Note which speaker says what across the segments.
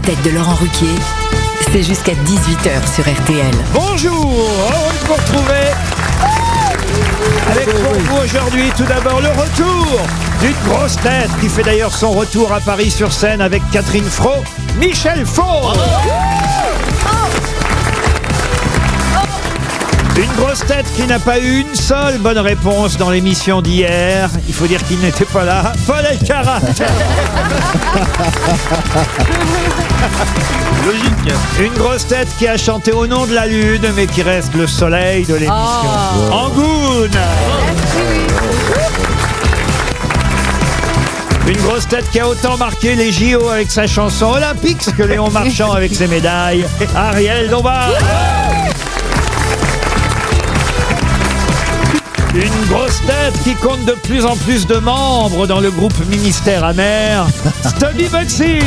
Speaker 1: grosses têtes de Laurent Ruquier, c'est jusqu'à 18h sur RTL.
Speaker 2: Bonjour, heureux de vous retrouver. Avec pour vous aujourd'hui tout d'abord le retour d'une grosse tête qui fait d'ailleurs son retour à Paris-sur-Seine avec Catherine Fro, Michel Faux. Une grosse tête qui n'a pas eu une seule bonne réponse dans l'émission d'hier. Il faut dire qu'il n'était pas là. Paul Elkarat.
Speaker 3: Logique.
Speaker 2: Une grosse tête qui a chanté Au nom de la lune, mais qui reste le soleil de l'émission. Angoune. Une grosse tête qui a autant marqué les JO avec sa chanson Olympique que Léon Marchand avec ses médailles. Ariel Dombal. Une grosse tête qui compte de plus en plus de membres dans le groupe Ministère Amer, Stomy Bugsy.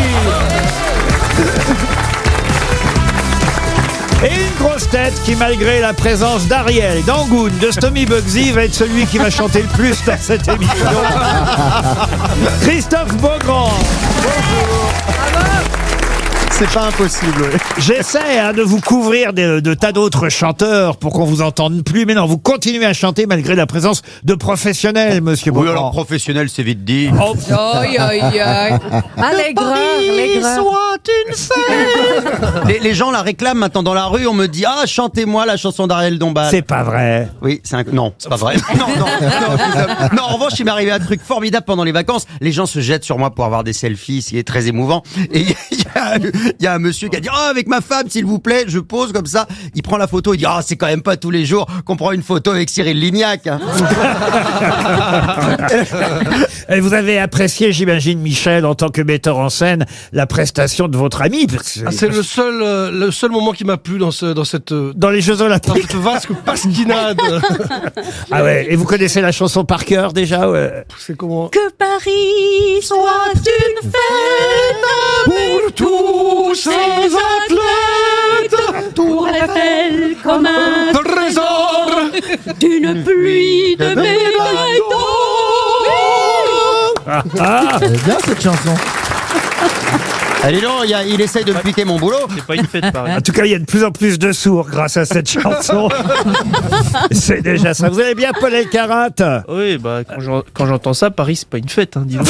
Speaker 2: Et une grosse tête qui, malgré la présence d'Ariel, d'Angoune, de Stomy Bugsy, va être celui qui va chanter le plus dans cette émission. Christophe Beaugrand. Bonjour.
Speaker 3: C'est pas impossible. Oui.
Speaker 2: J'essaie de vous couvrir de tas d'autres chanteurs pour qu'on vous entende plus, mais non, vous continuez à chanter malgré la présence de professionnels, monsieur Beaugrand.
Speaker 4: Oui, alors professionnel, c'est vite dit.
Speaker 2: Oh.
Speaker 5: Aïe, aïe, aïe. Allègreur.
Speaker 4: Les gens la réclament maintenant dans la rue, on me dit « Ah, chantez-moi la chanson d'Ariel Dombal ».
Speaker 2: C'est pas vrai.
Speaker 4: Oui, non, c'est pas vrai. Non, en revanche, il m'est arrivé un truc formidable pendant les vacances. Les gens se jettent sur moi pour avoir des selfies, ce qui est très émouvant. Et il y a un monsieur qui a dit « Oh, avec ma femme, s'il vous plaît », je pose comme ça. Il prend la photo, il dit « Ah, c'est quand même pas tous les jours qu'on prend une photo avec Cyril Lignac. Hein. »
Speaker 2: Et vous avez apprécié, j'imagine, Michel, en tant que metteur en scène, la prestation de votre ami.
Speaker 6: C'est le seul moment qui m'a plu dans
Speaker 2: les Jeux Olympiques.
Speaker 6: Dans cette vasque pasquinade.
Speaker 2: Ah ouais, et vous connaissez la chanson par cœur déjà, ouais.
Speaker 6: C'est comment?
Speaker 5: Que Paris soit une fête pour tous ces athlètes, pour Eiffel comme un trésor d'une pluie de médailles d'or.
Speaker 3: Elle est bien cette chanson.
Speaker 4: Allez non, il essaye de me piquer mon boulot.
Speaker 3: C'est pas une fête pareil.
Speaker 2: En tout cas, il y a de plus en plus de sourds grâce à cette chanson. C'est déjà ça. Vous allez bien, Paul Elkarat?
Speaker 3: Oui, bah quand j'entends ça, Paris c'est pas une fête, hein, dis-donc.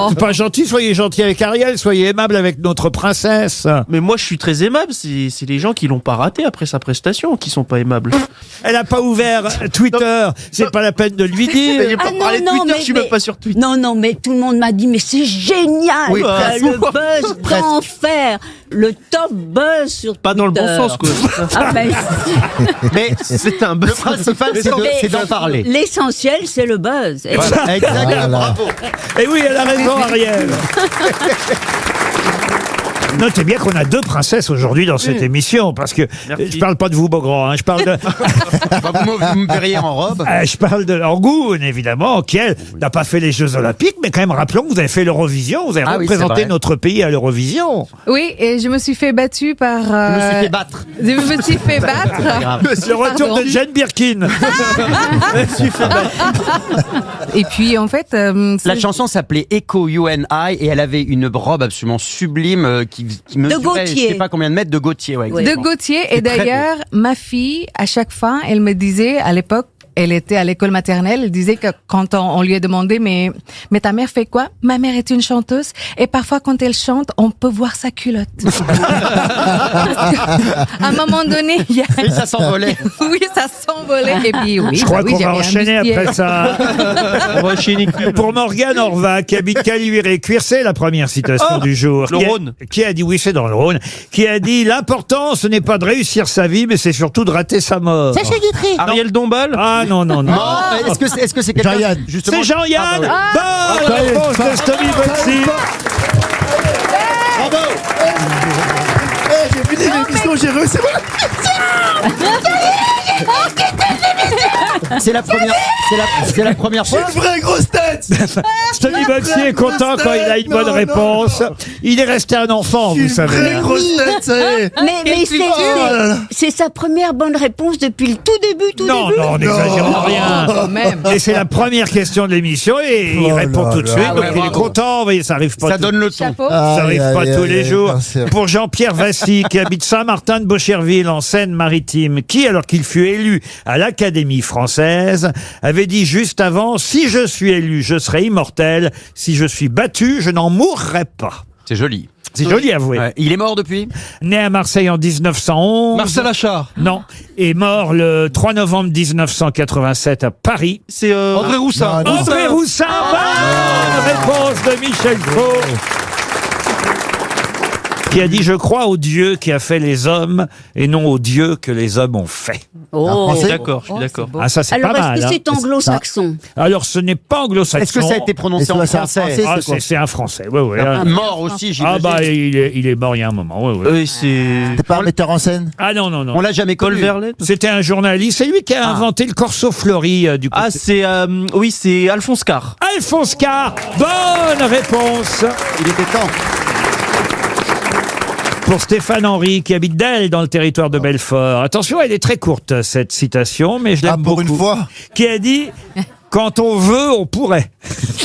Speaker 2: C'est pas gentil, soyez gentil avec Ariel, soyez aimable avec notre princesse.
Speaker 3: Mais moi je suis très aimable, c'est les gens qui l'ont pas raté après sa prestation qui sont pas aimables.
Speaker 2: Elle a pas ouvert Twitter, c'est pas la peine de lui dire.
Speaker 3: J'ai pas parlé de Twitter, je suis même pas sur Twitter.
Speaker 5: Non, mais tout le monde m'a dit, mais c'est génial,
Speaker 4: Oui,
Speaker 5: le buzz d'enfer, le top buzz sur Twitter.
Speaker 3: Pas dans le bon sens quoi.
Speaker 5: Ah, ben,
Speaker 4: Mais
Speaker 3: C'était un
Speaker 4: le
Speaker 3: buzz.
Speaker 4: principal, c'est d'en parler.
Speaker 5: l'essentiel, c'est le buzz. Et
Speaker 4: Voilà, exactement,
Speaker 3: Ah, Voilà.
Speaker 4: bravo.
Speaker 2: Et oui, elle a raison, Ariel. Notez bien qu'on a deux princesses aujourd'hui dans cette émission, parce que je parle pas de vous, Beaugrand, hein, je parle de,
Speaker 4: Bah, vous me verriez en robe.
Speaker 2: je parle de Angoune, évidemment, qui elle n'a pas fait les Jeux Olympiques, mais quand même rappelons que vous avez fait l'Eurovision, vous avez
Speaker 4: Ah oui,
Speaker 2: représenté
Speaker 4: c'est vrai.
Speaker 2: notre pays à l'Eurovision.
Speaker 7: Oui, et je me suis fait battue par...
Speaker 4: Je me suis fait battre.
Speaker 7: Je me suis fait battre.
Speaker 2: Le retour
Speaker 7: Pardon.
Speaker 2: de Jane Birkin.
Speaker 7: Et puis, en fait...
Speaker 4: La chanson s'appelait Echo You and I et elle avait une robe absolument sublime qui mesurait,
Speaker 5: Gautier.
Speaker 4: je sais pas combien de mètres, de Gautier. Ouais,
Speaker 7: de
Speaker 4: exactement.
Speaker 7: Gauthier. Et
Speaker 4: C'est très
Speaker 7: d'ailleurs, ma fille, à chaque fois, elle me disait, à l'époque, elle était à l'école maternelle, elle disait que quand on lui a demandé, mais ta mère fait quoi? Ma mère est une chanteuse et parfois quand elle chante, on peut voir sa culotte. À un moment donné, il y a...
Speaker 4: Et ça s'envolait.
Speaker 7: Oui, ça s'envolait. Et puis oui,
Speaker 2: Je crois
Speaker 7: oui,
Speaker 2: qu'on va
Speaker 7: j'avais un
Speaker 2: enchaîner
Speaker 7: bustier.
Speaker 2: après ça.
Speaker 3: On va enchaîner.
Speaker 2: Pour Morgane Orva, qui habite Caluire-et-Cuire, c'est la première citation du jour.
Speaker 3: le Rhône.
Speaker 2: Qui a dit, oui, c'est dans le Rhône, qui a dit, l'important, ce n'est pas de réussir sa vie, mais c'est surtout de rater sa mort.
Speaker 3: Ariel Dombal.
Speaker 2: Ah non.
Speaker 4: Non, est-ce que c'est quelqu'un
Speaker 3: Jean-Yann.
Speaker 4: justement?
Speaker 2: C'est Jean-Yann.
Speaker 4: Ah,
Speaker 2: Bonne réponse de Stomy Bugsy.
Speaker 4: Bravo.
Speaker 3: J'ai fini l'émission, j'ai réussi.
Speaker 4: C'est la première, c'est la première fois.
Speaker 6: Une vraie grosse tête.
Speaker 2: Stevie Boxy est content quand il a une bonne réponse. Il est resté un enfant, vous savez.
Speaker 6: Vraie grosse tête, ça y est.
Speaker 5: Mais c'est sa première bonne réponse depuis le tout début.
Speaker 2: Non, on n'exagère rien.
Speaker 7: Quand même.
Speaker 2: Et c'est la première question de l'émission et il répond tout de suite. Donc il est content. Vous voyez, ça arrive pas.
Speaker 4: Ça donne le ton.
Speaker 7: Chapeau.
Speaker 2: Ça arrive pas tous les jours. Pour Jean-Pierre Vassy, qui habite Saint-Martin de Beaucherville, en Seine-Maritime, qui, alors qu'il fut élu à l'Académie française, avait dit juste avant: si je suis élu, je serai immortel. Si je suis battu, je n'en mourrai pas.
Speaker 4: C'est joli.
Speaker 2: C'est joli, avoué.
Speaker 4: Ouais. Il est mort depuis.
Speaker 2: Né à Marseille en 1911.
Speaker 6: Marcel Achard.
Speaker 2: Non. Et mort le 3 novembre 1987 à Paris.
Speaker 3: C'est
Speaker 6: André Roussin.
Speaker 2: André Roussin, bonne réponse de Michel Faux, qui a dit: je crois au Dieu qui a fait les hommes et non au Dieu que les hommes ont fait.
Speaker 5: Oh.
Speaker 3: Je suis d'accord, je suis d'accord.
Speaker 2: Ah, ça c'est
Speaker 5: Alors,
Speaker 2: pas mal.
Speaker 5: est-ce que
Speaker 2: hein.
Speaker 5: c'est anglo-saxon?
Speaker 2: Alors ce n'est pas anglo-saxon.
Speaker 4: Est-ce que ça a été prononcé en français?
Speaker 2: Ah, c'est un français, oui, oui.
Speaker 4: Mort aussi,
Speaker 2: Ah
Speaker 4: j'imagine.
Speaker 2: bah il est mort il y a un moment, oui, oui.
Speaker 3: C'est
Speaker 8: T'es pas un metteur en scène?
Speaker 2: Ah non, non,
Speaker 4: On
Speaker 2: non.
Speaker 4: l'a jamais
Speaker 3: Paul
Speaker 4: connu.
Speaker 3: Verlaine.
Speaker 2: C'était un journaliste, c'est lui qui a inventé le corso fleuri du côté.
Speaker 3: Ah, c'est oui, c'est Alphonse Carr.
Speaker 2: Alphonse Carr, bonne réponse
Speaker 4: Il était temps.
Speaker 2: pour Stéphane Henry, qui habite Delle, dans le territoire de Belfort. Attention, elle est très courte, cette citation, mais je l'aime
Speaker 8: pour
Speaker 2: beaucoup.
Speaker 8: une fois.
Speaker 2: Qui a dit: quand on veut, on pourrait.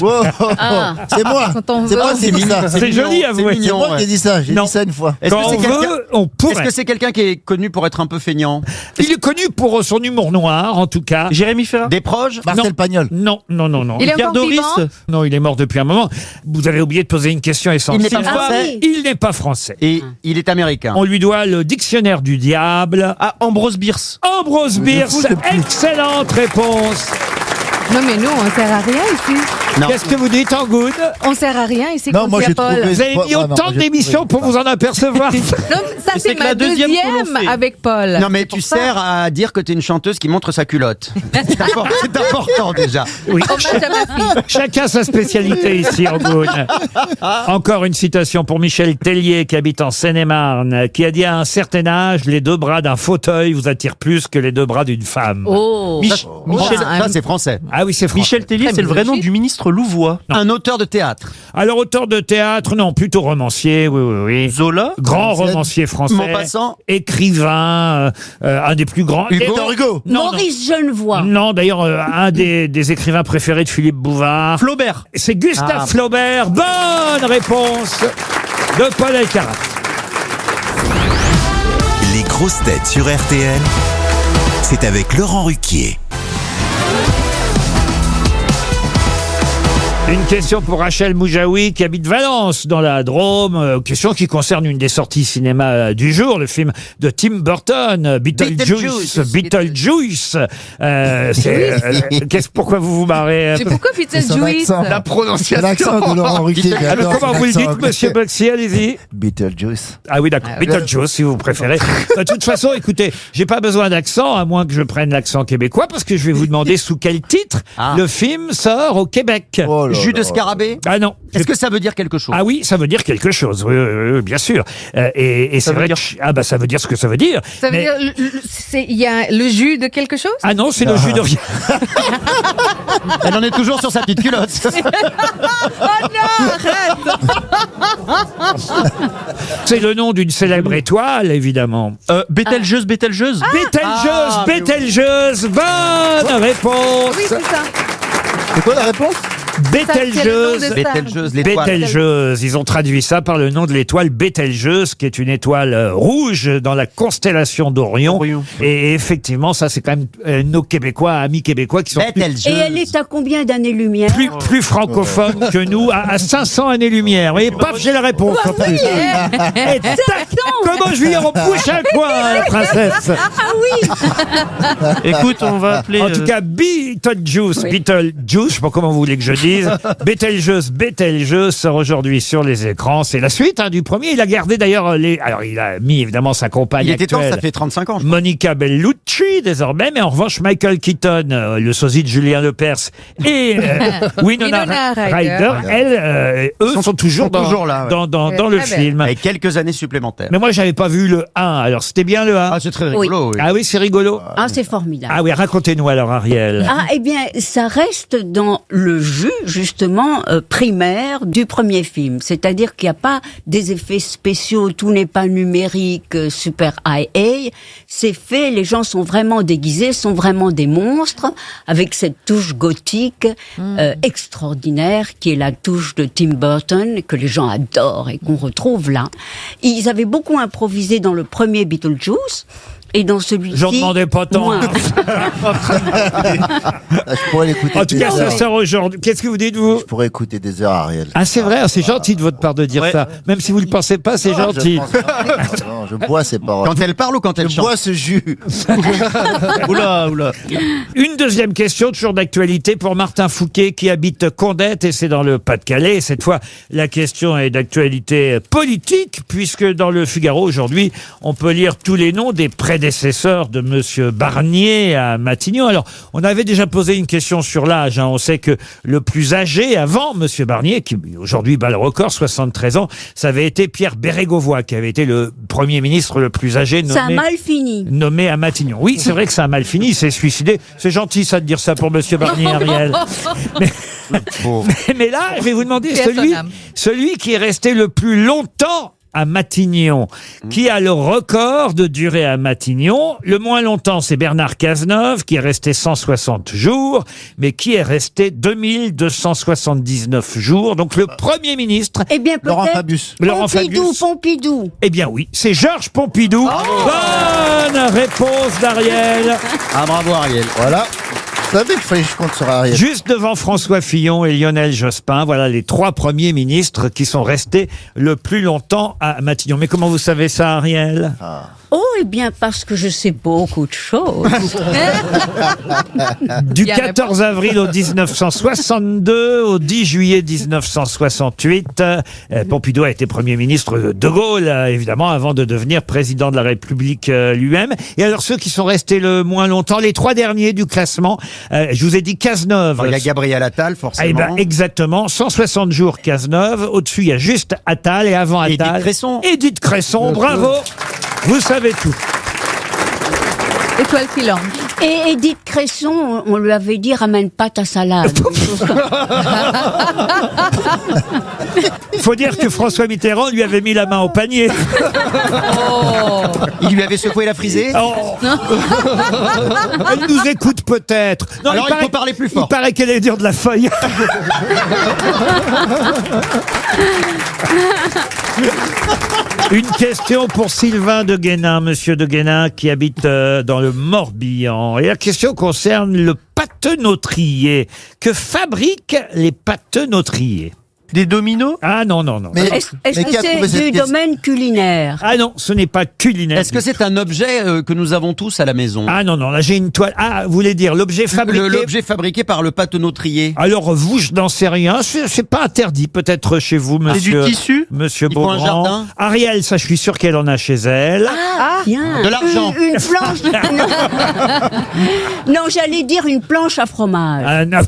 Speaker 8: Wow.
Speaker 5: Ah.
Speaker 8: C'est moi.
Speaker 7: Quand on
Speaker 8: C'est
Speaker 7: veut.
Speaker 8: moi qui ai dit ça.
Speaker 2: C'est joli, avouez.
Speaker 8: C'est
Speaker 4: mignon,
Speaker 8: moi
Speaker 4: ouais.
Speaker 8: qui ai dit ça. J'ai
Speaker 2: Non.
Speaker 8: dit ça une fois.
Speaker 4: Est-ce
Speaker 2: Quand
Speaker 4: que
Speaker 2: on
Speaker 4: c'est quelqu'un-
Speaker 2: veut, on
Speaker 4: Est-ce
Speaker 2: pourrait.
Speaker 4: que c'est quelqu'un qui est connu pour être un peu feignant?
Speaker 2: Il est connu pour son humour noir, en tout cas.
Speaker 3: Jérémy Ferrand.
Speaker 4: Des proches?
Speaker 8: Marcel
Speaker 2: Non.
Speaker 8: Pagnol.
Speaker 2: Non, non, non, non.
Speaker 7: Il est
Speaker 3: Pierre
Speaker 7: encore
Speaker 3: Doris.
Speaker 7: vivant?
Speaker 2: Non, il est mort depuis un moment. Vous avez oublié de poser une question essentielle.
Speaker 4: Il n'est pas français.
Speaker 2: Il n'est pas français.
Speaker 4: Et il est américain.
Speaker 2: On lui doit le dictionnaire du diable.
Speaker 3: Ah, Ambrose Bierce.
Speaker 2: Ambrose Bierce, excellente réponse.
Speaker 7: Non, mais nous, on sert à rien ici.
Speaker 4: Non.
Speaker 2: Qu'est-ce que vous dites, Angoune?
Speaker 7: On sert à rien ici.
Speaker 8: Non,
Speaker 7: quand
Speaker 8: moi,
Speaker 7: il y a
Speaker 8: j'ai
Speaker 7: Paul.
Speaker 8: trouvé-
Speaker 2: Vous avez mis
Speaker 8: Vraiment,
Speaker 2: autant
Speaker 8: j'ai
Speaker 2: d'émissions pour vous en apercevoir.
Speaker 7: Non, ça
Speaker 3: Mais
Speaker 7: c'est
Speaker 3: c'est que
Speaker 7: ma
Speaker 3: la deuxième que
Speaker 7: deuxième
Speaker 3: l'on fait.
Speaker 7: avec Paul.
Speaker 4: Non mais tu sers à dire que t'es une chanteuse qui montre sa culotte. C'est important déjà.
Speaker 2: Oui.
Speaker 7: Hommage à ma fille.
Speaker 2: Chacun sa spécialité ici, Angoune. Encore une citation pour Michel Tellier, qui habite en Seine-et-Marne, qui a dit: à un certain âge, les deux bras d'un fauteuil vous attirent plus que les deux bras d'une femme.
Speaker 5: Oh.
Speaker 3: Michel,
Speaker 4: Ça c'est français.
Speaker 2: Ah oui, c'est français.
Speaker 3: Michel Tellier,
Speaker 7: Très
Speaker 3: c'est le vrai nom
Speaker 7: misogyne.
Speaker 3: du ministre Louvois.
Speaker 4: Un auteur de théâtre.
Speaker 2: Alors, auteur de théâtre, non, plutôt romancier, oui, oui, oui.
Speaker 3: Zola.
Speaker 2: Grand romancier français.
Speaker 4: Maupassant.
Speaker 2: Écrivain, un des plus grands.
Speaker 4: Hugo.
Speaker 8: Victor Hugo.
Speaker 2: Non,
Speaker 5: Maurice Genevoix.
Speaker 2: non, d'ailleurs, un des écrivains préférés de Philippe Bouvard.
Speaker 3: Flaubert.
Speaker 2: C'est Gustave Flaubert. Bonne réponse de Paul Elkarat.
Speaker 9: Les grosses têtes sur RTL, c'est avec Laurent Ruquier.
Speaker 2: Une question pour Rachel Moujaoui, qui habite Valence, dans la Drôme. Question qui concerne une des sorties cinéma du jour, le film de Tim Burton, Beetlejuice.
Speaker 4: Beetlejuice.
Speaker 2: Pourquoi vous vous marrez?
Speaker 7: Mais pourquoi Beetlejuice?
Speaker 8: C'est l'accent de Laurent Ruquier.
Speaker 2: Ah, mais comment vous le dites, monsieur Boxy? Allez-y.
Speaker 8: Beetlejuice.
Speaker 2: Ah oui, d'accord. Beetlejuice, si vous préférez. De toute façon, écoutez, j'ai pas besoin d'accent, à moins que je prenne l'accent québécois, parce que je vais vous demander sous quel titre le film sort au Québec.
Speaker 8: Oh là
Speaker 4: Jus de
Speaker 8: là.
Speaker 4: scarabée.
Speaker 2: Ah non.
Speaker 4: Est-ce que ça veut dire quelque chose?
Speaker 2: Ah oui, ça veut dire quelque chose, oui, oui, oui, bien sûr. Et c'est
Speaker 3: veut
Speaker 2: vrai
Speaker 3: dire-
Speaker 2: que... Ah bah ça veut dire ce que ça veut dire.
Speaker 7: Ça veut
Speaker 2: mais-
Speaker 7: dire, il y a le jus de quelque chose?
Speaker 2: Ah non, c'est le jus de rien.
Speaker 4: Elle en est toujours sur sa petite culotte.
Speaker 7: Oh non, arrête!
Speaker 2: C'est le nom d'une célèbre étoile, évidemment.
Speaker 3: Bételgeuse, Bételgeuse.
Speaker 2: Bételgeuse, Bételgeuse, bonne réponse.
Speaker 7: Oui, c'est ça.
Speaker 8: C'est quoi la réponse?
Speaker 2: Bételgeuse.
Speaker 4: Bételgeuse, l'étoile.
Speaker 2: Bételgeuse, ils ont traduit ça par le nom de l'étoile Bételgeuse, qui est une étoile rouge dans la constellation d'Orion.
Speaker 3: Orion.
Speaker 2: Et effectivement, ça c'est quand même nos Québécois, amis québécois, qui sont
Speaker 4: Bételgeuse.
Speaker 5: Et elle est à combien d'années-lumière?
Speaker 2: plus francophones que nous, à 500 années-lumière. Vous voyez, paf, j'ai la réponse en plus. Et tac, comment je lui en bouche un coin, la princesse.
Speaker 5: Ah oui.
Speaker 3: Écoute, on va appeler.
Speaker 2: En tout cas, Beetlejuice, Beetlejuice, je sais pas comment vous voulez que je dise. Bételgeuse sort aujourd'hui sur les écrans. C'est la suite du premier. Il a gardé d'ailleurs les... Alors, il a mis évidemment sa compagne
Speaker 4: Il était temps,
Speaker 2: actuelle,
Speaker 4: ça fait 35 ans.
Speaker 2: Monica Bellucci, désormais. Mais en revanche, Michael Keaton, le sosie de Julien Lepers, et Winona
Speaker 7: Winona
Speaker 2: Ryder,
Speaker 7: Ryder.
Speaker 2: eux sont toujours
Speaker 4: toujours là, ouais.
Speaker 2: dans le
Speaker 7: Très belle.
Speaker 2: film.
Speaker 4: Avec quelques années supplémentaires.
Speaker 2: Mais moi, moi, j'avais pas vu le 1. Alors, c'était bien le 1.
Speaker 4: Ah, c'est très rigolo. Oui.
Speaker 2: Ah oui, c'est rigolo.
Speaker 5: Ah, c'est formidable.
Speaker 2: Ah oui, racontez-nous alors, Ariel.
Speaker 5: Ah, eh bien, ça reste dans le jus, justement, primaire du premier film. C'est-à-dire qu'il n'y a pas des effets spéciaux, tout n'est pas numérique, super IA. C'est fait, les gens sont vraiment déguisés, sont vraiment des monstres, avec cette touche gothique extraordinaire, qui est la touche de Tim Burton, que les gens adorent et qu'on retrouve là. Ils avaient beaucoup improvisé dans le premier Beetlejuice, et dans celui-ci...
Speaker 2: J'en demandais pas tant.
Speaker 5: moins.
Speaker 8: Je pourrais l'écouter.
Speaker 2: En tout cas, ça sort aujourd'hui. Qu'est-ce que vous dites, vous?
Speaker 8: Je pourrais écouter des heures, Ariel.
Speaker 2: Ah, c'est vrai, c'est gentil de votre part de dire ça. Même si vous ne le pensez pas, c'est gentil.
Speaker 8: Non, je bois ces paroles.
Speaker 4: Quand elle parle ou quand elle
Speaker 8: Je
Speaker 4: chante?
Speaker 8: bois ce jus.
Speaker 3: Oula, oula.
Speaker 2: Une deuxième question, toujours d'actualité, pour Martin Fouquet, qui habite Condette, et c'est dans le Pas-de-Calais. Et cette fois, la question est d'actualité politique, puisque dans le Figaro, aujourd'hui, on peut lire tous les noms des prédécesseurs de Monsieur Barnier à Matignon. Alors, on avait déjà posé une question sur l'âge. On sait que le plus âgé avant Monsieur Barnier, qui aujourd'hui bat le record, 73 ans, ça avait été Pierre Bérégovoy, qui avait été le Premier ministre le plus âgé
Speaker 5: Ça a mal fini.
Speaker 2: nommé à Matignon. Oui, c'est vrai que ça a mal fini, il s'est suicidé. C'est gentil ça de dire ça pour Monsieur Barnier, Ariel. Mais là, je vais vous demander celui qui est resté le plus longtemps à Matignon. Qui a le record de durée à Matignon? Le moins longtemps, c'est Bernard Cazeneuve, qui est resté 160 jours, mais qui est resté 2279 jours. Donc le Premier ministre...
Speaker 5: Eh bien,
Speaker 8: Laurent
Speaker 5: peut-être
Speaker 8: Fabius.
Speaker 5: Pompidou.
Speaker 2: Eh bien oui, c'est Georges Pompidou. Bonne réponse d'Ariel.
Speaker 4: Ah, bravo Ariel.
Speaker 8: Voilà. Je savais qu'il fallait que je compte sur Ariel.
Speaker 2: Juste devant François Fillon et Lionel Jospin, voilà les 3 premiers ministres qui sont restés le plus longtemps à Matignon. Mais comment vous savez ça, Ariel?
Speaker 5: Oh, eh bien, parce que je sais beaucoup de choses.
Speaker 2: Du 14 avril au 1962 au 10 juillet 1968, Pompidou a été Premier ministre de De Gaulle, évidemment, avant de devenir président de la République lui-même. Et alors, ceux qui sont restés le moins longtemps, les 3 derniers du classement, je vous ai dit Cazeneuve.
Speaker 4: Il y a Gabriel Attal, forcément.
Speaker 2: Eh ben, exactement, 160 jours Cazeneuve. Au-dessus, il y a juste Attal, et avant Attal...
Speaker 4: Édith Cresson.
Speaker 2: Édith Cresson, bravo. Vous savez tout.
Speaker 7: Étoile filante.
Speaker 5: Et Édith Cresson, on lui avait dit ramène pas ta salade.
Speaker 2: Il faut dire que François Mitterrand lui avait mis la main au panier.
Speaker 4: Il lui avait secoué la frisée.
Speaker 2: Oh. Elle nous écoute peut-être. Non,
Speaker 4: Alors il faut parler plus fort.
Speaker 2: Il paraît qu'elle est dure de la feuille. Une question pour Sylvain de Guénin, monsieur de Guénin, qui habite dans le Morbihan. Et la question concerne le pâtenautrier. Que fabriquent les pâtenautriers?
Speaker 3: Des dominos?
Speaker 2: Ah non, non, non.
Speaker 8: Mais,
Speaker 5: Est-ce
Speaker 8: mais
Speaker 5: que
Speaker 8: qui a trouvé
Speaker 5: c'est
Speaker 8: cette
Speaker 5: du
Speaker 8: question
Speaker 5: domaine culinaire?
Speaker 2: Ah non, ce n'est pas culinaire.
Speaker 4: Est-ce que c'est un objet que nous avons tous à la maison?
Speaker 2: Ah non, non, là j'ai une toile. Ah, vous voulez dire l'objet fabriqué?
Speaker 4: L'objet fabriqué par le pâtenautrier.
Speaker 2: Alors vous, je n'en sais rien. C'est pas interdit, peut-être chez vous,
Speaker 3: C'est du
Speaker 2: monsieur.
Speaker 3: tissu?
Speaker 2: Monsieur
Speaker 4: Il faut un
Speaker 2: Beaugrand.
Speaker 4: jardin?
Speaker 2: Ariel, ça, je suis sûr qu'elle en a chez elle.
Speaker 5: Ah, bien.
Speaker 4: De l'argent.
Speaker 5: Une planche. Non, j'allais dire une planche à fromage.
Speaker 2: Ah, non.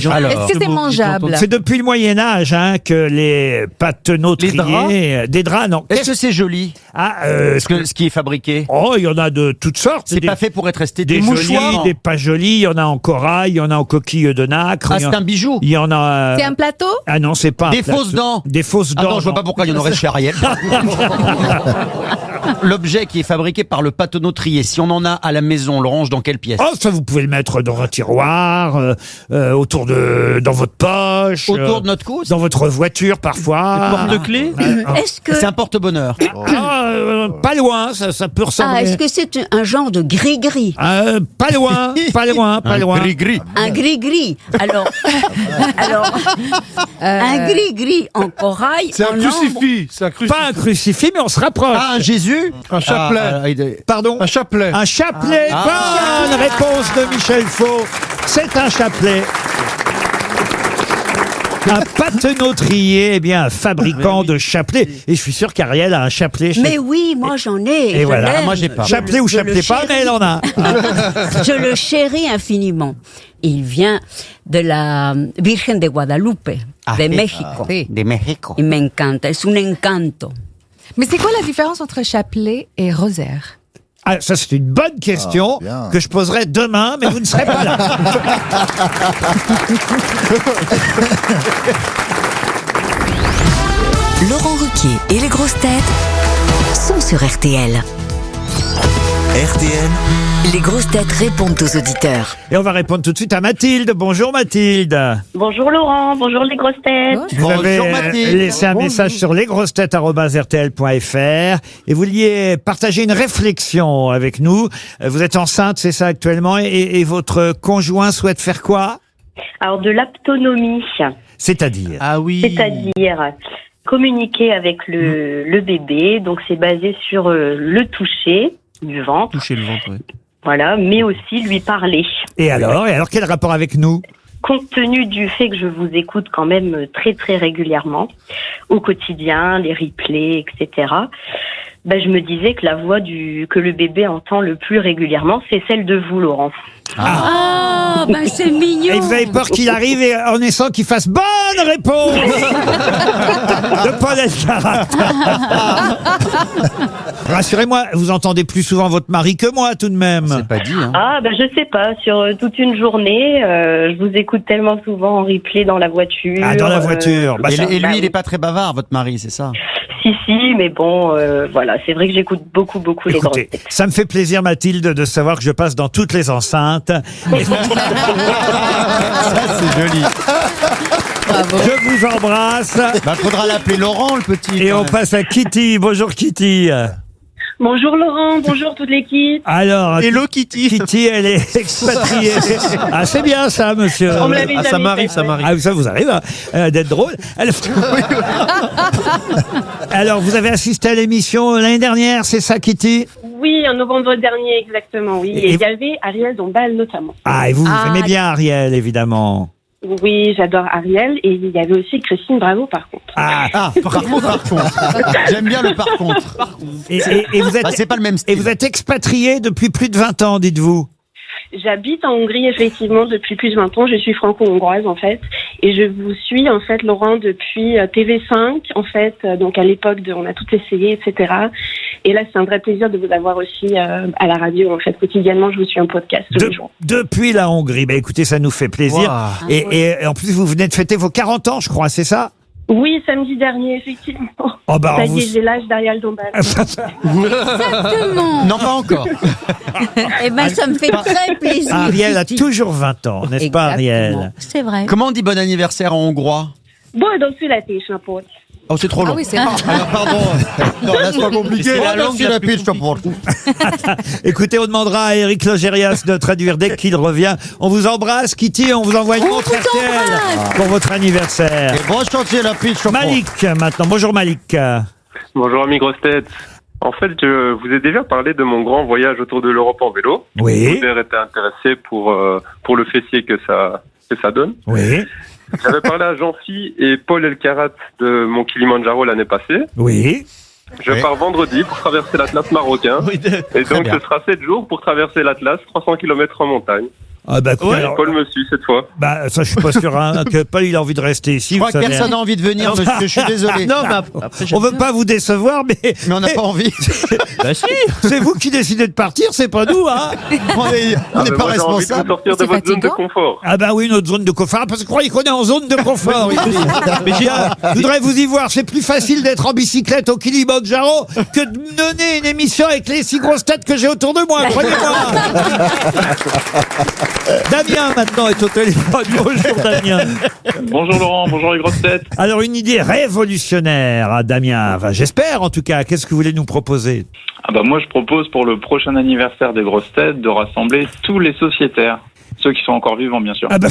Speaker 4: Alors,
Speaker 7: Est-ce que c'est mangeable?
Speaker 2: C'est depuis le Moyen-Âge que les pâtenautriers... Des draps, non.
Speaker 4: est-ce que c'est joli
Speaker 2: Ah,
Speaker 4: ce qui est fabriqué?
Speaker 2: oh, il y en a de toutes sortes.
Speaker 4: C'est
Speaker 2: Des-
Speaker 4: pas fait pour être
Speaker 2: Des
Speaker 4: esthétique.
Speaker 2: jolis, des pas jolis. Il y en a en corail, il y en a en coquille de nacre.
Speaker 4: Ah,
Speaker 2: il y en-
Speaker 4: c'est un bijou.
Speaker 2: Il y en a...
Speaker 7: C'est un plateau?
Speaker 2: Ah non, c'est pas un
Speaker 4: Des
Speaker 2: plateau.
Speaker 4: fausses dents.
Speaker 2: Des fausses
Speaker 4: Ah
Speaker 2: dents.
Speaker 4: non, je vois pas pourquoi il y en aurait chez Ariel. L'objet qui est fabriqué par le pâtenautrier, si on en a à la maison, on le range dans quelle pièce?
Speaker 2: Oh, ça, vous pouvez le mettre dans un tiroir, dans votre poche.
Speaker 4: Autour de notre cou?
Speaker 2: Dans votre voiture, parfois.
Speaker 3: Porte-clés?
Speaker 5: Est-ce que,
Speaker 4: C'est un porte-bonheur.
Speaker 2: Pas loin, ça peut ressembler.
Speaker 5: est-ce que c'est un genre de gris-gris?
Speaker 2: Pas loin, pas loin, pas loin.
Speaker 4: Gris-gris.
Speaker 5: Un gris-gris. Alors, un gris-gris en corail.
Speaker 6: C'est un
Speaker 5: en ambre.
Speaker 6: crucifix. C'est un crucifix.
Speaker 2: Pas un crucifix, mais on se rapproche.
Speaker 4: Ah, un Jésus?
Speaker 6: Un chapelet.
Speaker 2: Pardon.
Speaker 6: Un chapelet.
Speaker 2: Un chapelet. Bonne réponse de Michel Faux. C'est un chapelet. Un pâtenautrier, eh bien, un fabricant de chapelets. Et je suis sûr qu'Ariel a un chapelet.
Speaker 5: Mais oui, moi j'en ai.
Speaker 2: Et
Speaker 5: je
Speaker 2: voilà.
Speaker 5: l'aime.
Speaker 4: Moi, j'ai pas.
Speaker 2: Chapelet ou
Speaker 5: Je le
Speaker 2: chapelet pas,
Speaker 5: chéris.
Speaker 2: mais elle en a.
Speaker 5: Je le chéris infiniment. Il vient de la Virgen de Guadalupe, de México.
Speaker 4: De Mexico.
Speaker 5: Y me encanta, es un encanto.
Speaker 7: Mais c'est quoi la différence entre chapelet et rosaire?
Speaker 2: Ah, ça, c'est une bonne question
Speaker 8: Ah, bien.
Speaker 2: que je poserai demain, mais vous ne serez pas là.
Speaker 1: Laurent Ruquier et les grosses têtes sont sur RTL.
Speaker 9: RTL,
Speaker 1: Les grosses têtes répondent aux auditeurs.
Speaker 2: Et on va répondre tout de suite à Mathilde. Bonjour Mathilde.
Speaker 10: Bonjour Laurent, bonjour les grosses têtes.
Speaker 2: Vous avez
Speaker 4: Mathilde.
Speaker 2: laissé un message sur lesgrossetêtes@rtl.fr et vous vouliez partager une réflexion avec nous. Vous êtes enceinte, c'est ça actuellement, et votre conjoint souhaite faire quoi?
Speaker 10: Alors de l'aptonomie,
Speaker 2: C'est-à-dire?
Speaker 3: Ah oui.
Speaker 10: c'est-à-dire communiquer avec le bébé, donc c'est basé sur le toucher du ventre,
Speaker 3: Toucher le ventre, ouais.
Speaker 10: voilà, mais aussi lui parler.
Speaker 2: Et alors, quel rapport avec nous?
Speaker 10: Compte tenu du fait que je vous écoute quand même très très régulièrement, au quotidien, les replays, etc., ben, je me disais que la voix que le bébé entend le plus régulièrement, c'est celle de vous, Laurent.
Speaker 5: Ah, ben c'est mignon.
Speaker 2: Et vous avez peur qu'il arrive et en naissant qu'il fasse bonne réponse de Paul Elkarat. Rassurez-moi, vous entendez plus souvent votre mari que moi tout de même.
Speaker 4: C'est pas dit, hein.
Speaker 10: Ah, ben je sais pas, sur toute une journée, je vous écoute tellement souvent en replay dans la voiture.
Speaker 2: Ah, dans la voiture. Bah,
Speaker 4: Et,
Speaker 2: ça-
Speaker 4: et
Speaker 10: bah
Speaker 4: lui,
Speaker 10: oui.
Speaker 4: il est pas très bavard, votre mari, c'est ça?
Speaker 10: Si, mais bon, voilà, c'est vrai que j'écoute beaucoup les grosses
Speaker 2: Écoutez,
Speaker 10: têtes.
Speaker 2: ça me fait plaisir, Mathilde, de savoir que je passe dans toutes les enceintes.
Speaker 4: Ça, c'est joli.
Speaker 2: Je vous embrasse.
Speaker 4: Bah, faudra l'appeler Laurent, le petit.
Speaker 2: Et
Speaker 4: quand
Speaker 2: on
Speaker 4: même.
Speaker 2: passe à Kitty. Bonjour Kitty.
Speaker 10: Bonjour Laurent, bonjour toute l'équipe.
Speaker 2: Alors,
Speaker 3: Hello Kitty.
Speaker 2: Kitty, elle est expatriée. Ah, c'est bien ça, monsieur.
Speaker 10: On me l'avait
Speaker 3: Ah, ça
Speaker 10: jamais
Speaker 3: m'arrive,
Speaker 10: fait,
Speaker 3: ça
Speaker 10: ouais.
Speaker 3: m'arrive.
Speaker 2: Ah, ça vous arrive d'être drôle. Alors, vous avez assisté à l'émission l'année dernière, c'est ça, Kitty?
Speaker 10: Oui, en novembre dernier, exactement, oui.
Speaker 2: Et-
Speaker 10: Et il y avait Ariel Dombal notamment.
Speaker 2: Ah, et vous
Speaker 5: Ah,
Speaker 2: aimez bien Ariel, évidemment.
Speaker 10: Oui, j'adore Ariel. Et il y avait aussi Christine Bravo, par contre.
Speaker 2: Ah,
Speaker 4: Par contre. J'aime bien le par contre.
Speaker 2: et vous êtes,
Speaker 4: Bah, c'est pas le même
Speaker 2: et
Speaker 4: style.
Speaker 2: vous êtes expatrié depuis plus de 20 ans, dites-vous.
Speaker 10: J'habite en Hongrie, effectivement, depuis plus de 20 ans. Je suis franco-hongroise, en fait. Et je vous suis, en fait, Laurent, depuis TV5, en fait. Donc, à l'époque On a tout essayé, etc. Et là, c'est un vrai plaisir de vous avoir aussi à la radio, en fait. Quotidiennement, je vous suis en podcast tous les jours.
Speaker 2: Depuis la Hongrie. Bah, écoutez, ça nous fait plaisir.
Speaker 3: Wow.
Speaker 2: Et en plus, vous venez de fêter vos 40 ans, je crois, c'est ça?
Speaker 10: Oui, samedi dernier, effectivement.
Speaker 2: Oh, bah,
Speaker 10: Ça
Speaker 2: on vous-
Speaker 10: y est, j'ai l'âge d'Ariel Dombal.
Speaker 5: Exactement.
Speaker 4: Non, pas encore.
Speaker 5: Eh ben, ça me fait très plaisir.
Speaker 2: Ariel a
Speaker 5: Kitty.
Speaker 2: toujours 20 ans, n'est-ce pas, Ariel?
Speaker 5: C'est vrai.
Speaker 4: Comment on dit bon anniversaire en hongrois?
Speaker 10: Boldog születésnapot.
Speaker 4: Oh, c'est trop long.
Speaker 7: Ah oui, c'est bon.
Speaker 4: Alors, pardon. Non, là, c'est pas compliqué.
Speaker 3: C'est la langue la plus
Speaker 2: Écoutez, on demandera à Eric Logérias de traduire dès qu'il revient. On vous embrasse, Kitty, on vous envoie une montre RTL pour votre anniversaire.
Speaker 4: Et bon chantier la pitch.
Speaker 2: Malik, maintenant. Bonjour Malik.
Speaker 11: Bonjour amis grosses têtes. En fait, je vous ai déjà parlé de mon grand voyage autour de l'Europe en vélo.
Speaker 2: Oui,
Speaker 11: Vous avez été intéressé pour le fessier que ça donne.
Speaker 2: oui,
Speaker 11: J'avais parlé à Jean-Phi et Paul Elkarat de mon Kilimandjaro l'année passée.
Speaker 2: oui.
Speaker 11: Je
Speaker 4: Oui.
Speaker 11: pars vendredi pour traverser l'Atlas marocain. Et donc
Speaker 4: bien.
Speaker 11: ce sera 7 jours pour traverser l'Atlas, 300 km en montagne.
Speaker 2: Ah bah, écoutez,
Speaker 11: Et
Speaker 2: alors,
Speaker 11: Paul me suit cette fois.
Speaker 2: bah, ça, je suis pas sûr hein, que Paul il a envie de rester ici.
Speaker 4: Je crois
Speaker 2: vous
Speaker 4: que
Speaker 2: savez,
Speaker 4: personne n'a envie de venir, monsieur. Je suis désolé.
Speaker 3: Non, mais après,
Speaker 2: On veut pas vous décevoir, mais
Speaker 4: Mais on n'a pas envie.
Speaker 3: Bah si.
Speaker 2: c'est vous qui décidez de partir, c'est pas nous, hein.
Speaker 4: On n'est
Speaker 11: Ah, mais
Speaker 4: pas
Speaker 11: moi, j'ai envie de vous
Speaker 4: responsable.
Speaker 11: sortir de
Speaker 7: C'est
Speaker 11: votre zone de
Speaker 7: fatigant.
Speaker 11: confort.
Speaker 2: Ah bah oui, notre zone de confort. Parce que croyez qu'on est en zone de confort ici.
Speaker 3: Mais j'ai-
Speaker 2: Je voudrais vous y voir. C'est plus facile d'être en bicyclette au Kilimandjaro que de mener une émission avec les 6 grosses têtes que j'ai autour de moi. Croyez-moi. Damien maintenant est au téléphone. Bonjour Damien.
Speaker 11: Bonjour Laurent, bonjour les grosses têtes.
Speaker 2: Alors une idée révolutionnaire à Damien. Enfin, j'espère en tout cas. Qu'est-ce que vous voulez nous proposer?
Speaker 11: Ah bah moi je propose pour le prochain anniversaire des grosses têtes de rassembler tous les sociétaires.
Speaker 12: Ceux qui sont encore vivants, bien sûr.
Speaker 2: Ah bah,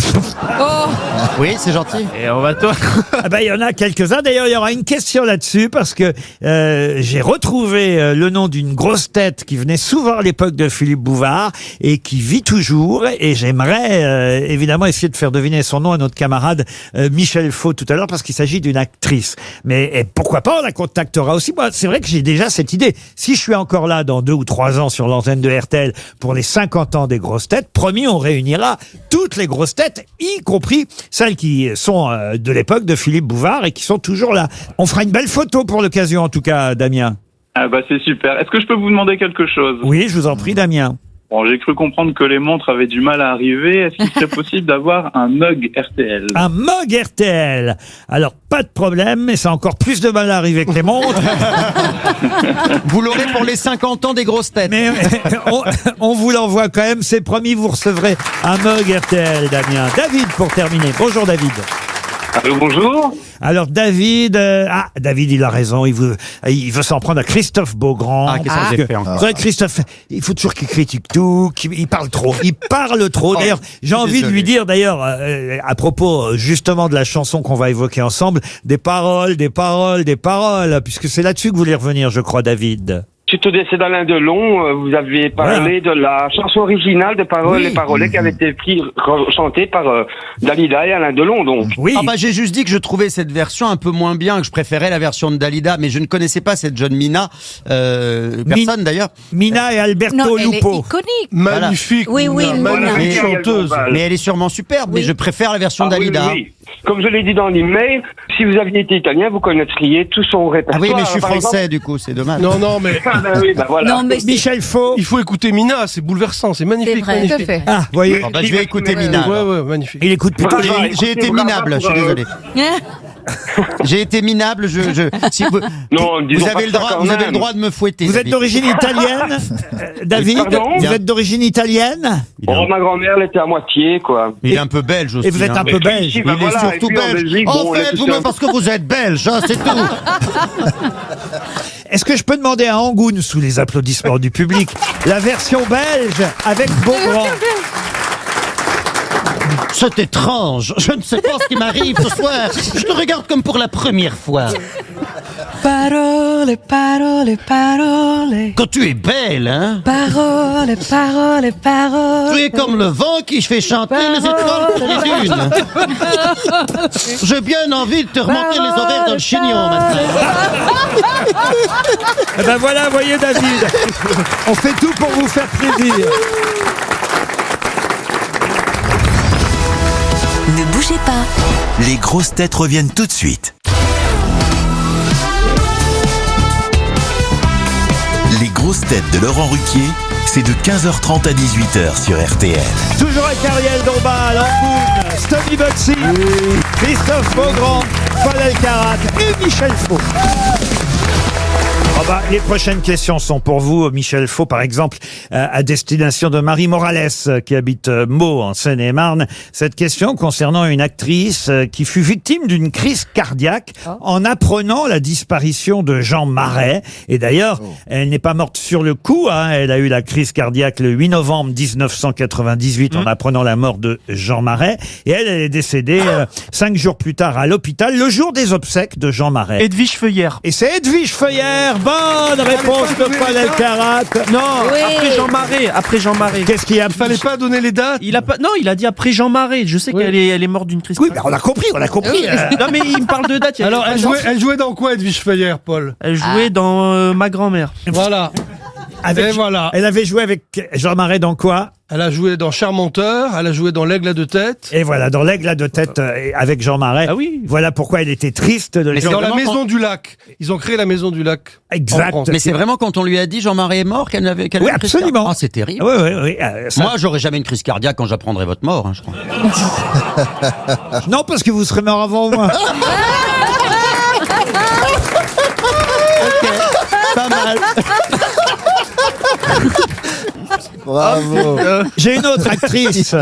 Speaker 4: Oui, c'est gentil.
Speaker 3: Et on va toi.
Speaker 2: ah bah, il y en a quelques-uns. D'ailleurs, il y aura une question là-dessus parce que j'ai retrouvé le nom d'une grosse tête qui venait souvent à l'époque de Philippe Bouvard et qui vit toujours. Et j'aimerais évidemment essayer de faire deviner son nom à notre camarade Michel Faux tout à l'heure parce qu'il s'agit d'une actrice. Mais pourquoi pas, on la contactera aussi. Moi, c'est vrai que j'ai déjà cette idée. Si je suis encore là dans 2 ou 3 ans sur l'antenne de RTL pour les 50 ans des grosses têtes, promis, on réunira toutes les grosses têtes, y compris celles qui sont de l'époque de Philippe Bouvard et qui sont toujours là. On fera une belle photo pour l'occasion, en tout cas, Damien.
Speaker 12: Ah bah c'est super. Est-ce que je peux vous demander quelque chose?
Speaker 2: Oui, je vous en prie, Damien.
Speaker 12: Bon, j'ai cru comprendre que les montres avaient du mal à arriver. Est-ce qu'il serait possible d'avoir un mug RTL?
Speaker 2: Un mug RTL. Alors, pas de problème, mais ça a encore plus de mal à arriver que les montres.
Speaker 4: Vous l'aurez pour les 50 ans des grosses têtes.
Speaker 2: Mais on vous l'envoie quand même, c'est promis, vous recevrez un mug RTL, Damien. David, pour terminer. Bonjour, David.
Speaker 11: Allô, bonjour.
Speaker 2: Alors David, David, il a raison, il veut s'en prendre à Christophe Beaugrand.
Speaker 4: Ah, qu'est-ce que j'ai fait encore?
Speaker 2: Vous savez, Christophe, il faut toujours qu'il critique tout, il parle trop. Il parle trop. D'ailleurs, j'ai envie de lui dire, d'ailleurs, à propos justement de la chanson qu'on va évoquer ensemble, des paroles, puisque c'est là-dessus que vous voulez revenir, je crois, David.
Speaker 13: Suite au décès d'Alain Delon, vous avez parlé de la chanson originale de paroles, les paroles qui avaient été chantées par Dalida et Alain Delon, donc.
Speaker 2: Oui.
Speaker 4: Ah bah j'ai juste dit que je trouvais cette version un peu moins bien, que je préférais la version de Dalida, mais je ne connaissais pas cette jeune Mina, personne d'ailleurs.
Speaker 2: Mina et Alberto
Speaker 7: elle
Speaker 2: Lupo.
Speaker 7: est iconique.
Speaker 6: Magnifique.
Speaker 5: Oui,
Speaker 6: Magnifique chanteuse.
Speaker 4: Mais elle est sûrement superbe, mais je préfère la version Dalida.
Speaker 13: Oui. Comme je l'ai dit dans l'email, si vous aviez été italien, vous connaîtriez tout son répertoire.
Speaker 4: Ah oui, mais je suis
Speaker 13: par
Speaker 4: français,
Speaker 13: exemple.
Speaker 4: du coup, c'est dommage.
Speaker 6: Non, mais
Speaker 13: Voilà.
Speaker 5: Non, mais
Speaker 2: Michel Faux.
Speaker 6: il faut écouter Mina, c'est bouleversant, c'est magnifique.
Speaker 5: C'est vrai.
Speaker 7: Tout à
Speaker 6: Magnifique.
Speaker 7: fait.
Speaker 2: Ah, vous voyez,
Speaker 4: Bon, bah, je vais écouter Mina.
Speaker 6: Ouais, magnifique.
Speaker 2: il écoute plutôt les...
Speaker 4: J'ai été minable, je suis désolé. J'ai été minable, si vous,
Speaker 13: Non, disons
Speaker 4: vous avez
Speaker 13: pas
Speaker 4: le
Speaker 13: ça
Speaker 4: droit,
Speaker 13: quand
Speaker 4: vous avez le
Speaker 13: même.
Speaker 4: droit de me fouetter.
Speaker 2: Vous êtes
Speaker 4: David.
Speaker 2: d'origine italienne, David?
Speaker 13: Pardon?
Speaker 2: Vous êtes d'origine italienne?
Speaker 13: Oh, ma grand-mère, elle était à moitié, quoi.
Speaker 4: Il est un peu belge aussi.
Speaker 2: Et vous êtes un
Speaker 4: hein.
Speaker 2: peu belge.
Speaker 13: Si,
Speaker 4: Il
Speaker 13: bah
Speaker 4: est
Speaker 13: voilà,
Speaker 4: surtout
Speaker 13: et puis en
Speaker 4: belge.
Speaker 13: Belgique,
Speaker 4: En
Speaker 13: bon, on est
Speaker 4: fait,
Speaker 13: tous
Speaker 4: vous,
Speaker 13: un-
Speaker 4: parce que vous êtes belge, hein, c'est tout.
Speaker 2: Est-ce que je peux demander à Angoun, sous les applaudissements du public, la version belge avec Beaugrand?
Speaker 4: C'est étrange. Je ne sais pas ce qui m'arrive ce soir. Je te regarde comme pour la première fois.
Speaker 7: Parole, parole, parole.
Speaker 4: Quand tu es belle, hein.
Speaker 7: Parole, parole, parole.
Speaker 4: Tu es comme le vent qui fait chanter les étoiles sur les dunes. J'ai bien envie de te remonter les ovaires dans le chignon maintenant.
Speaker 2: Eh ben voilà, voyez David, on fait tout pour vous faire plaisir.
Speaker 1: Ne bougez pas.
Speaker 9: Les grosses têtes reviennent tout de suite. Les grosses têtes de Laurent Ruquier, c'est de 15h30 à 18h sur RTL.
Speaker 2: Toujours avec Ariel Dombal, Angoun, Stony Butsy, Christophe Beaugrand, Paul Elkarat et Michel Faux. Oh bah, les prochaines questions sont pour vous, Michel Faux, par exemple, à destination de Marie Morales, qui habite Meaux, en Seine-et-Marne. Cette question concernant une actrice qui fut victime d'une crise cardiaque en apprenant la disparition de Jean Marais. Et d'ailleurs, elle n'est pas morte sur le coup, hein. Elle a eu la crise cardiaque le 8 novembre 1998 en apprenant la mort de Jean Marais. Et elle est décédée 5 jours plus tard à l'hôpital, le jour des obsèques de Jean Marais.
Speaker 3: Edwige Feuillère.
Speaker 2: Et c'est Edwige Feuillère. Bonne réponse de Paul Elkarat.
Speaker 3: Non,
Speaker 5: Oui.
Speaker 3: après Jean Marais.
Speaker 2: Qu'est-ce qu'il y a?
Speaker 6: Il fallait pas donner les dates.
Speaker 3: Il a pas, non, il a dit après Jean Marais. Je sais
Speaker 6: Oui.
Speaker 3: qu'elle est morte d'une crise.
Speaker 2: Oui, ben on a compris.
Speaker 3: Non, mais il me parle de date. il y a
Speaker 6: Alors,
Speaker 3: pas
Speaker 6: elle jouait dans quoi, Edwige Feuillère, Paul?
Speaker 3: Elle jouait dans Ma grand-mère.
Speaker 6: Voilà.
Speaker 2: Avec-
Speaker 6: Et voilà.
Speaker 2: Elle avait joué avec Jean Marais dans quoi?
Speaker 6: Elle a joué dans Charmenteur, elle a joué dans L'Aigle à deux têtes.
Speaker 2: Et voilà, dans L'Aigle à deux têtes avec Jean Marais.
Speaker 3: Ah oui.
Speaker 2: Voilà pourquoi elle était triste de le
Speaker 4: Mais
Speaker 6: Et dans la
Speaker 4: vraiment
Speaker 6: Maison du Lac. Ils ont créé la Maison du Lac. En
Speaker 2: Exact.
Speaker 6: France.
Speaker 4: Mais c'est vraiment quand on lui a dit Jean Marais est mort qu'elle avait
Speaker 2: Oui,
Speaker 4: une crise
Speaker 2: absolument.
Speaker 4: cardiaque. Ah, c'est terrible.
Speaker 2: Oui, oui, oui. Ça-
Speaker 4: Moi, j'aurais jamais une crise cardiaque quand j'apprendrai votre mort, hein, je crois.
Speaker 2: Non, parce que vous serez mort avant moi.
Speaker 4: Pas mal.
Speaker 8: Bravo.
Speaker 2: J'ai une autre actrice,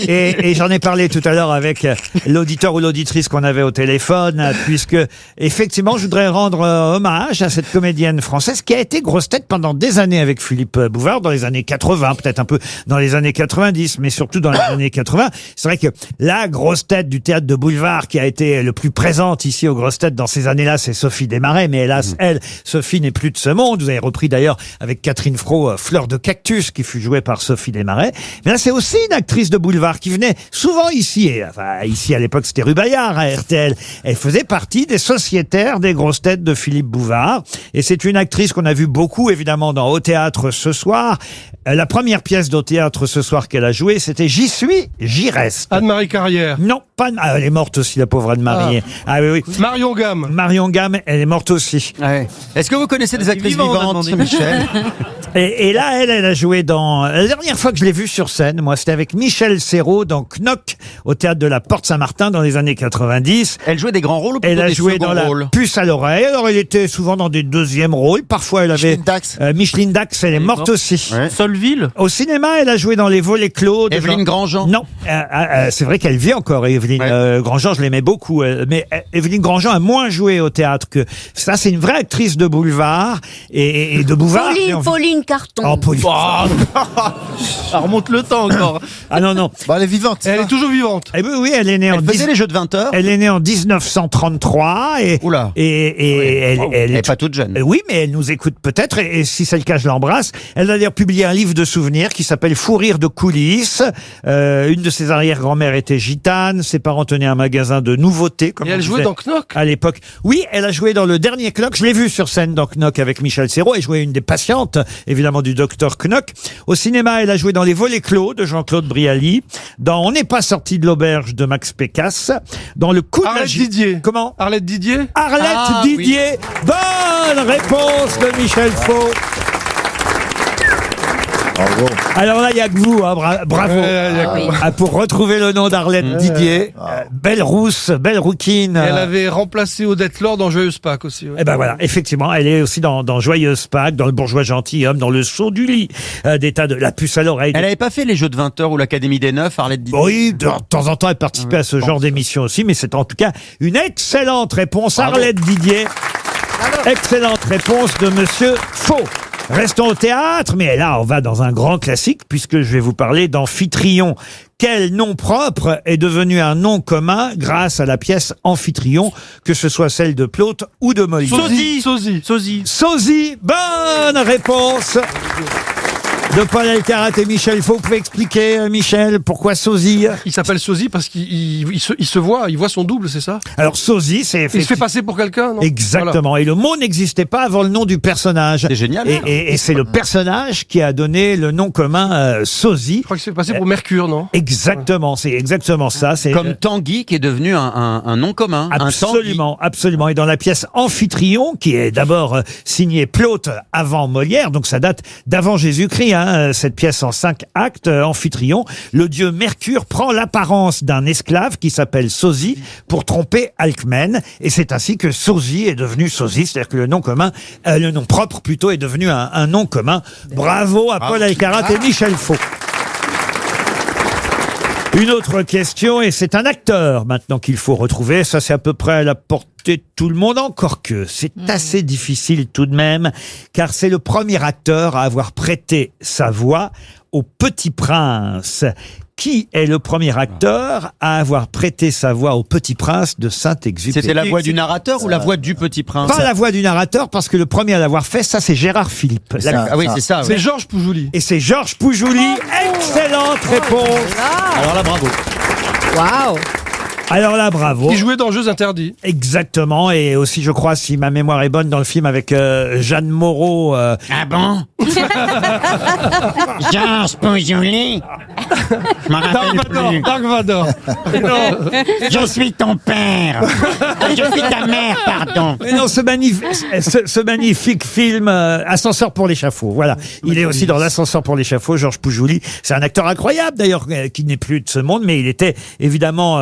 Speaker 2: et j'en ai parlé tout à l'heure avec l'auditeur ou l'auditrice qu'on avait au téléphone, puisque effectivement, je voudrais rendre hommage à cette comédienne française qui a été grosse tête pendant des années avec Philippe Bouvard, dans les années 80, peut-être un peu dans les années 90, mais surtout dans les années 80. C'est vrai que la grosse tête du théâtre de boulevard qui a été le plus présente ici aux grosses têtes dans ces années-là, c'est Sophie Desmarais, mais hélas, elle, Sophie n'est plus de ce monde. Vous avez repris d'ailleurs avec Catherine Fro, Fleur de Cactus, qui fut jouée par Sophie Desmarais. Mais là, c'est aussi une actrice de boulevard qui venait souvent ici, et, enfin, ici à l'époque, c'était rue Bayard à RTL. Elle faisait partie des sociétaires des grosses têtes de Philippe Bouvard. Et c'est une actrice qu'on a vue beaucoup, évidemment, dans Au Théâtre ce soir. La première pièce d'Au Théâtre ce soir qu'elle a jouée, c'était J'y suis, j'y reste.
Speaker 6: Anne-Marie Carrière.
Speaker 2: Non, pas... Ah, elle est morte aussi, la pauvre Anne-Marie. Ah oui, oui.
Speaker 6: Marion Gamme.
Speaker 2: Marion Gamme, elle est morte aussi.
Speaker 4: Ouais. Est-ce que vous connaissez des actrices vivantes, Michel?
Speaker 2: Et là, elle a joué dans... La dernière fois que je l'ai vue sur scène, moi, c'était avec Michel Serrault dans Knock, au théâtre de la Porte Saint-Martin dans les années 90.
Speaker 4: Elle jouait des grands rôles ou plutôt
Speaker 2: Elle a
Speaker 4: des
Speaker 2: joué
Speaker 4: seconds
Speaker 2: dans La
Speaker 4: rôles?
Speaker 2: Puce à l'oreille. Alors, elle était souvent dans des deuxièmes rôles. Parfois, elle avait... Micheline Dax, elle est morte aussi.
Speaker 3: Ouais. Solville.
Speaker 2: Au cinéma, elle a joué dans Les Volets clos.
Speaker 4: Évelyne Grandjean.
Speaker 2: Non, c'est vrai qu'elle vit encore, Évelyne Grandjean, je l'aimais beaucoup. Mais Évelyne Grandjean a moins joué au théâtre que... Ça, c'est une vraie actrice de boulevard et de boulevard.
Speaker 5: Pauline Carton.
Speaker 2: Oh, Pauline.
Speaker 3: Ça remonte le temps encore.
Speaker 2: Ah non, non.
Speaker 8: Bah, elle est vivante.
Speaker 6: Elle est toujours vivante.
Speaker 2: Eh oui, elle est née en...
Speaker 4: Elle faisait les jeux de 20 heures.
Speaker 2: Elle est née en 1933 et...
Speaker 4: Oula.
Speaker 2: Elle
Speaker 4: est pas toute jeune.
Speaker 2: Oui, mais elle nous écoute peut-être et si c'est le cas, je l'embrasse. Elle a d'ailleurs publié un livre de souvenirs qui s'appelle Fou rire de coulisses. Une de ses arrière-grand-mères était gitane. Ses parents tenaient un magasin de nouveautés. Comme
Speaker 6: Et elle jouait dans Knock.
Speaker 2: À l'époque. Oui, elle a joué dans le dernier Knock. Je l'ai vue sur scène dans Knock avec Michel Serrault. Elle jouait une des patientes, évidemment, du docteur Knock. Au cinéma, elle a joué dans Les Volets clos de Jean-Claude Brialy. Dans On n'est pas sorti de l'auberge de Max Pécasse. Dans Le coup de
Speaker 6: Arlette Didier.
Speaker 2: Comment?
Speaker 6: Arlette Didier.
Speaker 2: Arlette Didier.
Speaker 4: Oui.
Speaker 2: Bonne réponse de Michel Faux.
Speaker 8: Bravo.
Speaker 2: Alors là, il n'y a que vous, hein, bravo. Pour retrouver le nom d'Arlette Didier, belle rousse, belle rouquine.
Speaker 6: Elle avait remplacé Odette Laure dans Joyeuse Pâques aussi. Ouais.
Speaker 2: Eh ben voilà, effectivement, elle est aussi dans Joyeuse Pâques, dans Le bourgeois gentilhomme, dans Le saut du lit, des tas de La puce à l'oreille.
Speaker 4: Elle avait pas fait les jeux de 20 heures ou l'Académie des Neufs, Arlette Didier?
Speaker 2: Oui, de temps en temps, elle participait à ce genre d'émission aussi, mais c'est en tout cas une excellente réponse,
Speaker 4: Bravo.
Speaker 2: Arlette Didier. Excellente réponse de Monsieur Faux. Restons au théâtre, mais là, on va dans un grand classique, puisque je vais vous parler d'Amphitryon. Quel nom propre est devenu un nom commun grâce à la pièce Amphitryon, que ce soit celle de Plaute ou de Molière? Sosie. Bonne réponse de Paul Elkarat et Michel Faux. Vous pouvez expliquer, Michel, pourquoi Sosie?
Speaker 6: Il s'appelle Sosie parce qu'il se voit, il voit son double, c'est ça?
Speaker 2: Alors, Sosie, c'est...
Speaker 6: Il se fait passer pour quelqu'un, non?
Speaker 2: Exactement. Voilà. Et le mot n'existait pas avant le nom du personnage.
Speaker 4: C'est génial.
Speaker 2: Et c'est le personnage qui a donné le nom commun Sosie.
Speaker 6: Je crois qu'il se fait passer pour Mercure, non?
Speaker 2: Exactement, c'est exactement ça. C'est
Speaker 4: comme Tanguy qui est devenu un nom commun.
Speaker 2: Absolument, absolument. Et dans la pièce Amphitryon, qui est d'abord signée Plaute avant Molière, donc ça date d'avant Jésus-Christ, hein, cette pièce en 5 actes, Amphitryon, le dieu Mercure prend l'apparence d'un esclave qui s'appelle Sosie pour tromper Alcmène, et c'est ainsi que Sosie est devenu Sosie, c'est-à-dire que le nom commun, le nom propre plutôt est devenu un nom commun. Bravo à Paul Elkarat et Michel Faux. Une autre question, et c'est un acteur maintenant qu'il faut retrouver. Ça, c'est à peu près à la portée de tout le monde, encore que c'est assez difficile tout de même, car c'est le premier acteur à avoir prêté sa voix au Petit Prince. Qui est le premier acteur à avoir prêté sa voix au Petit Prince de Saint-Exupéry?
Speaker 4: C'était la voix du narrateur ou la voix du Petit Prince?
Speaker 2: Pas la voix du narrateur, parce que le premier à l'avoir fait, ça c'est Gérard Philippe.
Speaker 4: Ah oui, c'est ça.
Speaker 6: C'est Georges Poujouli.
Speaker 2: Et c'est Georges Poujouli. Excellente réponse.
Speaker 4: Alors là, bravo.
Speaker 7: Waouh.
Speaker 2: Alors là, bravo.
Speaker 6: Qui jouait dans Jeux interdits.
Speaker 2: Exactement, et aussi, je crois, si ma mémoire est bonne, dans le film avec Jeanne Moreau.
Speaker 14: Ah bon? Georges Poujouli? Je m'en rappelle plus.
Speaker 6: Dark Vador.
Speaker 14: Je suis ton père. Je suis ta mère, pardon.
Speaker 2: Mais non, ce magnifique film Ascenseur pour l'échafaud. Voilà, il est aussi dans l'Ascenseur pour l'échafaud. Georges Poujouli, c'est un acteur incroyable d'ailleurs, qui n'est plus de ce monde, mais il était évidemment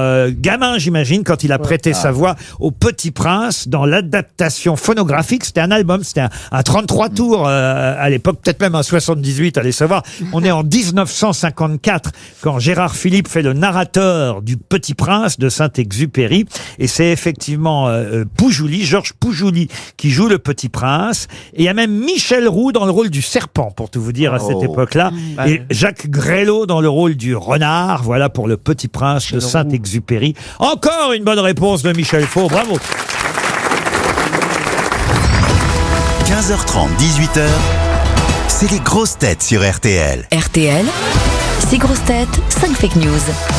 Speaker 2: gamin, j'imagine, quand il a prêté sa voix au Petit Prince dans l'adaptation phonographique. C'était un album, c'était un 33 tours à l'époque, peut-être même un 78, allez savoir. On est en 1954 quand Gérard Philippe fait le narrateur du Petit Prince de Saint-Exupéry. Et c'est effectivement Poujouli, Georges Poujouli, qui joue le Petit Prince. Et il y a même Michel Roux dans le rôle du serpent, pour tout vous dire, à cette époque-là. Et Jacques Grélot dans le rôle du renard. Voilà pour le Petit Prince de Saint-Exupéry. Encore une bonne réponse de Michel Faux. Bravo.
Speaker 9: 15h30, 18h, c'est les grosses têtes sur RTL.
Speaker 1: RTL, 6 grosses têtes, 5 fake news.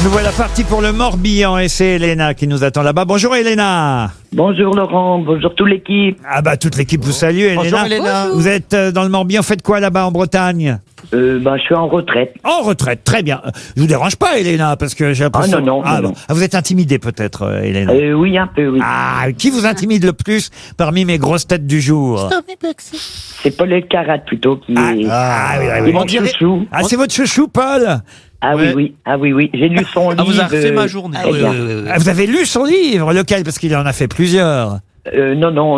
Speaker 2: Nous voilà partis pour le Morbihan et c'est Elena qui nous attend là-bas. Bonjour Elena.
Speaker 15: Bonjour Laurent, bonjour toute l'équipe.
Speaker 2: Ah bah toute l'équipe vous salue Elena.
Speaker 4: Bonjour Elena.
Speaker 2: Vous êtes dans le Morbihan, faites quoi là-bas en Bretagne?
Speaker 15: Je suis en retraite.
Speaker 2: En retraite, très bien. Je vous dérange pas Elena parce que j'ai l'impression...
Speaker 15: non.
Speaker 2: Bon. Vous êtes intimidée peut-être Elena.
Speaker 15: Oui, un peu, oui.
Speaker 2: Ah, qui vous intimide le plus parmi mes grosses têtes du jour?
Speaker 15: C'est Paul Elkarat plutôt qui est...
Speaker 2: oui.
Speaker 15: C'est mon chouchou.
Speaker 2: Ah, c'est votre chouchou Paul?
Speaker 15: Ah oui, j'ai lu son livre.
Speaker 3: vous avez refait ma journée.
Speaker 2: Vous avez lu son livre? Lequel? Parce qu'il en a fait plusieurs.
Speaker 15: Non,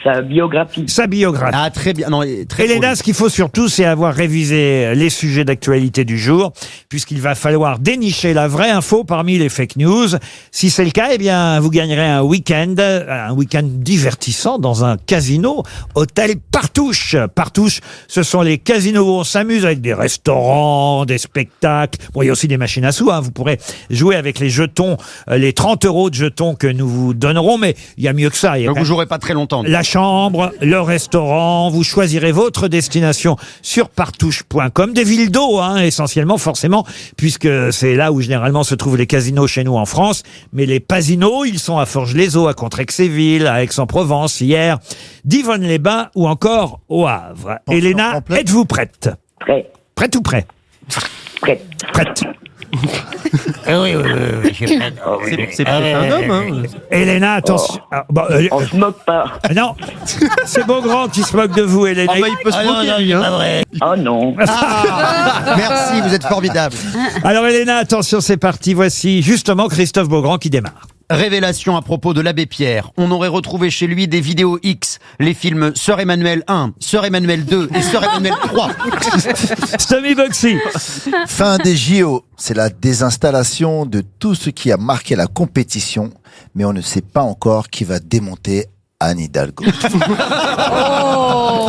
Speaker 15: sa biographie.
Speaker 2: Sa biographie.
Speaker 4: Ah, très bien. Non, très
Speaker 2: Elena,
Speaker 4: beau.
Speaker 2: ce qu'il faut surtout, c'est avoir révisé les sujets d'actualité du jour, puisqu'il va falloir dénicher la vraie info parmi les fake news. Si c'est le cas, eh bien, vous gagnerez un week-end divertissant dans un casino, hôtel Partouche. Partouche, ce sont les casinos où on s'amuse avec des restaurants, des spectacles. Bon, il y a aussi des machines à sous, hein. Vous pourrez jouer avec les jetons, les 30 € de jetons que nous vous donnerons, mais il y a mieux que ça.
Speaker 4: Donc vous jouerez pas très longtemps.
Speaker 2: La chambre, le restaurant, vous choisirez votre destination sur partouche.com. Des villes d'eau, hein, essentiellement, forcément, puisque c'est là où généralement se trouvent les casinos chez nous en France. Mais les pasinos, ils sont à Forges-les-Eaux, à Contrexéville, à Aix-en-Provence, hier, d'Yvonne-les-Bains ou encore au Havre. Elena, êtes-vous prête?
Speaker 15: Prêt.
Speaker 2: Prête ou prêt?
Speaker 15: Prête.
Speaker 2: Prête.
Speaker 14: Oui, je suis prêt.
Speaker 3: C'est peut-être un homme, hein.
Speaker 2: Elena, attention.
Speaker 15: On se moque pas.
Speaker 2: Non, c'est Beaugrand qui se moque de vous, Elena.
Speaker 3: Il peut se moquer, lui, hein.
Speaker 15: Oh non.
Speaker 4: Merci, vous êtes formidable.
Speaker 2: Alors Elena, attention, c'est parti. Voici justement Christophe Beaugrand qui démarre.
Speaker 4: Révélation à propos de l'abbé Pierre. On aurait retrouvé chez lui des vidéos X, les films Sœur Emmanuel 1, Sœur Emmanuel 2 et Sœur Emmanuel 3.
Speaker 2: Stomy Bugsy.
Speaker 8: Fin des JO, c'est la désinstallation de tout ce qui a marqué la compétition, mais on ne sait pas encore qui va démonter Anne Hidalgo.
Speaker 4: Il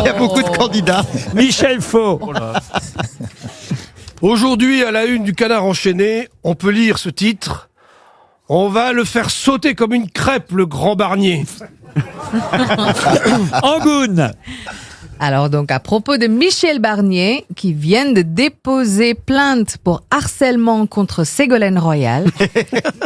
Speaker 4: y a beaucoup de candidats.
Speaker 2: Michel Faux.
Speaker 6: Aujourd'hui, à la une du Canard enchaîné, on peut lire ce titre. On va le faire sauter comme une crêpe, le grand Barnier.
Speaker 2: Angoune.
Speaker 7: Alors donc à propos de Michel Barnier qui vient de déposer plainte pour harcèlement contre Ségolène Royal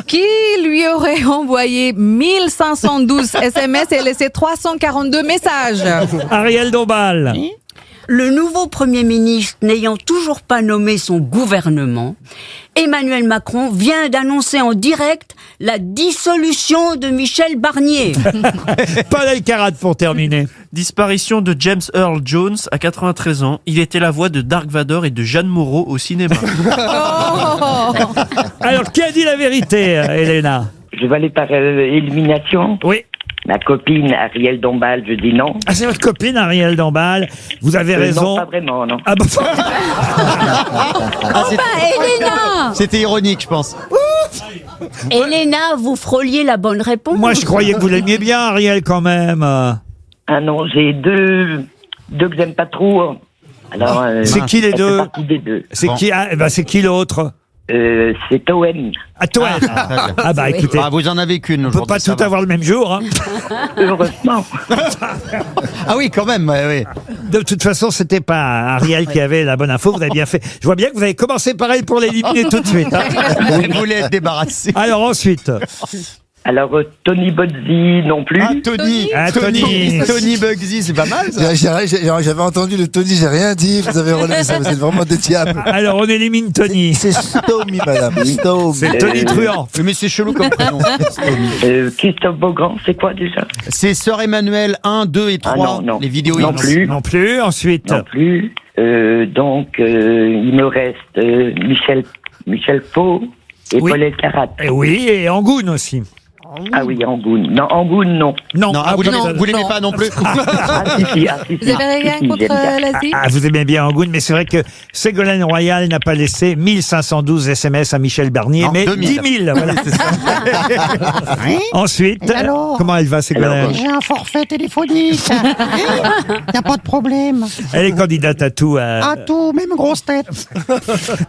Speaker 7: qui lui aurait envoyé 1512 SMS et laissé 342 messages.
Speaker 2: Ariel Dombal.
Speaker 5: Le nouveau Premier ministre n'ayant toujours pas nommé son gouvernement, Emmanuel Macron vient d'annoncer en direct la dissolution de Michel Barnier.
Speaker 2: Paul Elkarat pour terminer.
Speaker 3: Disparition de James Earl Jones à 93 ans. Il était la voix de Dark Vador et de Jeanne Moreau au cinéma.
Speaker 2: Alors, qui a dit la vérité, Elena?
Speaker 15: Je vais aller par élimination.
Speaker 2: Oui.
Speaker 15: Ma copine Ariel Dombal, je dis non.
Speaker 2: Ah, c'est votre copine Ariel Dombal. Vous avez raison.
Speaker 15: Non, pas vraiment, non.
Speaker 2: Ah bah,
Speaker 5: Elena
Speaker 4: C'était ironique, je pense.
Speaker 5: Elena, vous frôliez la bonne réponse.
Speaker 2: moi, je croyais que vous l'aimiez bien, Ariel, quand même.
Speaker 15: Ah non, j'ai deux que j'aime pas trop. Alors,
Speaker 2: C'est qui les
Speaker 15: ça
Speaker 2: deux?
Speaker 15: fait partie des deux.
Speaker 2: C'est qui? C'est qui l'autre?
Speaker 15: C'est Owen.
Speaker 2: Ah, toi. Ah bah écoutez,
Speaker 4: Ah, vous en avez qu'une
Speaker 2: on peut
Speaker 4: aujourd'hui.
Speaker 2: pas tout avoir le même jour. Hein.
Speaker 15: Heureusement.
Speaker 4: Ah oui, quand même, oui.
Speaker 2: De toute façon, c'était pas Ariel qui avait la bonne info. Vous avez bien fait. Je vois bien que vous avez commencé par elle pour l'éliminer tout de suite. Hein.
Speaker 4: Vous voulez être débarrassé.
Speaker 2: Alors ensuite.
Speaker 15: Alors, Tony Bozzi non plus.
Speaker 4: Ah, Tony.
Speaker 2: Ah, Tony.
Speaker 4: Tony Bugsy, c'est pas mal, ça.
Speaker 8: J'avais entendu le Tony, j'ai rien dit, vous avez relevé ça, vous êtes vraiment des diables.
Speaker 2: Alors on élimine Tony.
Speaker 8: C'est Stomy, madame, Stomy.
Speaker 2: C'est Tony Truand.
Speaker 4: Mais c'est chelou comme prénom.
Speaker 15: Christophe Beaugrand, c'est quoi déjà?
Speaker 4: C'est Sœur Emmanuel 1, 2 et 3.
Speaker 15: Ah, non.
Speaker 4: Les vidéos
Speaker 15: Non
Speaker 4: X.
Speaker 15: plus.
Speaker 2: Non plus. Ensuite.
Speaker 15: Non plus. Donc, il me reste Michel Faux. Et
Speaker 2: Oui.
Speaker 15: Paul Elkarat.
Speaker 2: Et oui, et Angoune aussi.
Speaker 15: Ah oui, Angoune. Non, Angoune, non.
Speaker 2: Non,
Speaker 4: Non,
Speaker 2: ah,
Speaker 4: vous l'aimez pas non plus.
Speaker 15: Ah, si,
Speaker 7: Vous avez rien contre
Speaker 15: j'aime bien.
Speaker 7: l'Asie?
Speaker 2: Ah, vous aimez bien Angoune, mais c'est vrai que Ségolène Royal n'a pas laissé 1512 SMS à Michel Barnier,
Speaker 4: Non,
Speaker 2: mais
Speaker 4: 2000.
Speaker 2: 10 000. Voilà. Ensuite,
Speaker 16: alors
Speaker 2: comment elle va, Ségolène?
Speaker 16: J'ai un forfait téléphonique. Y a pas de problème.
Speaker 2: Elle est candidate à tout.
Speaker 16: À tout, même grosse tête.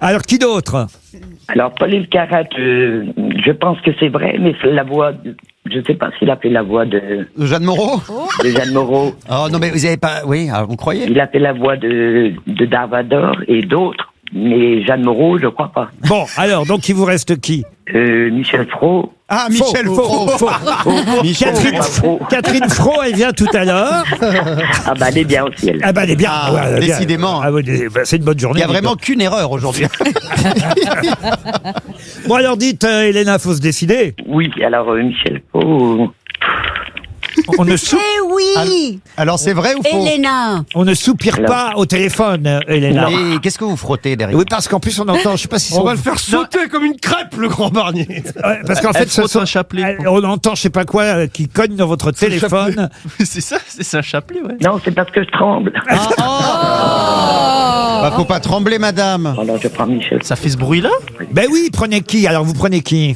Speaker 2: Alors, qui d'autre?
Speaker 15: Alors, Paul Elkarat, je pense que c'est vrai, mais c'est la voix... Je sais pas s'il a fait la voix de
Speaker 4: Jeanne Moreau.
Speaker 15: Jeanne Moreau.
Speaker 4: Oh non, mais vous avez pas. Oui, alors, vous croyez?
Speaker 15: Il a fait la voix de Darvador et d'autres, mais Jeanne Moreau, je crois pas.
Speaker 2: Bon, alors, donc, il vous reste qui?
Speaker 15: Michel Fro.
Speaker 4: Ah, Michel Faux.
Speaker 15: Michel
Speaker 2: Catherine Fro, elle vient tout à l'heure.
Speaker 15: Ah bah elle est bien aussi, elle.
Speaker 2: Ah bah, elle est bien.
Speaker 4: Ah,
Speaker 2: Ouais, elle est bien.
Speaker 4: décidément.
Speaker 2: Ah, oui, c'est une bonne journée.
Speaker 4: Il y a vraiment qu'une erreur aujourd'hui.
Speaker 2: Bon, alors, dites, Elena, faut se décider.
Speaker 15: Oui, alors Michel Fro...
Speaker 2: On ne sou-
Speaker 5: Eh oui,
Speaker 4: Alors c'est vrai ou faux?
Speaker 5: Elena.
Speaker 2: On ne soupire pas au téléphone, Elena.
Speaker 4: Et qu'est-ce que vous frottez derrière?
Speaker 2: Oui, parce qu'en plus, on entend, je sais pas si
Speaker 6: On
Speaker 2: son-
Speaker 6: va le faire sauter comme une crêpe, le grand Barnier.
Speaker 2: Ouais, parce qu'en fait,
Speaker 3: Elle frotte
Speaker 2: ce sont-
Speaker 3: un chapelet.
Speaker 2: on entend, je sais pas quoi, qui cogne dans votre téléphone.
Speaker 3: C'est ça, c'est un chapelet, ouais.
Speaker 15: Non, c'est parce que je tremble.
Speaker 4: Bah, faut pas trembler, madame.
Speaker 15: Alors je prends Michel.
Speaker 3: Ça fait ce bruit-là?
Speaker 2: Ben oui, prenez qui? Alors, vous prenez qui?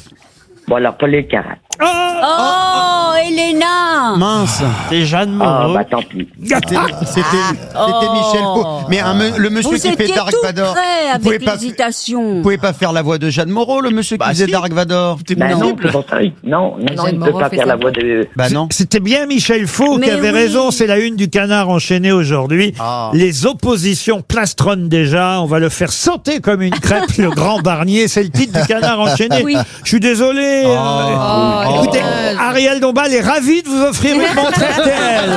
Speaker 15: Bon, alors Paul Elkarat.
Speaker 5: Oh, Elena.
Speaker 4: Mince.
Speaker 3: C'est Jeanne
Speaker 15: Ah
Speaker 3: Moreau.
Speaker 15: bah tant pis.
Speaker 4: C'était Michel Faux. Mais le monsieur
Speaker 5: Vous
Speaker 4: qui fait
Speaker 5: étiez
Speaker 4: Dark
Speaker 5: tout
Speaker 4: Vador.
Speaker 5: près
Speaker 4: Vous pouvez
Speaker 5: avec
Speaker 4: pas,
Speaker 5: l'hésitation.
Speaker 4: vous pouvez pas faire la voix de Jeanne Moreau, le monsieur qui
Speaker 3: Bah,
Speaker 4: faisait
Speaker 3: si.
Speaker 4: Dark Vador.
Speaker 15: Bah non,
Speaker 3: possible.
Speaker 15: c'est pour ça. Non,
Speaker 7: Jeanne
Speaker 15: il ne
Speaker 7: Moreau
Speaker 15: peut pas
Speaker 7: fait
Speaker 15: faire
Speaker 7: sa
Speaker 15: la voix de...
Speaker 4: Bah non.
Speaker 2: C'était bien Michel Faux qui
Speaker 5: Mais
Speaker 2: avait
Speaker 5: oui.
Speaker 2: raison, c'est la une du Canard enchaîné aujourd'hui.
Speaker 4: Ah.
Speaker 2: Les oppositions plastronnent déjà, on va le faire sauter comme une crêpe, le grand Barnier, c'est le titre du Canard enchaîné.
Speaker 5: Oui.
Speaker 2: Je suis désolé. Écoutez,
Speaker 7: dommage.
Speaker 2: Ariel Dombal est ravi de vous offrir une montre RTL.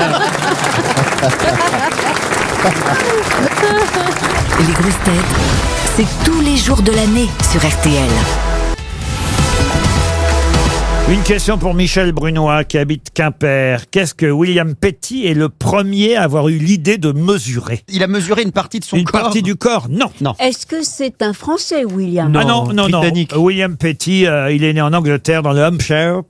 Speaker 1: Les grosses têtes, c'est tous les jours de l'année sur RTL.
Speaker 2: Une question pour Michel Brunois qui habite Quimper. Qu'est-ce que William Petty est le premier à avoir eu l'idée de mesurer?
Speaker 4: Il a mesuré une partie de son
Speaker 2: Une
Speaker 4: corps.
Speaker 2: partie du corps? Non.
Speaker 5: Est-ce que c'est un Français, William?
Speaker 3: Non.
Speaker 2: Ah non.
Speaker 3: Britannique.
Speaker 2: William Petty, il est né en Angleterre, dans le Hampshire.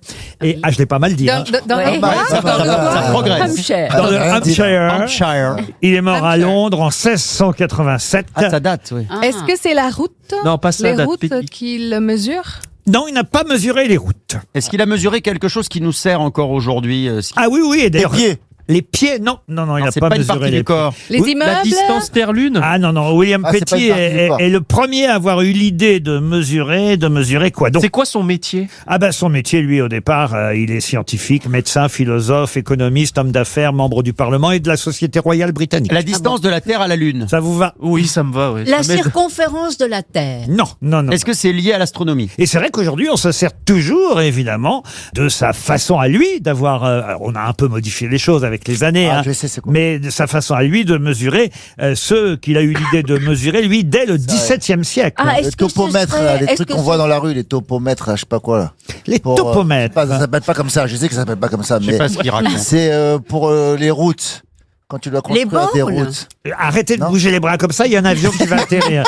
Speaker 2: Et, je l'ai pas mal dit. hein.
Speaker 7: Dans
Speaker 5: Ouais.
Speaker 7: le
Speaker 5: Bah,
Speaker 7: quoi?
Speaker 4: ça progresse.
Speaker 5: Hampshire.
Speaker 2: Dans le Hampshire.
Speaker 4: Hampshire.
Speaker 2: Il est mort à Londres en 1687.
Speaker 4: Ah, ça date, oui.
Speaker 7: Est-ce que c'est la route?
Speaker 3: Non, pas ça,
Speaker 7: Les
Speaker 3: date
Speaker 7: routes
Speaker 3: Petty.
Speaker 7: qu'il mesure?
Speaker 2: Non, il n'a pas mesuré les routes.
Speaker 4: Est-ce qu'il a mesuré quelque chose qui nous sert encore aujourd'hui?
Speaker 2: Ah oui, et d'ailleurs.
Speaker 8: pieds.
Speaker 2: Les pieds, non, il n'a
Speaker 4: c'est
Speaker 2: pas
Speaker 4: pas une
Speaker 2: mesuré
Speaker 4: partie
Speaker 2: les
Speaker 4: du corps.
Speaker 7: Les
Speaker 2: Oui,
Speaker 7: immeubles?
Speaker 3: La distance Terre-Lune?
Speaker 2: Ah non, William
Speaker 8: Ah, c'est pas
Speaker 2: Petty
Speaker 8: une partie du corps.
Speaker 2: est le premier à avoir eu l'idée de mesurer quoi donc.
Speaker 3: C'est quoi son métier?
Speaker 2: Ah ben son métier, lui, au départ, il est scientifique, médecin, philosophe, économiste, homme d'affaires, membre du Parlement et de la Société royale britannique.
Speaker 4: La distance de la Terre à la Lune.
Speaker 2: Ça vous va?
Speaker 3: Oui, ça me va, ouais.
Speaker 5: La
Speaker 3: Ça m'aide.
Speaker 5: circonférence de la Terre.
Speaker 2: Non.
Speaker 4: Est-ce que c'est lié à l'astronomie?
Speaker 2: Et c'est vrai qu'aujourd'hui, on se sert toujours, évidemment, de sa façon à lui d'avoir... on a un peu modifié les choses avec les années,
Speaker 8: Ah,
Speaker 2: hein,
Speaker 8: je sais c'est quoi.
Speaker 2: mais de sa façon à lui de mesurer ceux qu'il a eu l'idée de mesurer, lui, dès le XVIIe siècle.
Speaker 5: Ah,
Speaker 8: Le
Speaker 5: est-ce que ce
Speaker 8: topomètre,
Speaker 5: serait-
Speaker 8: là, les
Speaker 5: est-ce
Speaker 8: trucs
Speaker 5: que
Speaker 8: qu'on
Speaker 5: ce-
Speaker 8: voit dans la rue, les topomètres, là, je sais pas quoi là.
Speaker 2: Les
Speaker 8: Pour,
Speaker 2: topomètres.
Speaker 8: ça s'appelle pas comme ça, je sais que ça s'appelle pas comme ça,
Speaker 4: Je sais
Speaker 8: mais
Speaker 4: pas ce qu'il raconte.
Speaker 8: c'est pour les routes. Quand tu dois
Speaker 5: Les
Speaker 8: construire des
Speaker 5: bornes.
Speaker 8: routes.
Speaker 2: Arrêtez de
Speaker 8: Non.
Speaker 2: bouger les bras comme ça, il y a un avion qui va atterrir.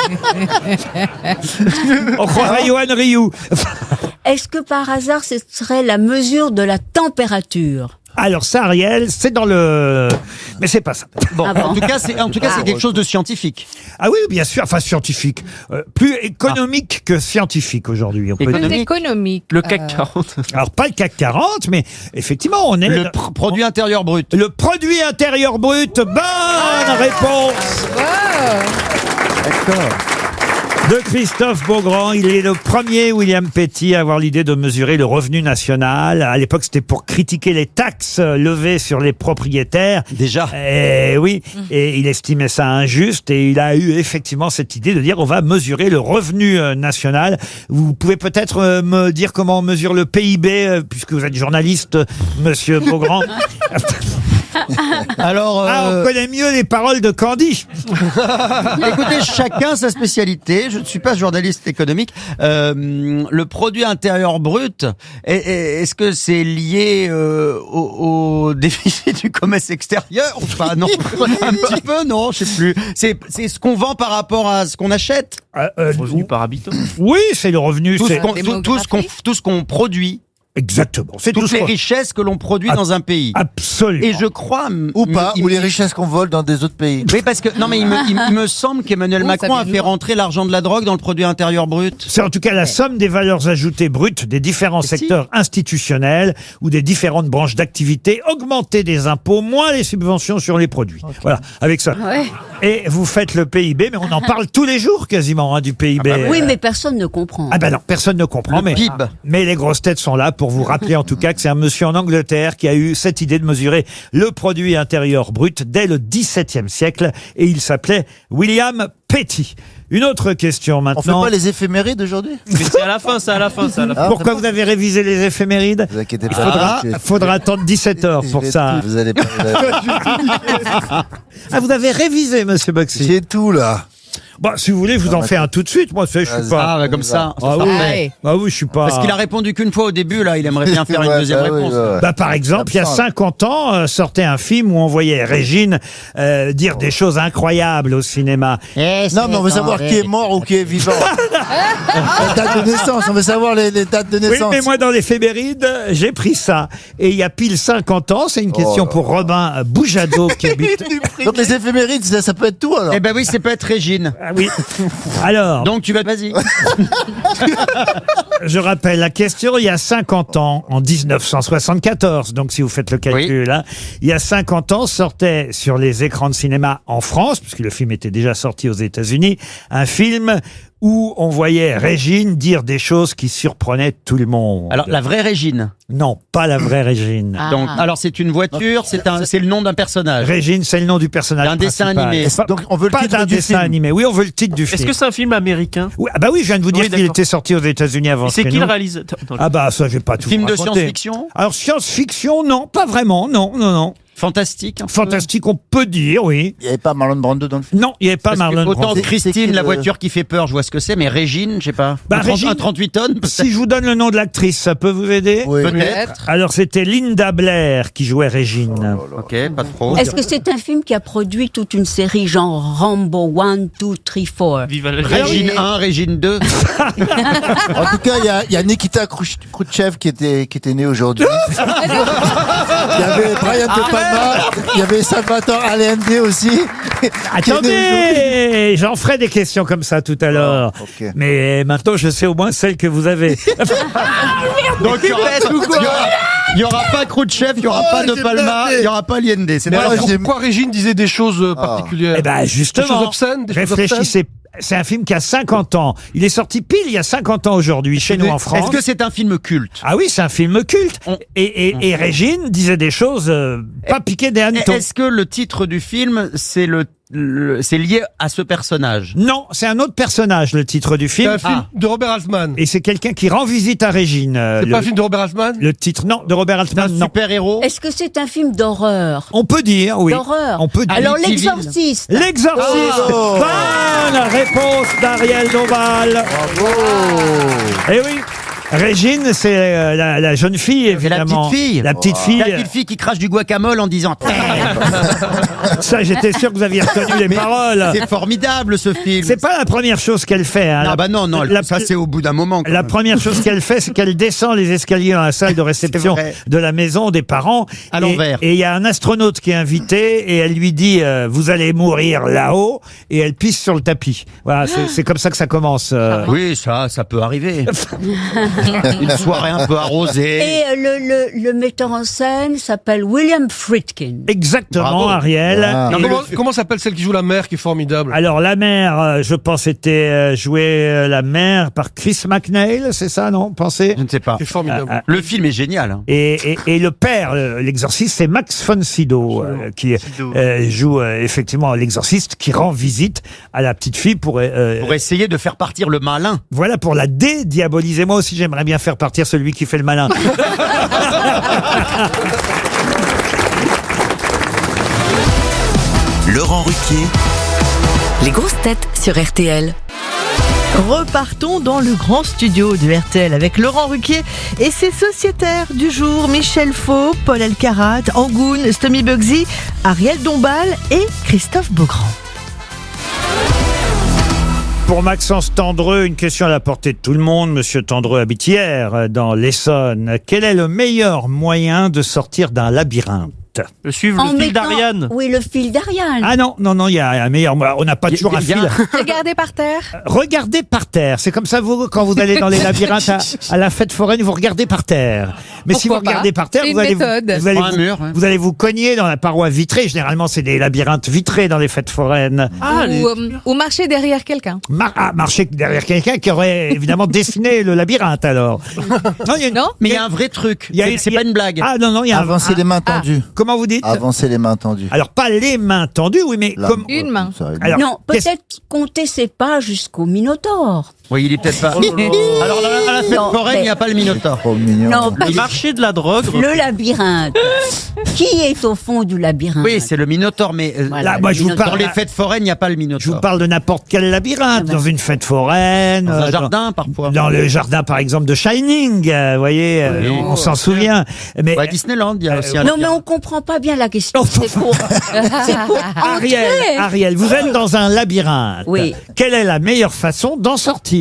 Speaker 2: On croirait Johan Rioux.
Speaker 5: Est-ce que par hasard, ce serait la mesure de la température?
Speaker 2: Alors ça, Ariel, c'est dans le... Mais c'est pas ça.
Speaker 4: Bon,
Speaker 5: Ah bon
Speaker 4: en tout cas, c'est quelque chose de scientifique.
Speaker 2: Ah oui, bien sûr, enfin scientifique. Plus économique que scientifique aujourd'hui. On peut
Speaker 7: Plus
Speaker 2: dire.
Speaker 7: économique.
Speaker 3: Le CAC 40.
Speaker 2: Alors pas le CAC 40, mais effectivement, on est...
Speaker 4: Le produit intérieur brut.
Speaker 2: Le produit intérieur brut, bonne réponse
Speaker 4: D'accord.
Speaker 2: de Christophe Beaugrand. Il est le premier, William Petty, à avoir l'idée de mesurer le revenu national. À l'époque, c'était pour critiquer les taxes levées sur les propriétaires.
Speaker 4: Déjà.
Speaker 2: Et oui, et il estimait ça injuste et il a eu effectivement cette idée de dire on va mesurer le revenu national. Vous pouvez peut-être me dire comment on mesure le PIB, puisque vous êtes journaliste, monsieur Beaugrand.
Speaker 4: Alors,
Speaker 2: on connaît mieux les paroles de Candy.
Speaker 4: écoutez, chacun sa spécialité. Je ne suis pas journaliste économique. Le produit intérieur brut, est-ce que c'est lié au déficit du commerce extérieur ou pas? Non, un petit peu, non, je sais plus. C'est ce qu'on vend par rapport à ce qu'on achète.
Speaker 3: Revenu par habitant.
Speaker 2: Oui, c'est le revenu.
Speaker 4: Tout
Speaker 2: c'est-
Speaker 4: ce qu'on produit.
Speaker 2: Exactement. C'est tout
Speaker 4: Toutes
Speaker 2: ce
Speaker 4: les
Speaker 2: qu'on-
Speaker 4: richesses que l'on produit dans un pays.
Speaker 2: Absolument.
Speaker 4: Et je crois...
Speaker 8: Ou pas, ou les richesses qu'on vole dans des autres pays.
Speaker 4: Oui, parce que non, mais il me semble qu'Emmanuel Macron a fait rentrer l'argent de la drogue dans le produit intérieur brut.
Speaker 2: C'est en tout cas la somme des valeurs ajoutées brutes des différents secteurs institutionnels ou des différentes branches d'activité, augmenter des impôts, moins les subventions sur les produits. Voilà, avec ça.
Speaker 5: Ouais.
Speaker 2: Et vous faites le PIB, mais on en parle tous les jours quasiment du PIB.
Speaker 5: Oui, mais personne ne comprend.
Speaker 2: Ah ben non, personne ne comprend,
Speaker 4: Le PIB.
Speaker 2: mais les grosses têtes sont là pour vous rappeler en tout cas que c'est un monsieur en Angleterre qui a eu cette idée de mesurer le produit intérieur brut dès le XVIIe siècle et il s'appelait William Petty. Une autre question
Speaker 8: On fait
Speaker 2: maintenant.
Speaker 8: pas les éphémérides aujourd'hui?
Speaker 3: Mais c'est à la fin, c'est à la fin, c'est à la fin.
Speaker 8: Ah,
Speaker 2: Pourquoi vous avez révisé les éphémérides?
Speaker 8: vous inquiétez
Speaker 2: Il
Speaker 8: pas.
Speaker 2: faudra attendre 17 heures pour ça.
Speaker 8: Vous allez pas.
Speaker 2: Ah, vous avez révisé, monsieur Boxy?
Speaker 8: J'ai tout là.
Speaker 2: Bon, si vous voulez, je vous en fais un tout de suite. Moi, je suis
Speaker 8: Vas-y.
Speaker 2: pas.
Speaker 4: Ah, bah, comme ça.
Speaker 2: Ah oui.
Speaker 7: Parfait.
Speaker 2: Ah oui, je suis pas.
Speaker 4: Parce qu'il a répondu qu'une fois au début, là, il aimerait bien faire une
Speaker 8: Ouais,
Speaker 4: deuxième
Speaker 8: bah oui,
Speaker 4: réponse.
Speaker 8: ouais.
Speaker 2: Bah, par exemple, il y a 50 ans, sortait un film où on voyait Régine dire des choses incroyables au cinéma.
Speaker 8: Non, mais on veut savoir qui est mort ou qui est vivant. La date de naissance, on veut savoir les dates de
Speaker 2: Oui,
Speaker 8: naissance.
Speaker 2: mais moi, dans l'éphéméride, j'ai pris ça. Et il y a pile 50 ans, c'est une question
Speaker 8: là
Speaker 2: pour Robin Boujado qui habite...
Speaker 8: Donc les éphémérides, ça peut être tout alors.
Speaker 4: Eh ben oui, c'est peut être Régine.
Speaker 2: Ah oui. Alors,
Speaker 4: Donc tu vas, vas-y.
Speaker 2: je rappelle la question, il y a 50 ans, en 1974, donc si vous faites le calcul, hein, il y a 50 ans, sortait sur les écrans de cinéma en France, puisque le film était déjà sorti aux États-Unis, un film où on voyait Régine dire des choses qui surprenaient tout le monde.
Speaker 4: Alors la vraie Régine.
Speaker 2: Non, pas la vraie Régine.
Speaker 4: Donc alors c'est une voiture, c'est le nom d'un personnage.
Speaker 2: Régine, c'est le nom du personnage
Speaker 4: D'un dessin
Speaker 2: principal.
Speaker 4: animé.
Speaker 2: Pas-
Speaker 8: Donc on veut le
Speaker 2: pas
Speaker 8: titre
Speaker 2: d'un
Speaker 8: du
Speaker 2: dessin
Speaker 8: film.
Speaker 2: animé. Oui, on veut le titre du film.
Speaker 3: Est-ce que c'est un film américain?
Speaker 2: Oui, ah bah oui, je viens de vous dire
Speaker 3: Oui,
Speaker 2: qu'il
Speaker 3: d'accord.
Speaker 2: était sorti aux États-Unis avant.
Speaker 3: C'est
Speaker 2: chez
Speaker 3: qui le
Speaker 2: nous.
Speaker 3: réalisateur? Attends,
Speaker 2: Ah bah ça, j'ai pas tout
Speaker 4: Film de
Speaker 2: raconté.
Speaker 4: science-fiction.
Speaker 2: Alors science-fiction, non, pas vraiment, non.
Speaker 4: Fantastique. un peu.
Speaker 2: Fantastique, on peut dire, oui.
Speaker 8: Il n'y avait pas Marlon Brando dans le film.
Speaker 2: Non, il n'y avait pas
Speaker 4: Parce que
Speaker 2: Marlon
Speaker 4: autant
Speaker 2: Brando.
Speaker 4: Christine,
Speaker 8: C'est qui,
Speaker 4: la
Speaker 8: le-
Speaker 4: voiture qui fait peur, je vois ce que c'est, mais Régine, je sais pas.
Speaker 2: Bah, Régine-
Speaker 4: un 38 tonnes, peut-être.
Speaker 2: Si je vous donne le nom de l'actrice, ça peut vous aider?
Speaker 8: Oui.
Speaker 4: Peut-être.
Speaker 2: Alors c'était Linda Blair qui jouait Régine.
Speaker 4: Ok, pas trop.
Speaker 5: Est-ce que c'est un film qui a produit toute une série genre Rambo 1, 2, 3, 4?
Speaker 3: Viva la
Speaker 4: Régine 1, Régine 2.
Speaker 8: En tout cas, il y a Nikita Khrouchtchev qui était né aujourd'hui. Il y avait Brian De Palma, il y avait Salvatore Allende aussi. qui est né aujourd'hui.
Speaker 2: Attendez, j'en ferai des questions comme ça tout à l'heure.
Speaker 8: ok.
Speaker 2: Mais maintenant, je sais au moins celle que vous avez.
Speaker 4: Donc il y aura pas Khrouchtchev, il y aura pas De
Speaker 8: j'ai
Speaker 4: Palma,
Speaker 8: blindé.
Speaker 4: il y aura pas Allende. C'est
Speaker 6: Mais
Speaker 4: pas
Speaker 6: alors
Speaker 8: j'ai-
Speaker 6: pourquoi Régine disait des choses particulières?
Speaker 2: Eh ben
Speaker 6: Des choses
Speaker 2: justement,
Speaker 6: obscènes, des choses obscènes.
Speaker 2: réfléchissez. C'est un film qui a 50 ans. Il est sorti pile il y a 50 ans aujourd'hui chez nous en France.
Speaker 4: Est-ce que c'est un film culte?
Speaker 2: Ah oui, c'est un film culte. Et Régine disait des choses pas piquées des hannetons.
Speaker 4: Est-ce que le titre du film, c'est c'est lié à ce personnage?
Speaker 2: Non, c'est un autre personnage, le titre du
Speaker 6: C'est
Speaker 2: film.
Speaker 6: un film de Robert Altman.
Speaker 2: Et c'est quelqu'un qui rend visite à Régine.
Speaker 6: C'est pas un film de Robert Altman?
Speaker 2: Le titre, non, de Robert Altman, non.
Speaker 4: Super-héros?
Speaker 5: Est-ce que c'est un film d'horreur?
Speaker 2: On peut dire, oui.
Speaker 5: D'horreur.
Speaker 2: On peut dire.
Speaker 5: Alors
Speaker 4: Amityville.
Speaker 5: l'exorciste.
Speaker 2: L'exorciste.
Speaker 8: Oh.
Speaker 2: Bonne réponse d'Ariel Dombal. Eh oui. Régine, c'est la jeune fille,
Speaker 4: C'est la
Speaker 2: évidemment.
Speaker 4: petite fille.
Speaker 2: La petite fille.
Speaker 4: La petite fille qui crache du guacamole en disant
Speaker 2: Ça, j'étais sûr que vous aviez retenu les paroles.
Speaker 4: c'est formidable ce film.
Speaker 2: C'est pas la première chose qu'elle fait. Hein.
Speaker 4: Ah bah non, ça c'est au bout d'un moment. quand
Speaker 2: La
Speaker 4: même.
Speaker 2: première chose qu'elle fait, c'est qu'elle descend les escaliers dans la salle de réception
Speaker 4: vrai.
Speaker 2: de la maison des parents.
Speaker 4: À l'envers.
Speaker 2: Et il y a un astronaute qui est invité et elle lui dit vous allez mourir là-haut et elle pisse sur le tapis. Voilà, c'est comme ça que ça commence.
Speaker 4: Oui, ça peut arriver. Une soirée un peu arrosée.
Speaker 5: Et le metteur en scène s'appelle William Friedkin.
Speaker 2: Exactement,
Speaker 4: Bravo.
Speaker 2: Ariel.
Speaker 8: Ah.
Speaker 6: Non,
Speaker 2: Et
Speaker 6: comment s'appelle celle qui joue la mère qui est formidable?
Speaker 2: alors la mère, je pense, était jouée la mère par Chris McNeil, c'est ça, non? Pensez.
Speaker 4: Je ne sais pas.
Speaker 6: C'est formidable.
Speaker 4: Le film est génial. Hein.
Speaker 2: Et le père, l'exorciste, c'est Max von Sydow qui joue effectivement l'exorciste, qui rend visite à la petite fille pour
Speaker 4: essayer de faire partir le malin.
Speaker 2: voilà, pour la dédiaboliser. Moi aussi, j'aimerais bien faire partir celui qui fait le malin.
Speaker 9: Laurent Ruquier,
Speaker 1: Les grosses têtes sur RTL.
Speaker 17: Repartons dans le grand studio de RTL avec Laurent Ruquier et ses sociétaires du jour, Michel Faux, Paul Alcarat, Angoune, Stomy Bugsy, Ariel Dombal et Christophe Beaugrand.
Speaker 2: Pour Maxence Tendreux, une question à la portée de tout le monde. Monsieur Tendreux habite hier dans l'Essonne. Quel est le meilleur moyen de sortir d'un labyrinthe ?
Speaker 3: Suivre le fil d'Ariane.
Speaker 5: Oui, le fil d'Ariane.
Speaker 2: Ah non, il y a un meilleur. On n'a pas toujours un fil.
Speaker 7: Regardez par terre.
Speaker 2: Regardez par terre. C'est comme ça, vous, quand vous allez dans les labyrinthes à la fête foraine, vous regardez par terre. Mais si vous regardez par terre, vous allez vous cogner dans la paroi vitrée. Généralement, c'est des labyrinthes vitrés dans les fêtes foraines.
Speaker 7: Ou marcher derrière quelqu'un.
Speaker 2: Marcher derrière quelqu'un qui aurait évidemment dessiné le labyrinthe, alors.
Speaker 4: Non, mais il y a un vrai truc. C'est pas une blague.
Speaker 2: Ah non, il y a
Speaker 8: Avancer les mains tendues.
Speaker 2: Comment vous dites ?
Speaker 8: Avancer les mains tendues.
Speaker 2: Alors, pas les mains tendues, oui, mais comme...
Speaker 7: Une main.
Speaker 2: Alors,
Speaker 5: non, peut-être compter ses pas jusqu'au Minotaure.
Speaker 4: Oui, il est peut-être pas... Alors, à la fête foraine, il n'y a pas le Minotaure.
Speaker 5: Non,
Speaker 3: Le marché de la drogue.
Speaker 5: Le labyrinthe. Qui est au fond du labyrinthe?
Speaker 4: Oui, c'est le Minotaure, mais
Speaker 2: là, moi, je vous parle...
Speaker 4: dans les fêtes foraines, il n'y a pas le Minotaure.
Speaker 2: Je vous parle de n'importe quel labyrinthe, dans une fête foraine.
Speaker 4: Dans un jardin, parfois.
Speaker 2: Dans le jardin, par exemple, de Shining, vous voyez, on s'en souvient. Mais
Speaker 4: à Disneyland, il y a aussi un
Speaker 5: non, mais on comprend pas bien la question. C'est pour
Speaker 2: Ariel, vous êtes dans un labyrinthe.
Speaker 5: Oui.
Speaker 2: Quelle est la meilleure façon d'en sortir?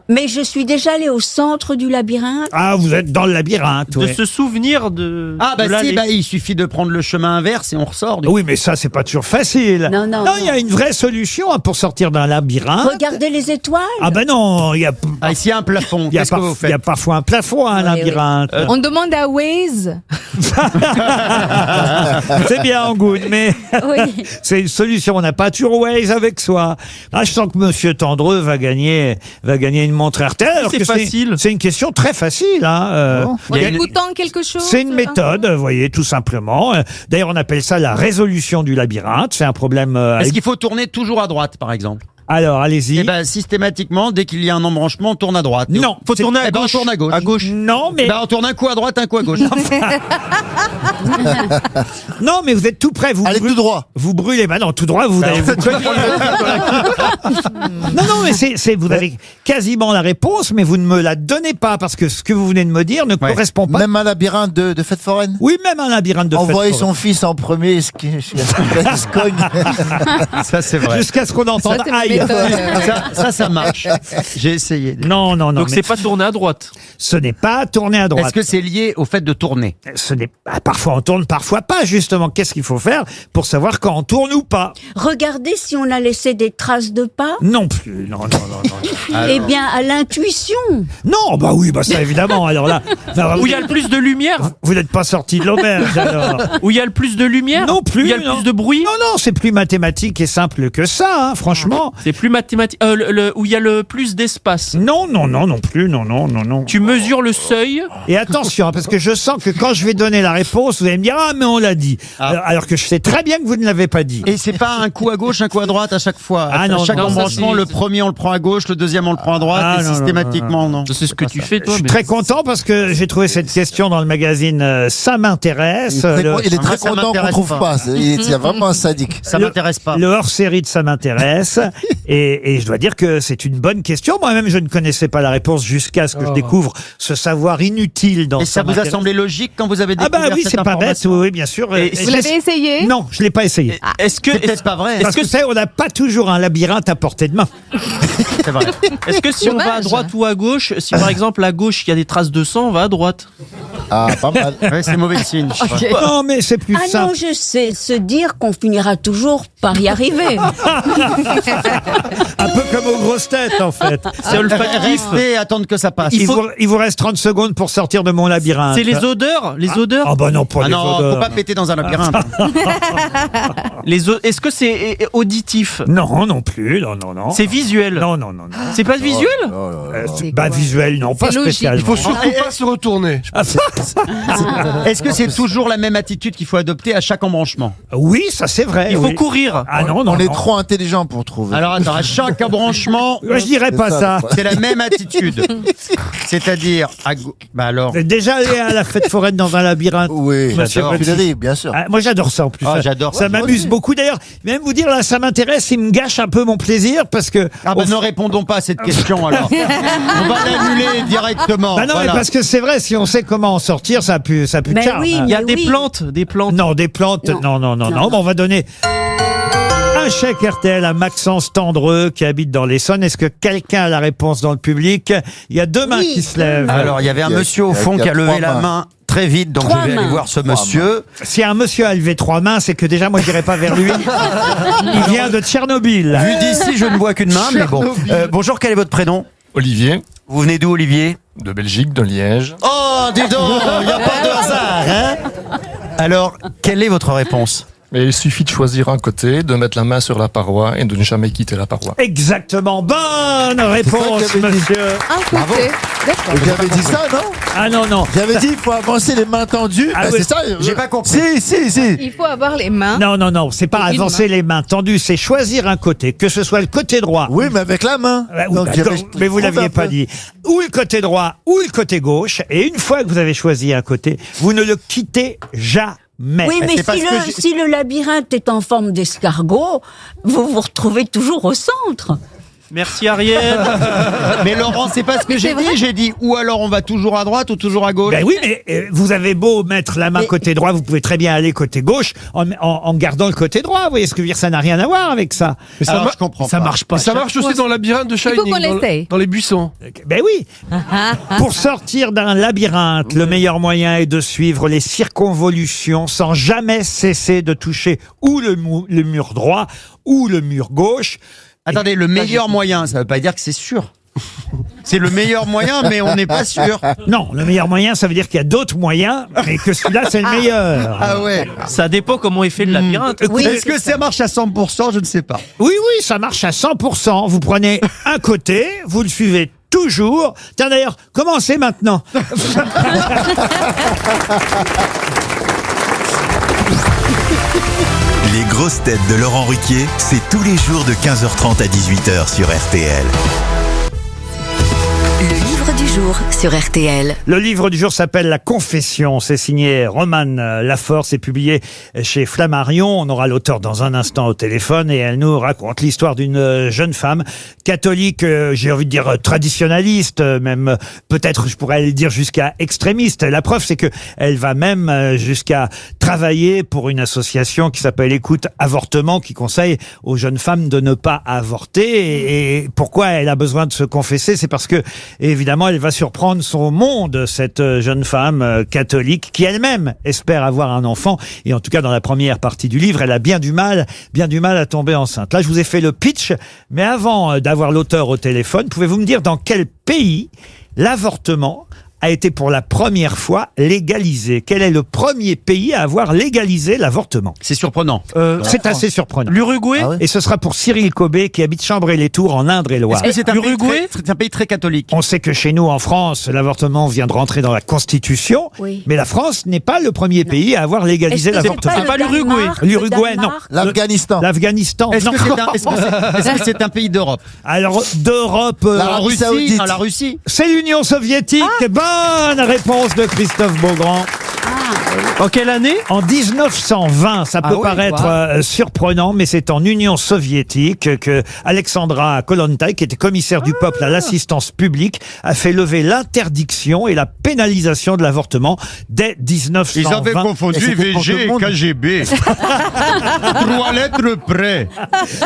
Speaker 5: Mais je suis déjà allée au centre du labyrinthe.
Speaker 2: Ah, vous êtes dans le labyrinthe,
Speaker 3: De se souvenir de.
Speaker 4: Ah,
Speaker 3: de l'allée.
Speaker 4: il suffit de prendre le chemin inverse et on ressort.
Speaker 2: Oui, mais ça, c'est pas toujours facile.
Speaker 5: Non,
Speaker 2: il y a une vraie solution pour sortir d'un labyrinthe.
Speaker 5: Regardez les étoiles.
Speaker 2: Ah ben non, il y a...
Speaker 4: ici, il y a un plafond.
Speaker 2: Il y a parfois un plafond à un labyrinthe.
Speaker 7: On demande à Waze.
Speaker 2: C'est bien, Angoune, mais c'est une solution. On n'a pas toujours Waze avec soi. Ah, je sens que Monsieur Tendreux va gagner une montre RTL. Alors
Speaker 3: c'est
Speaker 2: que
Speaker 3: facile.
Speaker 2: C'est une question très facile.
Speaker 7: En écoutant quelque chose.
Speaker 2: C'est une méthode, vous voyez, tout simplement. D'ailleurs, on appelle ça la résolution du labyrinthe. C'est un problème...
Speaker 4: Est-ce qu'il faut tourner toujours à droite, par exemple?
Speaker 2: Alors, allez-y.
Speaker 4: Eh ben, systématiquement, dès qu'il y a un embranchement, on tourne à droite.
Speaker 2: Non,
Speaker 3: faut tourner à gauche.
Speaker 4: On tourne à gauche.
Speaker 3: À gauche.
Speaker 2: Non, mais...
Speaker 4: on tourne un coup à droite, un coup à gauche.
Speaker 2: Non, mais vous êtes tout près. Allez
Speaker 8: tout droit.
Speaker 2: Vous brûlez. Bah non, tout droit, vous allez vous cogner. Non, mais vous avez quasiment la réponse, mais vous ne me la donnez pas, parce que ce que vous venez de me dire ne correspond pas.
Speaker 8: Même un labyrinthe de fête foraine.
Speaker 2: Oui, même un labyrinthe de fête foraine.
Speaker 8: Envoyer son fils en premier, il se cogne.
Speaker 4: Ça, c'est vrai.
Speaker 2: Jusqu'à ce qu'on entende aïe.
Speaker 4: Ça marche. J'ai essayé.
Speaker 2: Non.
Speaker 3: Donc c'est pas tourner à droite.
Speaker 2: Ce n'est pas tourner à droite.
Speaker 4: Est-ce que c'est lié au fait de tourner?
Speaker 2: Ce n'est pas. Parfois on tourne, parfois pas. Justement, qu'est-ce qu'il faut faire pour savoir quand on tourne ou pas?
Speaker 5: Regardez si on a laissé des traces de pas.
Speaker 2: Non plus. Non.
Speaker 5: Eh bien, à l'intuition.
Speaker 2: Non, bah oui, ça évidemment. Alors là,
Speaker 3: Où il y a le plus de lumière.
Speaker 2: Vous n'êtes pas sorti de l'auberge alors.
Speaker 3: Où il y a le plus de lumière.
Speaker 2: Non plus.
Speaker 3: Où il y a le plus de bruit.
Speaker 2: Non, c'est plus mathématique et simple que ça, hein, franchement.
Speaker 3: C'est plus mathématique. Où il y a le plus d'espace.
Speaker 2: Non plus, non.
Speaker 3: Tu mesures le seuil.
Speaker 2: Et attention, parce que je sens que quand je vais donner la réponse, vous allez me dire ah mais on l'a dit, alors que je sais très bien que vous ne l'avez pas dit.
Speaker 4: Et c'est pas un coup à gauche, un coup à droite à chaque fois. Chaque embranchement, le premier on le prend à gauche, le deuxième on le prend à droite, et systématiquement non.
Speaker 3: C'est ce que tu fais toi.
Speaker 2: Je suis très content parce que j'ai trouvé cette question dans le magazine Ça m'intéresse.
Speaker 8: Il est très content qu'on trouve pas. Il y a vraiment un sadique.
Speaker 4: Ça m'intéresse pas.
Speaker 2: Le hors-série de Ça m'intéresse. et je dois dire que c'est une bonne question. Moi-même, je ne connaissais pas la réponse jusqu'à ce que je découvre ce savoir inutile dans
Speaker 4: Et ça vous a semblé logique quand vous avez découvert
Speaker 2: oui,
Speaker 4: cette
Speaker 2: c'est pas bête,
Speaker 4: information?
Speaker 2: oui, bien sûr.
Speaker 7: Vous l'avez essayé?
Speaker 2: Non, je l'ai pas essayé.
Speaker 3: Est-ce que
Speaker 4: C'est peut-être pas vrai.
Speaker 2: Parce que c'est, on n'a pas toujours un labyrinthe à portée de main.
Speaker 4: C'est vrai.
Speaker 3: Est-ce que si on va à droite ou à gauche, si par exemple à gauche il y a des traces de sang, on va à droite?
Speaker 8: Ah, pas mal.
Speaker 4: Ouais, c'est mauvais signe.
Speaker 5: Okay.
Speaker 2: Non, mais c'est plus
Speaker 5: Ah
Speaker 2: simple.
Speaker 5: non, je sais se dire qu'on finira toujours par y arriver.
Speaker 2: Un peu comme aux grosses têtes, en fait.
Speaker 3: C'est olfactif.
Speaker 4: Restez et attendre que ça passe.
Speaker 2: Il vous reste 30 secondes pour sortir de mon labyrinthe.
Speaker 3: C'est les odeurs, les odeurs.
Speaker 2: Ah bah non, pas les
Speaker 4: non,
Speaker 2: odeurs.
Speaker 4: faut pas péter dans un labyrinthe.
Speaker 3: Est-ce que c'est auditif?
Speaker 2: Non plus, non.
Speaker 3: C'est visuel?
Speaker 2: Non.
Speaker 3: C'est pas visuel?
Speaker 2: Visuel, non, pas
Speaker 7: C'est logique.
Speaker 2: spécialement.
Speaker 6: Il faut surtout pas se retourner.
Speaker 4: Est-ce que c'est toujours la même attitude qu'il faut adopter à chaque embranchement?
Speaker 2: Oui, ça c'est vrai.
Speaker 3: Il faut
Speaker 2: oui.
Speaker 3: courir.
Speaker 2: Ah non, non,
Speaker 8: On est
Speaker 2: non.
Speaker 8: trop intelligent pour trouver.
Speaker 4: Alors attends, à chaque embranchement,
Speaker 2: Moi, je dirais pas ça.
Speaker 4: c'est la même attitude. C'est-à-dire, bah alors.
Speaker 2: Vous êtes déjà allé à la fête foraine dans un labyrinthe?
Speaker 8: Oui,
Speaker 2: Monsieur
Speaker 4: j'adore.
Speaker 2: Petit.
Speaker 8: Tuileries, bien sûr.
Speaker 2: Ah, moi j'adore ça en plus.
Speaker 4: Ah,
Speaker 2: Ça-
Speaker 4: j'adore
Speaker 2: Ça
Speaker 4: ça.
Speaker 2: m'amuse beaucoup. D'ailleurs, même vous dire là, ça m'intéresse, il me gâche un peu mon plaisir parce que.
Speaker 4: Ah bah
Speaker 2: au-
Speaker 4: ne répondons pas à cette question alors. On va l'annuler directement.
Speaker 2: Bah non,
Speaker 4: Voilà.
Speaker 2: mais parce que c'est vrai, si on sait comment en sortir, ça pue de
Speaker 5: Mais
Speaker 2: charme.
Speaker 5: oui,
Speaker 3: Il y a
Speaker 5: mais
Speaker 3: des
Speaker 5: oui.
Speaker 3: plantes, des plantes.
Speaker 2: Non, des plantes, non, non, non, non. Bon, on va donner un chèque RTL à Maxence Tendreux qui habite dans l'Essonne. Est-ce que quelqu'un a la réponse dans le public? Il y a deux mains qui se lèvent.
Speaker 4: Alors il y avait un
Speaker 8: Il y a-
Speaker 4: monsieur au
Speaker 8: il y a-
Speaker 4: fond
Speaker 8: il y a
Speaker 4: qui a levé
Speaker 8: trois
Speaker 4: la
Speaker 8: mains.
Speaker 4: main très vite, donc
Speaker 5: Trois
Speaker 4: je vais aller
Speaker 5: mains.
Speaker 4: voir ce monsieur.
Speaker 2: Si un monsieur a levé trois mains, c'est que déjà, moi, je dirais pas vers lui. Il vient de Tchernobyl.
Speaker 4: Vu d'ici, je ne vois qu'une main, mais bon. Bonjour, quel est votre prénom?
Speaker 18: Olivier,
Speaker 4: Vous venez d'où, Olivier?
Speaker 18: de Belgique, de Liège.
Speaker 4: Oh, dis donc, il n'y a pas de hasard, hein? Alors, quelle est votre réponse?
Speaker 18: Mais il suffit de choisir un côté, de mettre la main sur la paroi et de ne jamais quitter la paroi.
Speaker 2: Exactement. Bonne réponse,
Speaker 8: j'avais dit.
Speaker 2: monsieur.
Speaker 7: Un côté. D'accord.
Speaker 8: J'avais dit ça, non?
Speaker 2: Ah non, non.
Speaker 8: J'avais dit, il faut avancer les mains tendues.
Speaker 2: Ah
Speaker 8: Bah,
Speaker 2: oui.
Speaker 8: c'est ça.
Speaker 4: J'ai pas compris.
Speaker 8: Si.
Speaker 7: Il faut avoir les mains.
Speaker 2: Non, non, non, c'est pas
Speaker 7: Une
Speaker 2: avancer
Speaker 7: main.
Speaker 2: les mains tendues, c'est choisir un côté, que ce soit le côté droit.
Speaker 8: Oui, mais avec la main.
Speaker 2: Ah, oui,
Speaker 8: Donc,
Speaker 2: d'accord,
Speaker 8: j'avais-
Speaker 2: mais vous
Speaker 8: je
Speaker 2: l'aviez
Speaker 8: trompe un
Speaker 2: pas
Speaker 8: peu.
Speaker 2: dit. Ou le côté droit, ou le côté gauche. Et une fois que vous avez choisi un côté, vous ne le quittez jamais.
Speaker 5: Oui, mais
Speaker 4: c'est parce
Speaker 5: si
Speaker 4: que
Speaker 5: le, si le labyrinthe est en forme d'escargot, vous vous retrouvez toujours au centre.
Speaker 3: Merci Ariel.
Speaker 4: Mais Laurent, c'est pas ce que j'ai dit. J'ai dit ou alors on va toujours à droite ou toujours à gauche.
Speaker 2: Ben oui, mais vous avez beau mettre la main
Speaker 5: Mais-
Speaker 2: côté droit, vous pouvez très bien aller côté gauche en gardant le côté droit. Vous voyez ce que je veux dire? Ça n'a rien à voir avec ça.
Speaker 6: Mais ça,
Speaker 4: Alors,
Speaker 6: mar-
Speaker 4: je comprends
Speaker 2: Ça
Speaker 4: pas.
Speaker 2: marche pas.
Speaker 6: mais ça marche aussi dans le labyrinthe de Shining,
Speaker 7: qu'on l'essaye.
Speaker 6: dans les buissons.
Speaker 2: Ben oui. Pour sortir d'un labyrinthe, le meilleur moyen est de suivre les circonvolutions sans jamais cesser de toucher ou le mur droit ou le mur gauche.
Speaker 4: Attendez, le meilleur moyen, ça veut pas dire que c'est sûr. C'est le meilleur moyen, mais on n'est pas sûr.
Speaker 2: Non, le meilleur moyen, ça veut dire qu'il y a d'autres moyens, mais que celui-là, c'est le meilleur.
Speaker 4: Ah ouais.
Speaker 3: Ça dépend comment est fait le labyrinthe.
Speaker 4: Est-ce que ça marche à 100%? Je ne sais pas.
Speaker 2: Oui, oui, ça marche à 100%. Vous prenez un côté, vous le suivez toujours. Tiens, d'ailleurs, commencez maintenant.
Speaker 9: Les grosses têtes de Laurent Ruquier, c'est tous les jours de 15h30 à 18h sur RTL.
Speaker 1: Le livre du jour sur RTL.
Speaker 2: Le livre du jour s'appelle La Confession. C'est signé Roman Lafort. C'est publié chez Flammarion. On aura l'auteur dans un instant au téléphone et elle nous raconte l'histoire d'une jeune femme catholique, j'ai envie de dire traditionnaliste, même peut-être je pourrais le dire jusqu'à extrémiste. La preuve, c'est que elle va même jusqu'à travailler pour une association qui s'appelle Écoute Avortement, qui conseille aux jeunes femmes de ne pas avorter. Et pourquoi elle a besoin de se confesser? C'est parce que évidemment, elle va surprendre son monde, cette jeune femme catholique qui elle-même espère avoir un enfant. Et en tout cas, dans la première partie du livre, elle a bien du mal à tomber enceinte. Là, je vous ai fait le pitch, mais avant d'avoir l'auteur au téléphone, pouvez-vous me dire dans quel pays l'avortement a été pour la première fois légalisé? Quel est le premier pays à avoir légalisé l'avortement?
Speaker 4: C'est surprenant.
Speaker 2: C'est assez surprenant.
Speaker 3: L'Uruguay.
Speaker 8: Ah ouais.
Speaker 2: Et ce sera pour Cyril Cobé qui habite Chambray-les-Tours en Indre-et-Loire.
Speaker 4: Est-ce que c'est un,
Speaker 3: Uruguay
Speaker 4: c'est un pays très catholique?
Speaker 2: On sait que chez nous, en France, l'avortement vient de rentrer dans la Constitution,
Speaker 5: Oui.
Speaker 2: mais la France n'est pas le premier pays à avoir légalisé
Speaker 5: Est-ce que c'est
Speaker 2: l'avortement.
Speaker 5: pas le
Speaker 3: l'Uruguay.
Speaker 5: Danemark, le
Speaker 2: L'Uruguay, non.
Speaker 5: Danemark
Speaker 8: L'Afghanistan.
Speaker 2: L'Afghanistan,
Speaker 4: Est-ce
Speaker 2: non.
Speaker 4: que c'est un pays d'Europe?
Speaker 2: Alors, d'Europe,
Speaker 8: La
Speaker 4: La
Speaker 8: Arabie
Speaker 4: Russie?
Speaker 8: Saoudite.
Speaker 4: Non, la Russie.
Speaker 2: c'est l'Union soviétique. Bonne réponse de Christophe Beaugrand.
Speaker 3: En quelle année?
Speaker 2: En 1920, ça peut
Speaker 4: oui,
Speaker 2: paraître surprenant, mais c'est en Union soviétique que Alexandra Kollontai, qui était commissaire du peuple à l'assistance publique, a fait lever l'interdiction et la pénalisation de l'avortement dès 1920.
Speaker 4: Ils avaient
Speaker 8: Et
Speaker 4: confondu
Speaker 8: c'était pour tout le
Speaker 4: VG et
Speaker 8: monde.
Speaker 4: KGB. 3 lettres près.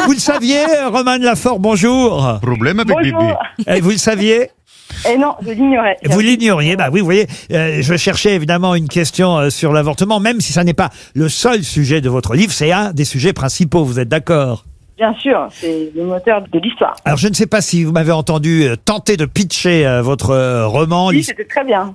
Speaker 2: Vous le saviez, Roman Lafort, bonjour.
Speaker 4: Problème avec
Speaker 19: Bonjour.
Speaker 4: bébé.
Speaker 2: Vous le saviez?
Speaker 19: Non, je l'ignorais.
Speaker 2: Vous l'ignoriez? Bah oui, vous voyez, je cherchais évidemment une question sur l'avortement, même si ça n'est pas le seul sujet de votre livre, c'est un des sujets principaux, vous êtes d'accord?
Speaker 19: Bien sûr, c'est le moteur de l'histoire.
Speaker 2: Alors, je ne sais pas si vous m'avez entendu tenter de pitcher votre roman.
Speaker 19: Oui, c'était très bien.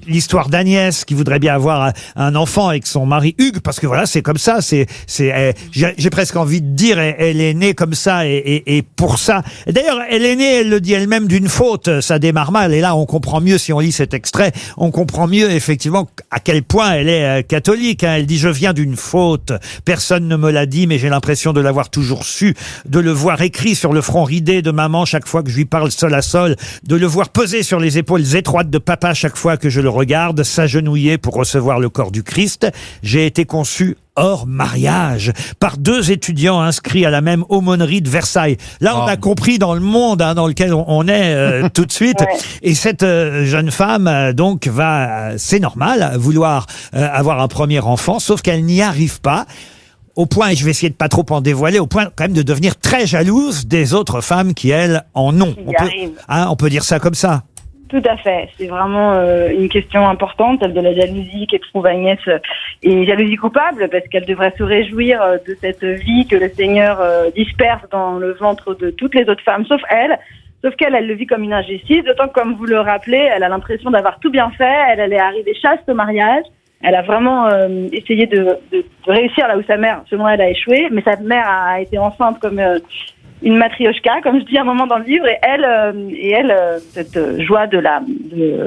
Speaker 2: L'histoire d'Agnès qui voudrait bien avoir un enfant avec son mari Hugues, parce que voilà, c'est comme ça. J'ai presque envie de dire, elle est née comme ça et pour ça. D'ailleurs, elle est née, elle le dit elle-même, d'une faute. Ça démarre mal. Et là, on comprend mieux, si on lit cet extrait, on comprend mieux effectivement à quel point elle est catholique. Elle dit: je viens d'une faute. Personne ne me l'a dit, mais j'ai l'impression de l'avoir toujours su, de le voir écrit sur le front ridé de maman chaque fois que je lui parle sol à sol, de le voir peser sur les épaules étroites de papa chaque fois que je le regarde, s'agenouiller pour recevoir le corps du Christ. J'ai été conçu hors mariage par 2 étudiants inscrits à la même aumônerie de Versailles. Là, on a compris dans le monde dans lequel on est tout de suite. Ouais. Et cette jeune femme, donc, c'est normal, vouloir avoir un premier enfant, sauf qu'elle n'y arrive pas. Au point, et je vais essayer de pas trop en dévoiler, au point quand même de devenir très jalouse des autres femmes qui, elles, en ont. On peut dire ça comme ça.
Speaker 19: Tout à fait. C'est vraiment une question importante, celle de la jalousie qu'éprouve Agnès, et jalousie coupable, parce qu'elle devrait se réjouir de cette vie que le Seigneur disperse dans le ventre de toutes les autres femmes, sauf elle. Sauf qu'elle, elle le vit comme une injustice, d'autant que, comme vous le rappelez, elle a l'impression d'avoir tout bien fait, elle est arrivée chaste au mariage. Elle a vraiment essayé de réussir là où sa mère, selon elle, a échoué. Mais sa mère a été enceinte comme une matrioshka, comme je dis à un moment dans le livre. Et elle, cette joie de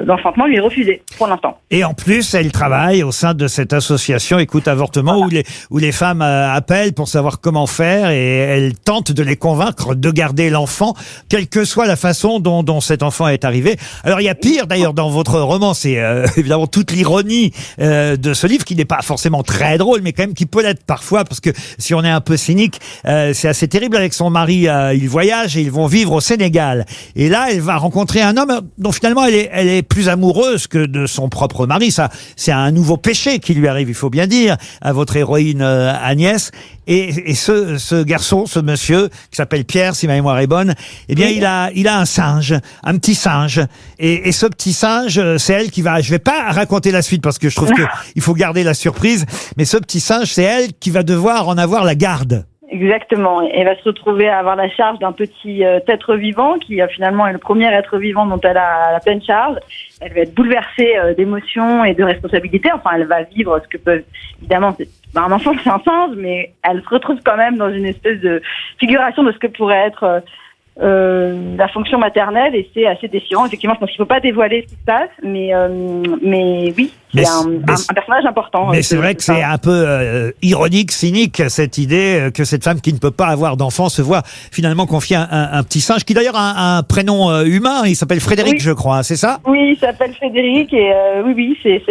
Speaker 19: l'enfantement lui est refusée, pour l'instant.
Speaker 2: Et en plus, elle travaille au sein de cette association Écoute Avortement, voilà, où les femmes appellent pour savoir comment faire. Et elle tente de les convaincre de garder l'enfant, quelle que soit la façon dont cet enfant est arrivé. Alors, il y a pire, d'ailleurs, dans votre roman. C'est évidemment toute l'ironie de ce livre, qui n'est pas forcément très drôle, mais quand même qui peut l'être parfois, parce que si on est un peu cynique, c'est assez terrible. Avec son mari, ils voyagent et ils vont vivre au Sénégal. Et là, elle va rencontrer un homme dont finalement elle est plus amoureuse que de son propre mari. Ça, c'est un nouveau péché qui lui arrive, il faut bien dire, à votre héroïne Agnès. Et ce garçon, ce monsieur, qui s'appelle Pierre, si ma mémoire est bonne, eh bien, il a un singe, un petit singe. Et ce petit singe, c'est elle qui va, je vais pas raconter la suite parce que je trouve que il faut garder la surprise, mais ce petit singe, c'est elle qui va devoir en avoir la garde.
Speaker 19: Exactement. Elle va se retrouver à avoir la charge d'un petit être vivant qui finalement est le premier être vivant dont elle a la pleine charge. Elle va être bouleversée d'émotions et de responsabilités. Enfin, elle va vivre ce que peut... Évidemment, un enfant, c'est un singe, mais elle se retrouve quand même dans une espèce de figuration de ce que pourrait être la fonction maternelle, et c'est assez déchirant. Effectivement, je pense qu'il ne faut pas dévoiler ce qui se passe, mais oui, c'est un personnage important.
Speaker 2: Mais c'est vrai que c'est un peu ironique, cynique, cette idée que cette femme qui ne peut pas avoir d'enfant se voit finalement confier un petit singe, qui d'ailleurs a un prénom humain, il s'appelle Frédéric, je crois, c'est ça ?
Speaker 19: Oui, il s'appelle Frédéric, et oui, c'est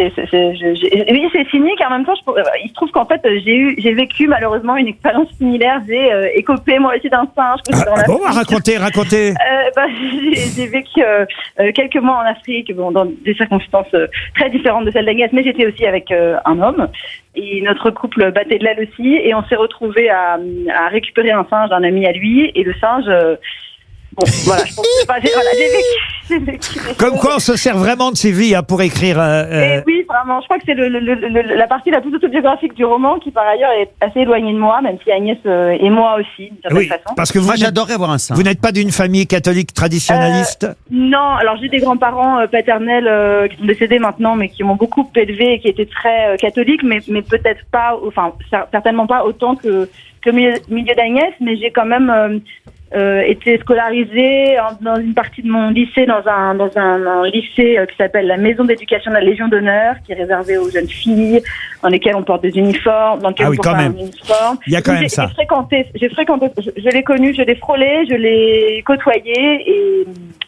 Speaker 19: cynique, et en même temps, il se trouve qu'en fait, j'ai vécu malheureusement une expérience similaire, j'ai écopé moi aussi d'un singe.
Speaker 2: Racontez.
Speaker 19: J'ai vécu quelques mois en Afrique, dans des circonstances très différentes de celles d'Agnès, mais j'étais aussi avec un homme, et notre couple battait de l'aile aussi, et on s'est retrouvés à récupérer un singe d'un ami à lui, et le singe... Bon, voilà, je pense que j'ai vécu.
Speaker 2: Comme quoi, on se sert vraiment de ses vies pour écrire.
Speaker 19: Et oui, vraiment. Je crois que c'est la partie la plus autobiographique du roman, qui par ailleurs est assez éloignée de moi, même si Agnès et moi aussi, d'une certaine façon.
Speaker 2: Parce que
Speaker 4: j'adorerais avoir un singe.
Speaker 2: Vous n'êtes pas d'une famille catholique traditionnaliste ?
Speaker 19: Non. Alors j'ai des grands-parents paternels qui sont décédés maintenant, mais qui m'ont beaucoup élevé et qui étaient très catholiques, mais peut-être pas, enfin certainement pas autant que milieu d'Agnès, mais j'ai quand même été scolarisée dans une partie de mon lycée, dans un lycée qui s'appelle la Maison d'éducation de la Légion d'honneur, qui est réservée aux jeunes filles, dans lesquelles on porte des uniformes, dans lesquelles on porte un uniforme.
Speaker 2: Il y a quand même ça.
Speaker 19: J'ai fréquenté, je l'ai connu, je l'ai frôlé, je l'ai côtoyé, et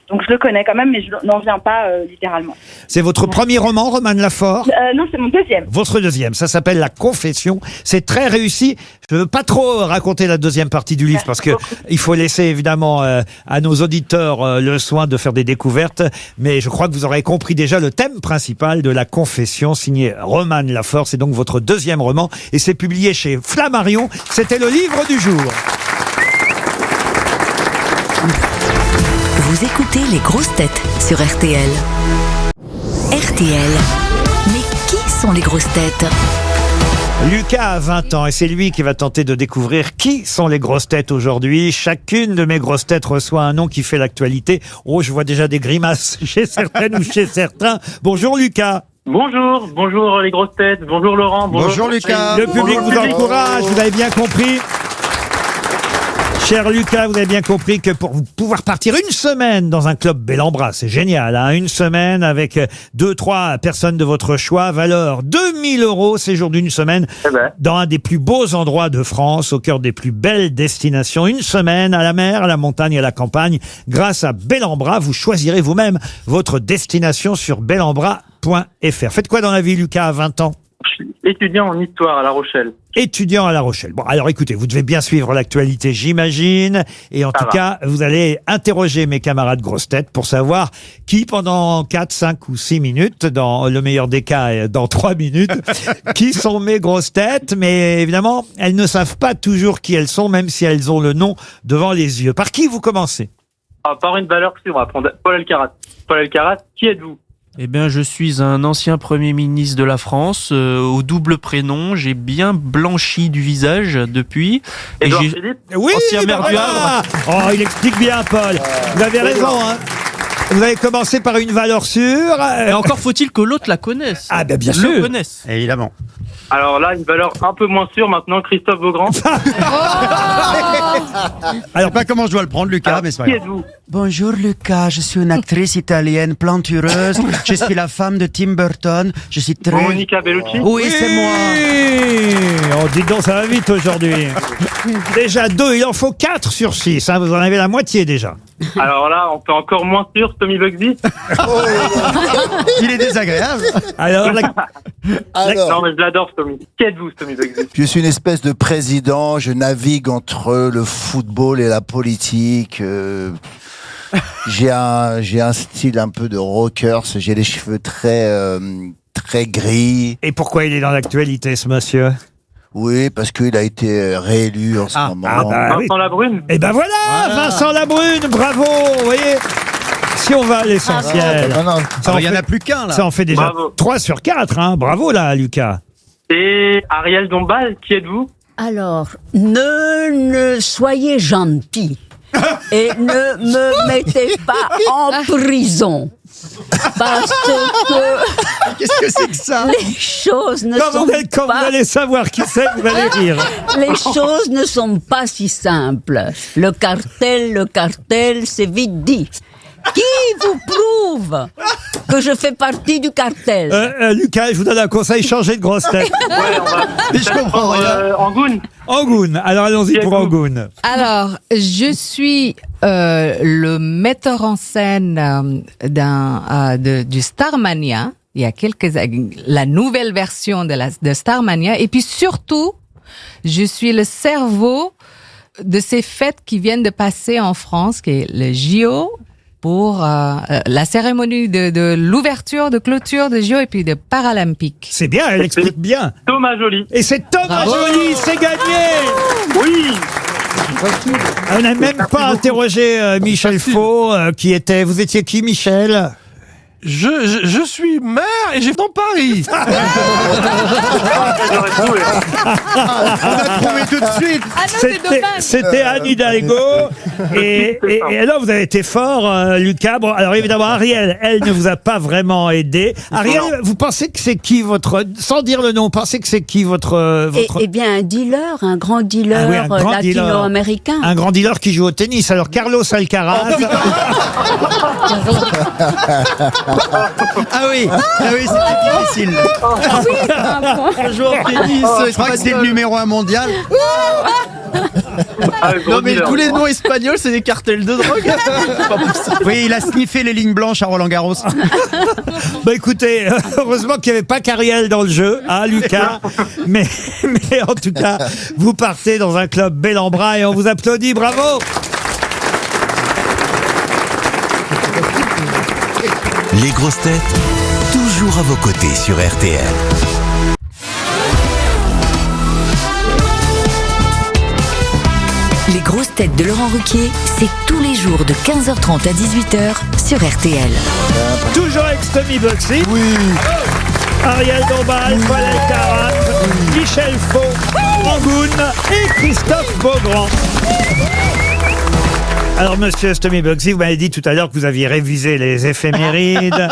Speaker 19: donc je le connais quand même, mais je n'en viens pas littéralement.
Speaker 2: C'est votre premier roman, Romane Lafort ?
Speaker 19: Non, c'est mon deuxième.
Speaker 2: Votre deuxième, ça s'appelle La Confession. C'est très réussi. Je ne veux pas trop raconter la deuxième partie du livre, parce que il faut laisser évidemment à nos auditeurs le soin de faire des découvertes, mais je crois que vous aurez compris déjà le thème principal de La Confession, signé Romane Lafort. C'est donc votre deuxième roman, et c'est publié chez Flammarion. C'était le livre du jour.
Speaker 1: Vous écoutez les grosses têtes sur RTL. RTL. Mais qui sont les grosses têtes ?
Speaker 2: Lucas a 20 ans et c'est lui qui va tenter de découvrir qui sont les grosses têtes aujourd'hui. Chacune de mes grosses têtes reçoit un nom qui fait l'actualité. Oh, je vois déjà des grimaces chez certaines ou chez certains. Bonjour Lucas.
Speaker 20: Bonjour les grosses têtes, bonjour Laurent.
Speaker 4: Bonjour Lucas.
Speaker 2: Le public vous encourage, vous avez bien compris. Cher Lucas, vous avez bien compris que pour pouvoir partir une semaine dans un club bel en bras, c'est génial, hein, une semaine avec 2-3 personnes de votre choix, valeur 2000 €, séjour d'une semaine dans un des plus beaux endroits de France, au cœur des plus belles destinations. Une semaine à la mer, à la montagne, à la campagne. Grâce à Bel en Bras, vous choisirez vous-même votre destination sur belenbras.fr. Faites quoi dans la vie, Lucas, à 20 ans?
Speaker 20: Je suis étudiant en histoire à La Rochelle.
Speaker 2: Étudiant à La Rochelle. Bon, alors écoutez, vous devez bien suivre l'actualité, j'imagine. Et en tout cas, vous allez interroger mes camarades grosses têtes pour savoir qui, pendant 4, 5 ou 6 minutes, dans le meilleur des cas, dans 3 minutes, qui sont mes grosses têtes. Mais évidemment, elles ne savent pas toujours qui elles sont, même si elles ont le nom devant les yeux. Par qui vous commencez?
Speaker 20: Par une valeur sûre, on va prendre Paul Alcarat. Paul Alcarat, qui êtes-vous?
Speaker 3: Eh bien, je suis un ancien Premier ministre de la France, au double prénom. J'ai bien blanchi du visage depuis.
Speaker 20: Édouard Philippe?
Speaker 2: Oui,
Speaker 3: ancien maire du
Speaker 2: voilà.
Speaker 3: Havre.
Speaker 2: Oh, il explique bien, Paul. Vous avez raison, hein. Vous avez commencé par une valeur sûre.
Speaker 3: Et encore faut-il que l'autre la connaisse.
Speaker 2: Ah, ben bien sûr.
Speaker 3: Le connaisse.
Speaker 4: Évidemment.
Speaker 20: Alors là, une valeur un peu moins sûre maintenant, Christophe Beaugrand.
Speaker 4: Alors pas comment je dois le prendre, Lucas, mais c'est pas
Speaker 20: Qui
Speaker 4: grave.
Speaker 20: êtes-vous?
Speaker 4: Bonjour Lucas, je suis une actrice italienne plantureuse. Je suis la femme de Tim Burton. Je suis très...
Speaker 20: Monica Bellucci?
Speaker 4: Oui, c'est moi.
Speaker 2: Oh, dites donc, ça va vite aujourd'hui. Déjà 2, il en faut 4 sur 6. Hein, vous en avez la moitié déjà.
Speaker 20: Alors là, on peut encore moins sûr, Tommy Bugsy.
Speaker 4: Il est désagréable.
Speaker 2: Alors,
Speaker 20: Non, mais je l'adore, Tommy. Qui êtes-vous, Tommy Bugsy?
Speaker 8: Je suis une espèce de président, je navigue entre le football et la politique. J'ai un style un peu de rockers, j'ai les cheveux très gris.
Speaker 2: Et pourquoi il est dans l'actualité, ce monsieur?
Speaker 8: Oui, parce qu'il a été réélu en ce moment.
Speaker 20: Vincent Labrune?
Speaker 2: Et ben voilà, Vincent Labrune, bravo, vous voyez. Si on va à l'essentiel.
Speaker 4: Il y en a plus qu'un, là.
Speaker 2: Ça en fait déjà
Speaker 20: Bravo.
Speaker 2: 3 sur 4, hein. Bravo là, Lucas.
Speaker 20: Et Ariel Dombal, qui êtes-vous?
Speaker 5: Alors, ne soyez gentil et ne me mettez pas en prison. Parce que...
Speaker 4: Qu'est-ce que c'est que ça?
Speaker 5: Les choses ne
Speaker 2: Quand
Speaker 5: sont
Speaker 2: vous
Speaker 5: pas...
Speaker 2: allez savoir qui c'est, vous allez rire.
Speaker 5: Les choses ne sont pas si simples. Le cartel, c'est vite dit. Qui vous prouve que je fais partie du cartel?
Speaker 2: Lucas, je vous donne un conseil, changez de grosse tête.
Speaker 20: Ouais, on va...
Speaker 4: Je comprends rien.
Speaker 20: Angoune?
Speaker 2: Angoune, alors allons-y pour Angoune.
Speaker 7: Alors, je suis le metteur en scène du Starmania. Il y a la nouvelle version de Starmania. Et puis surtout, je suis le cerveau de ces fêtes qui viennent de passer en France, qui est le JO, pour la cérémonie de l'ouverture, de clôture de JO et puis de Paralympiques.
Speaker 2: C'est bien, elle explique bien.
Speaker 20: Thomas Joly.
Speaker 2: Et c'est Thomas Joly, c'est gagné.
Speaker 20: Oui.
Speaker 2: On n'a même pas interrogé Michel Faux, qui était... Vous étiez qui, Michel?
Speaker 6: Je suis maire et j'ai dans Paris.
Speaker 4: On a trouvé tout de suite.
Speaker 2: C'était Anne Hidalgo. Et alors, vous avez été fort, Lucas. Bon, alors évidemment, Ariel, elle ne vous a pas vraiment aidé. Ariel, vous pensez que c'est qui votre... Sans dire le nom, vous pensez que c'est qui votre...
Speaker 5: Eh bien, un dealer, un grand dealer
Speaker 2: Ah oui, un grand
Speaker 5: latino-américain.
Speaker 2: Un grand dealer qui joue au tennis. Alors, Carlos Alcaraz.
Speaker 4: Ah oui, c'était difficile. Un joueur de tennis, je crois que c'est le numéro 1 mondial.
Speaker 3: Non mais tous les noms espagnols c'est des cartels de drogue.
Speaker 4: Oui, il a sniffé les lignes blanches à Roland Garros.
Speaker 2: Bah écoutez, heureusement qu'il n'y avait pas qu'Ariel dans le jeu, hein, Lucas. Mais en tout cas, vous partez dans un club bel en bras et on vous applaudit, bravo.
Speaker 9: Les grosses têtes, toujours à vos côtés sur RTL.
Speaker 1: Les grosses têtes de Laurent Ruquier, c'est tous les jours de 15h30 à 18h sur RTL.
Speaker 2: Toujours avec Tommy Bugsy. Oui. Ariel Dombal, Paul Alcarat, Michel Faux, Angoune et Christophe Beaugrand. Alors, monsieur Stomy Bugsy, vous m'avez dit tout à l'heure que vous aviez révisé les éphémérides,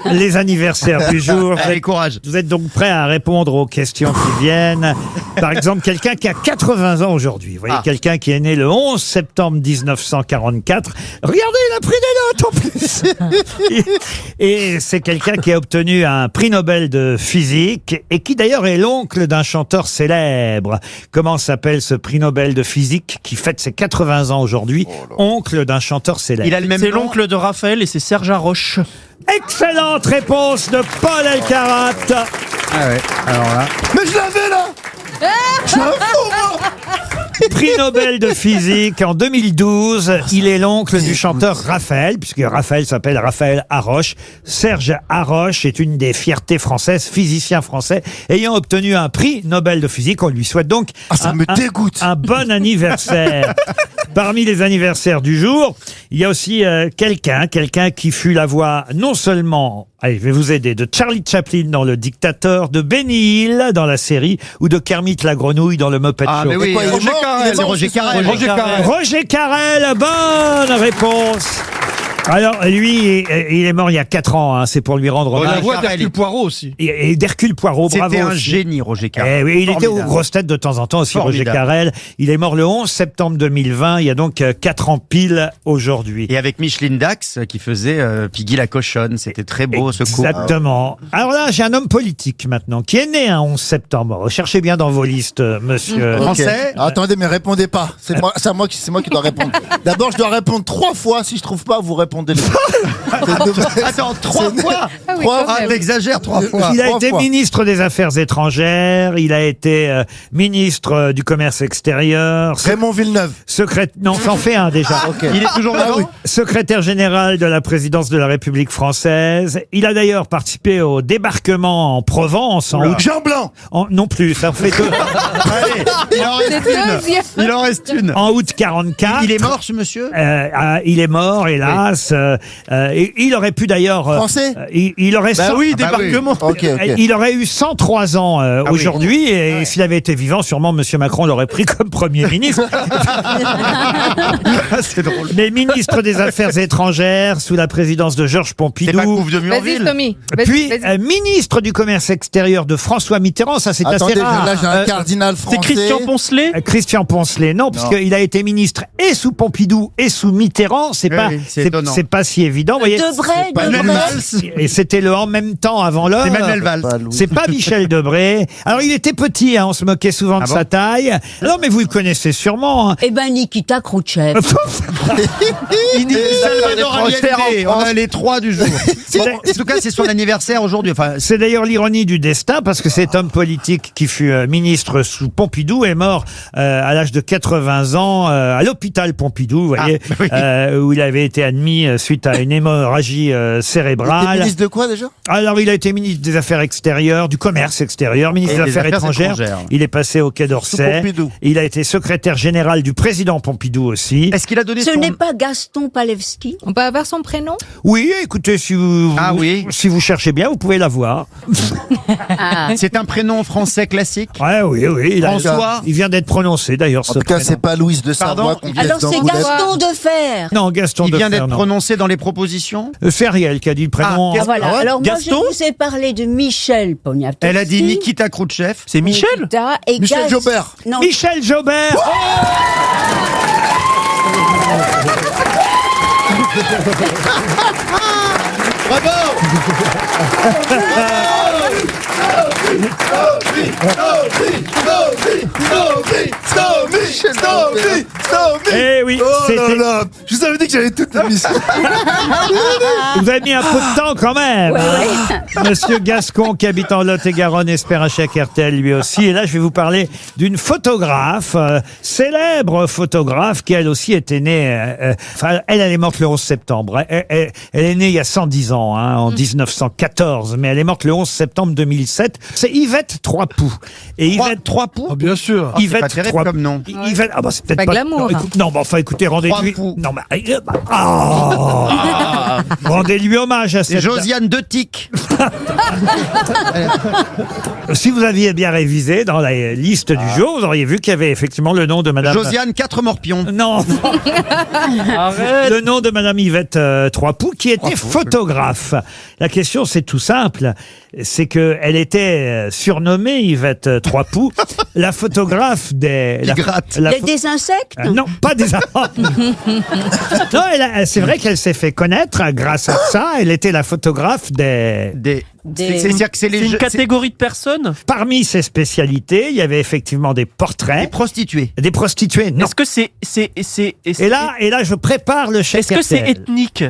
Speaker 2: les anniversaires du jour.
Speaker 4: Allez, courage.
Speaker 2: Vous êtes donc prêt à répondre aux questions qui viennent. Par exemple, quelqu'un qui a 80 ans aujourd'hui. Vous voyez, quelqu'un qui est né le 11 septembre 1944. Regardez, il a pris des notes en plus. Et c'est quelqu'un qui a obtenu un prix Nobel de physique et qui d'ailleurs est l'oncle d'un chanteur célèbre. Comment s'appelle ce prix Nobel de physique qui fête ses 80 ans aujourd'hui? Oncle d'un chanteur célèbre.
Speaker 3: Il a le même. C'est l'oncle de Raphaël et c'est Serge Haroche.
Speaker 2: Excellente réponse de Paul Alcarat.
Speaker 4: Ah ouais, alors là.
Speaker 8: Mais je l'avais là. Je suis un fou, moi.
Speaker 2: Prix Nobel de physique en 2012. Il est l'oncle du chanteur Raphaël, puisque Raphaël s'appelle Raphaël Haroche. Serge Haroche est une des fiertés françaises, physicien français, ayant obtenu un prix Nobel de physique. On lui souhaite donc un bon anniversaire. Parmi les anniversaires du jour, il y a aussi quelqu'un qui fut la voix non seulement, allez, je vais vous aider, de Charlie Chaplin dans Le Dictateur, de Benny Hill dans la série, ou de Kermit la Grenouille dans le Muppet Show.
Speaker 4: Ah mais oui, Roger Carrel.
Speaker 2: Roger Carrel, bonne réponse. Alors, lui, il est mort il y a 4 ans, hein, c'est pour lui rendre hommage.
Speaker 6: La voix d'Hercule Poirot aussi.
Speaker 2: Et d'Hercule Poirot, bravo.
Speaker 4: C'était un
Speaker 2: aussi.
Speaker 4: génie, Roger Carrel.
Speaker 2: Eh oui, il était aux grosses têtes de temps en temps aussi,
Speaker 4: Formidable.
Speaker 2: Roger Carrel. Il est mort le 11 septembre 2020, il y a donc 4 ans pile aujourd'hui.
Speaker 4: Et avec Micheline Dax qui faisait Piggy la cochonne, c'était très beau ce coup.
Speaker 2: Exactement. Alors là, j'ai un homme politique maintenant, qui est né un 11 septembre. Recherchez bien dans vos listes, monsieur.
Speaker 4: Français.
Speaker 8: Attendez, mais répondez pas. C'est moi qui dois répondre. D'abord, je dois répondre 3 fois. Si je trouve pas, vous répondez.
Speaker 4: Attends, 3 fois. T'exagères 3 fois.
Speaker 2: Il a été ministre des Affaires étrangères, il a été ministre du Commerce extérieur.
Speaker 8: Raymond Villeneuve.
Speaker 2: Non, ça en fait un déjà.
Speaker 4: Il est toujours là.
Speaker 2: Secrétaire général de la présidence de la République française. Il a d'ailleurs participé au débarquement en Provence en août.
Speaker 8: Jean Blanc.
Speaker 2: Non plus, ça en fait 2.
Speaker 4: Allez, il en reste une.
Speaker 2: En août 44.
Speaker 4: Il est mort, ce monsieur.
Speaker 2: Il est mort, hélas. Et il aurait pu d'ailleurs.
Speaker 8: Français.
Speaker 2: Il aurait.
Speaker 3: Débarquement.
Speaker 2: Il aurait eu 103 ans aujourd'hui, et s'il avait été vivant, sûrement Monsieur Macron l'aurait pris comme Premier ministre.
Speaker 4: C'est drôle.
Speaker 2: Mais ministre des Affaires étrangères sous la présidence de Georges Pompidou.
Speaker 4: C'est pas Couve de Murville.
Speaker 7: Vas-y, Tommy.
Speaker 2: Puis ministre du Commerce extérieur de François Mitterrand, ça c'est
Speaker 8: Attendez,
Speaker 2: assez rare.
Speaker 8: là j'ai un cardinal français.
Speaker 3: C'est Christian Poncelet.
Speaker 2: Christian Poncelet, non, puisqu'il a été ministre et sous Pompidou et sous Mitterrand, c'est pas si évident. Vous voyez,
Speaker 5: Debré.
Speaker 2: et c'était le en même temps avant l'heure.
Speaker 4: C'est Manuel Valls.
Speaker 2: C'est pas Michel Debré. Alors il était petit, hein, on se moquait souvent de sa taille. Non, mais vous le connaissez sûrement. Hein.
Speaker 5: Eh ben, Nikita Khrouchtchev.
Speaker 4: Salvador Allende. On a les 3 du jour. En tout cas, c'est son anniversaire aujourd'hui. Enfin,
Speaker 2: c'est d'ailleurs l'ironie du destin, parce que cet homme politique qui fut ministre sous Pompidou est mort à l'âge de 80 ans à l'hôpital Pompidou, vous voyez, où il avait été admis suite à une hémorragie cérébrale.
Speaker 8: Il était ministre de quoi déjà?
Speaker 2: Alors, il a été ministre des Affaires extérieures, du Commerce extérieur, ministre des Affaires étrangères. Il est passé au Quai d'Orsay. Il a été secrétaire général du président Pompidou aussi.
Speaker 4: Est-ce qu'il a donné
Speaker 5: Ce n'est pas Gaston Palevski?
Speaker 7: On peut avoir son prénom?
Speaker 2: Oui, écoutez, si vous cherchez bien, vous pouvez l'avoir.
Speaker 4: C'est un prénom français classique.
Speaker 2: Ouais, oui.
Speaker 4: François.
Speaker 2: Il vient d'être prononcé d'ailleurs.
Speaker 8: En tout cas, c'est pas Louise de Savoie qu'on vient
Speaker 5: Alors c'est Gaston Defer.
Speaker 2: Non, Gaston
Speaker 4: Il vient
Speaker 2: Defer,
Speaker 4: d'être
Speaker 2: non.
Speaker 4: prononcé dans les propositions.
Speaker 2: C'est Ariel qui a dit le prénom.
Speaker 5: Ah, voilà. Alors
Speaker 3: Gaston
Speaker 5: moi, je vous ai parlé de Michel Poniatowski.
Speaker 4: Elle a dit Nikita Khrouchtchev.
Speaker 3: C'est Michel.
Speaker 5: Et
Speaker 8: Michel Jobert.
Speaker 5: Non,
Speaker 2: Michel Jobert.
Speaker 8: Bravo.
Speaker 2: Eh oui,
Speaker 8: je vous avais dit que j'avais toute l'émission.
Speaker 2: Vous avez mis un peu de temps quand même. Monsieur Gascon, qui habite en Lot-et-Garonne, espère un chèque RTL lui aussi. Et là, je vais vous parler d'une photographe, célèbre photographe, qui elle aussi était née. Elle est morte le 11 septembre. Elle est née il y a 110 ans, hein, en 1914, mais elle est morte le 11 septembre 2007. C'est Yvette Troipoux. Et Yvette
Speaker 6: Troipoux. Bien sûr.
Speaker 2: Yvette
Speaker 4: pas terrible comme nom.
Speaker 2: Yvette, c'est peut-être
Speaker 7: pas glamour.
Speaker 2: Non, enfin, écoutez, rendez-vous. Non, mais. Rendez-lui hommage à
Speaker 4: C'est
Speaker 2: cette...
Speaker 4: Josiane de Tic.
Speaker 2: Si vous aviez bien révisé dans la liste du jour, vous auriez vu qu'il y avait effectivement le nom de Madame...
Speaker 4: Josiane 4 Morpion.
Speaker 2: Non.
Speaker 3: Arrête.
Speaker 2: Le nom de Madame Yvette Troipoux, qui était photographe. La question, c'est tout simple. C'est que elle était surnommée Yvette Troipoux, la photographe des...
Speaker 5: Des insectes
Speaker 2: Non, pas des Non, c'est vrai qu'elle s'est fait connaître grâce à ça. Elle était la photographe des...
Speaker 3: C'est une catégorie de personnes.
Speaker 2: Parmi ses spécialités, il y avait effectivement des portraits.
Speaker 4: Des prostituées.
Speaker 2: Des prostituées, non.
Speaker 3: Est-ce que c'est
Speaker 2: Et là, je prépare le chèque
Speaker 3: Est-ce que c'est
Speaker 2: RTL.
Speaker 3: ethnique?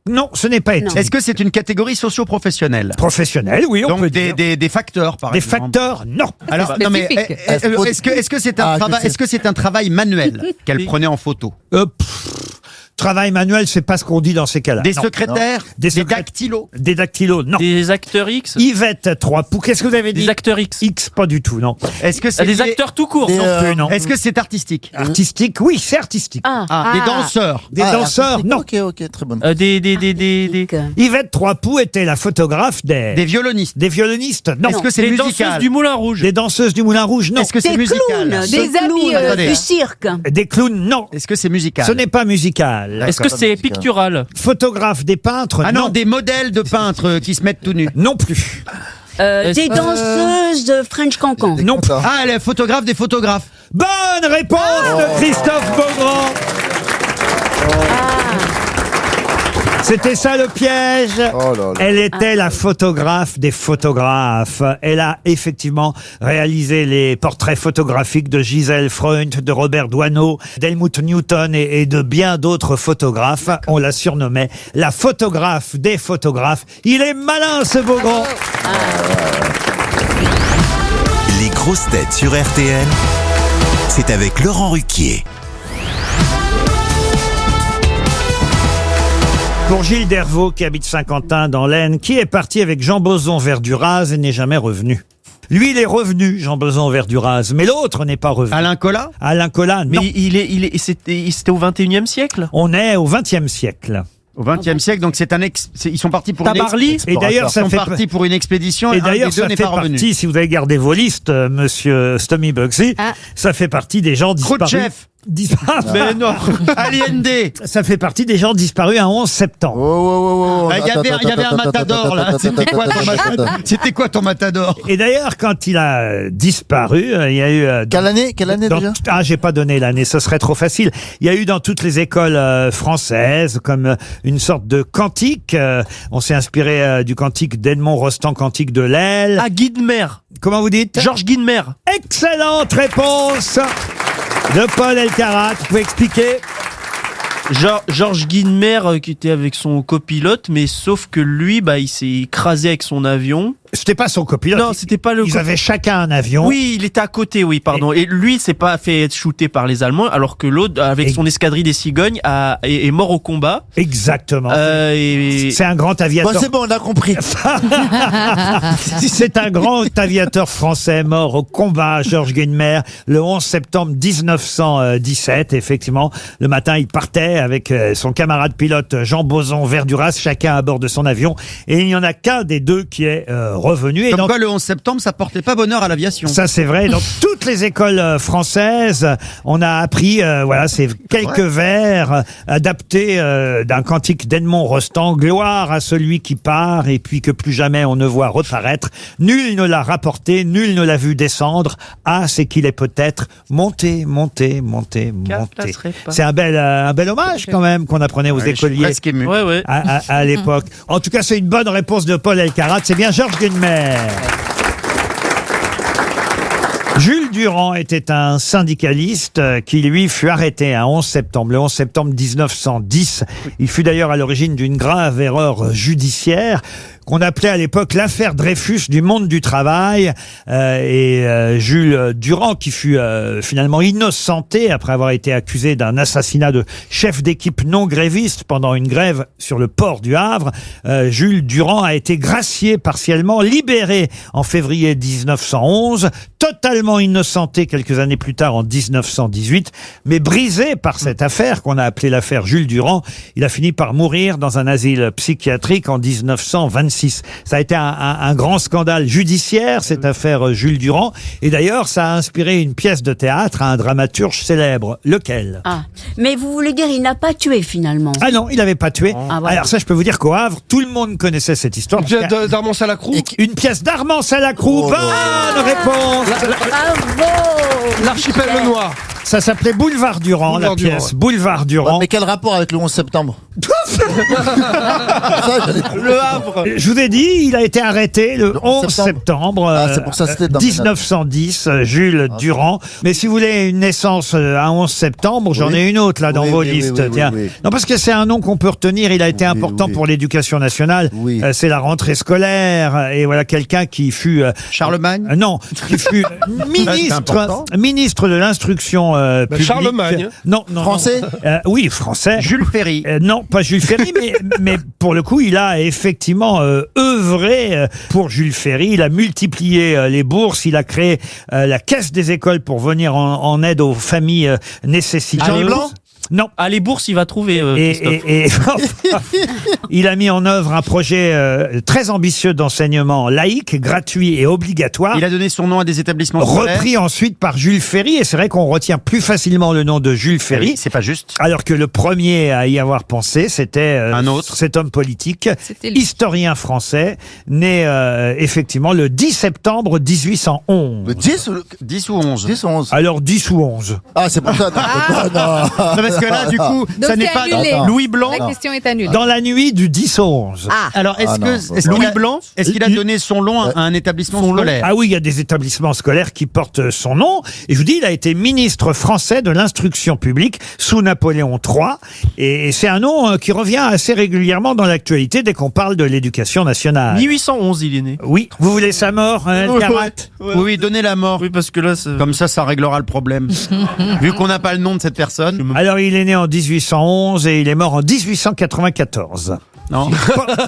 Speaker 2: Non, ce n'est pas ethnique.
Speaker 4: Est-ce que c'est une catégorie socio-professionnelle?
Speaker 2: Professionnelle, oui, on
Speaker 4: Donc
Speaker 2: peut dire.
Speaker 4: des facteurs, par
Speaker 2: Des
Speaker 4: exemple.
Speaker 2: facteurs, non.
Speaker 4: Alors, non mais est-ce que c'est un travail? Est-ce que c'est un travail manuel qu'elle prenait en photo?
Speaker 2: Travail manuel, c'est pas ce qu'on dit dans ces cas-là.
Speaker 4: Des
Speaker 2: Non.
Speaker 4: secrétaires?
Speaker 2: Des
Speaker 4: dactylos?
Speaker 2: Des dactylos, non.
Speaker 3: Des acteurs X?
Speaker 2: Yvette Troipoux, qu'est-ce que vous avez dit?
Speaker 3: Des acteurs X?
Speaker 2: X, pas du tout, non.
Speaker 4: Est-ce que c'est
Speaker 3: Des acteurs tout court?
Speaker 2: Non plus, non.
Speaker 4: Est-ce que c'est artistique?
Speaker 2: Artistique, oui, c'est artistique.
Speaker 4: Des danseurs?
Speaker 2: Des danseurs, non.
Speaker 8: Ok, très bonne.
Speaker 3: Des
Speaker 2: Yvette Troipoux était la photographe des
Speaker 4: violonistes?
Speaker 2: Des violonistes, non.
Speaker 4: Est-ce que c'est
Speaker 3: des
Speaker 4: musical?
Speaker 3: danseuses du Moulin Rouge?
Speaker 2: Des danseuses du Moulin Rouge, non.
Speaker 4: Est-ce que c'est
Speaker 5: Des
Speaker 4: musical?
Speaker 5: clowns, des
Speaker 17: Des
Speaker 5: clowns
Speaker 17: amis,
Speaker 5: du cirque.
Speaker 2: Des clowns, non.
Speaker 4: Est-ce que c'est musical?
Speaker 2: Ce n'est pas musical.
Speaker 3: Est-ce que c'est pictural?
Speaker 2: Photographe des peintres,
Speaker 4: Ah non, des modèles de peintres qui se mettent tout nus?
Speaker 2: non plus.
Speaker 5: Des danseuses de French Cancan.
Speaker 2: Non plus.
Speaker 4: Ah, elle est photographe des photographes.
Speaker 2: Bonne réponse de Christophe Beaugrand. C'était ça le piège.
Speaker 8: Oh là là.
Speaker 2: Elle était la photographe des photographes. Elle a effectivement réalisé les portraits photographiques de Gisèle Freund, de Robert Doisneau, d'Helmut Newton et de bien d'autres photographes. On la surnommait la photographe des photographes. Il est malin ce Beaugrand.
Speaker 9: Les grosses têtes sur RTL, c'est avec Laurent Ruquier.
Speaker 2: Pour Gilles Dervaux, qui habite Saint-Quentin dans l'Aisne, qui est parti avec Jean Boson vers Duraz et n'est jamais revenu. Lui, il est revenu, Jean Boson vers Duraz, mais l'autre n'est pas revenu.
Speaker 4: Alain Colas?
Speaker 2: Alain Colas, non.
Speaker 3: Mais c'était au 21e siècle?
Speaker 2: On est au XXe siècle.
Speaker 4: Au XXe siècle, donc ils sont partis pour
Speaker 3: Tabarly?
Speaker 2: Et d'ailleurs,
Speaker 4: ils sont partis pour une expédition.
Speaker 2: Et
Speaker 4: un
Speaker 2: d'ailleurs,
Speaker 4: des deux
Speaker 2: ça
Speaker 4: n'est
Speaker 2: fait
Speaker 4: pas revenu.
Speaker 2: partie, si vous avez gardé vos listes, monsieur Stomy Bugsy, ça fait partie des gens disparus.
Speaker 4: Khrouchtchev.
Speaker 2: Mais non.
Speaker 4: Allende.
Speaker 2: Ça fait partie des gens disparus un 11 septembre.
Speaker 4: Il y avait un matador là. C'était quoi ton matador?
Speaker 2: Et d'ailleurs, quand il a disparu, il y a eu...
Speaker 8: Quelle année déjà?
Speaker 2: Ah, j'ai pas donné l'année, ce serait trop facile. Il y a eu dans toutes les écoles françaises comme une sorte de cantique. On s'est inspiré du cantique d'Edmond Rostand, cantique de l'aile.
Speaker 3: Ah, Guidemer.
Speaker 2: Comment vous dites?
Speaker 3: Georges Guidemer.
Speaker 2: Excellente réponse de Paul Elkarat. Vous pouvez expliquer?
Speaker 3: Georges Guidemer qui était avec son copilote, mais sauf que lui, il s'est écrasé avec son avion.
Speaker 2: C'était pas son copilote.
Speaker 3: Non, c'était pas le.
Speaker 2: Ils avaient chacun un avion.
Speaker 3: Oui, il était à côté, oui, pardon. Et lui, s'est pas fait être shooté par les Allemands, alors que l'autre, avec son escadrille des cigognes, est mort au combat.
Speaker 2: Exactement.
Speaker 3: C'est
Speaker 2: un grand aviateur.
Speaker 8: Bon, c'est bon, on a compris.
Speaker 2: C'est un grand aviateur français mort au combat, Georges Guidemer, le 11 septembre 1917. Effectivement, le matin, il partait avec son camarade pilote Jean Boson vers Duras, chacun à bord de son avion. Et il n'y en a qu'un des deux qui est revenu.
Speaker 4: Comme quoi, le 11 septembre, ça portait pas bonheur à l'aviation.
Speaker 2: Ça, c'est vrai. Dans toutes les écoles françaises, on a appris, ces quelques vers adaptés d'un cantique d'Edmond Rostand. Gloire à celui qui part et puis que plus jamais on ne voit reparaître. Nul ne l'a rapporté, nul ne l'a vu descendre. Ah, c'est qu'il est peut-être monté. C'est un bel hommage quand même qu'on apprenait aux écoliers.
Speaker 4: Je suis presque ému.
Speaker 2: À l'époque. En tout cas, c'est une bonne réponse de Paul Elkarat. C'est bien Georges Guidemer. Jules Durand était un syndicaliste qui, lui, fut arrêté le 11 septembre 1910. Il fut d'ailleurs à l'origine d'une grave erreur judiciaire. qu'on appelait à l'époque l'affaire Dreyfus du monde du travail. Jules Durand, qui fut finalement innocenté après avoir été accusé d'un assassinat de chef d'équipe non gréviste pendant une grève sur le port du Havre. Jules Durand a été gracié partiellement, libéré en février 1911, totalement innocenté quelques années plus tard en 1918, mais brisé par cette affaire qu'on a appelée l'affaire Jules Durand. Il a fini par mourir dans un asile psychiatrique en 1926. Ça a été un grand scandale judiciaire, cette affaire Jules Durand, et d'ailleurs ça a inspiré une pièce de théâtre à un dramaturge célèbre. Lequel?
Speaker 5: Ah, mais vous voulez dire il n'a pas tué finalement?
Speaker 2: Ah non, il n'avait pas tué.
Speaker 5: Ah, voilà.
Speaker 2: Alors ça, je peux vous dire qu'au Havre, tout le monde connaissait cette histoire.
Speaker 6: Une pièce d'Armand Salacrou.
Speaker 2: Une pièce d'Armand Salacrou. Bonne réponse.
Speaker 5: Bravo.
Speaker 6: L'archipel le Noir.
Speaker 2: Ça s'appelait Boulevard Durand,
Speaker 6: Boulevard
Speaker 2: la pièce.
Speaker 6: Durand.
Speaker 2: Boulevard Durand.
Speaker 8: Mais quel rapport avec le 11 septembre?
Speaker 6: Le Havre.
Speaker 2: Je vous ai dit, il a été arrêté le 11 septembre
Speaker 8: C'est pour ça que c'était dans
Speaker 2: 1910, Jules Durand. Mais si vous voulez une naissance à 11 septembre, j'en ai une autre là dans vos listes. Tiens. Non, parce que c'est un nom qu'on peut retenir. Il a été important pour l'éducation nationale. C'est la rentrée scolaire. Et voilà quelqu'un qui fut...
Speaker 4: Charlemagne
Speaker 2: non, qui fut ministre de l'instruction publique.
Speaker 6: Charlemagne.
Speaker 2: Non.
Speaker 8: Français
Speaker 2: Oui, français.
Speaker 4: Jules Ferry.
Speaker 2: Non, pas Jules Ferry, mais pour le coup, il a effectivement œuvré pour Jules Ferry. Il a multiplié les bourses, il a créé la caisse des écoles pour venir en aide aux familles nécessiteuses.
Speaker 3: Jean Blanc ?
Speaker 2: Non.
Speaker 3: Ah, les bourses, il va trouver.
Speaker 2: Il a mis en œuvre un projet très ambitieux d'enseignement laïque, gratuit et obligatoire.
Speaker 4: Il a donné son nom à des établissements scolaires.
Speaker 2: Repris ensuite par Jules Ferry, et c'est vrai qu'on retient plus facilement le nom de Jules Ferry.
Speaker 4: Oui, c'est pas juste.
Speaker 2: Alors que le premier à y avoir pensé, c'était un autre, cet homme politique, historien français, né effectivement le 10 septembre 1811.
Speaker 8: Le 10 ou
Speaker 4: 10 ou 11
Speaker 8: 10 ou 11.
Speaker 2: Alors 10 ou 11.
Speaker 8: Ah, c'est pour ça.
Speaker 4: Non, parce que là, du coup,
Speaker 7: Donc
Speaker 4: ça n'est
Speaker 7: c'est
Speaker 4: pas
Speaker 7: annulé.
Speaker 4: Louis Blanc.
Speaker 7: La question est annulée.
Speaker 2: Dans la nuit du 10 au 11.
Speaker 4: Alors, est-ce
Speaker 2: Louis
Speaker 4: qu'il a,
Speaker 2: Blanc,
Speaker 4: est-ce qu'il a donné son nom à un établissement scolaire?
Speaker 2: Ah oui, il y a des établissements scolaires qui portent son nom. Et je vous dis, il a été ministre français de l'instruction publique sous Napoléon III. Et c'est un nom qui revient assez régulièrement dans l'actualité dès qu'on parle de l'éducation nationale.
Speaker 3: 1811, il est né.
Speaker 2: Oui. Vous voulez sa mort, Elkarat?
Speaker 4: Oui, donnez la mort.
Speaker 3: Oui, parce que là,
Speaker 4: comme ça réglera le problème. Vu qu'on n'a pas le nom de cette personne.
Speaker 2: Alors, il est né en 1811 et il est mort en 1894.
Speaker 4: Non,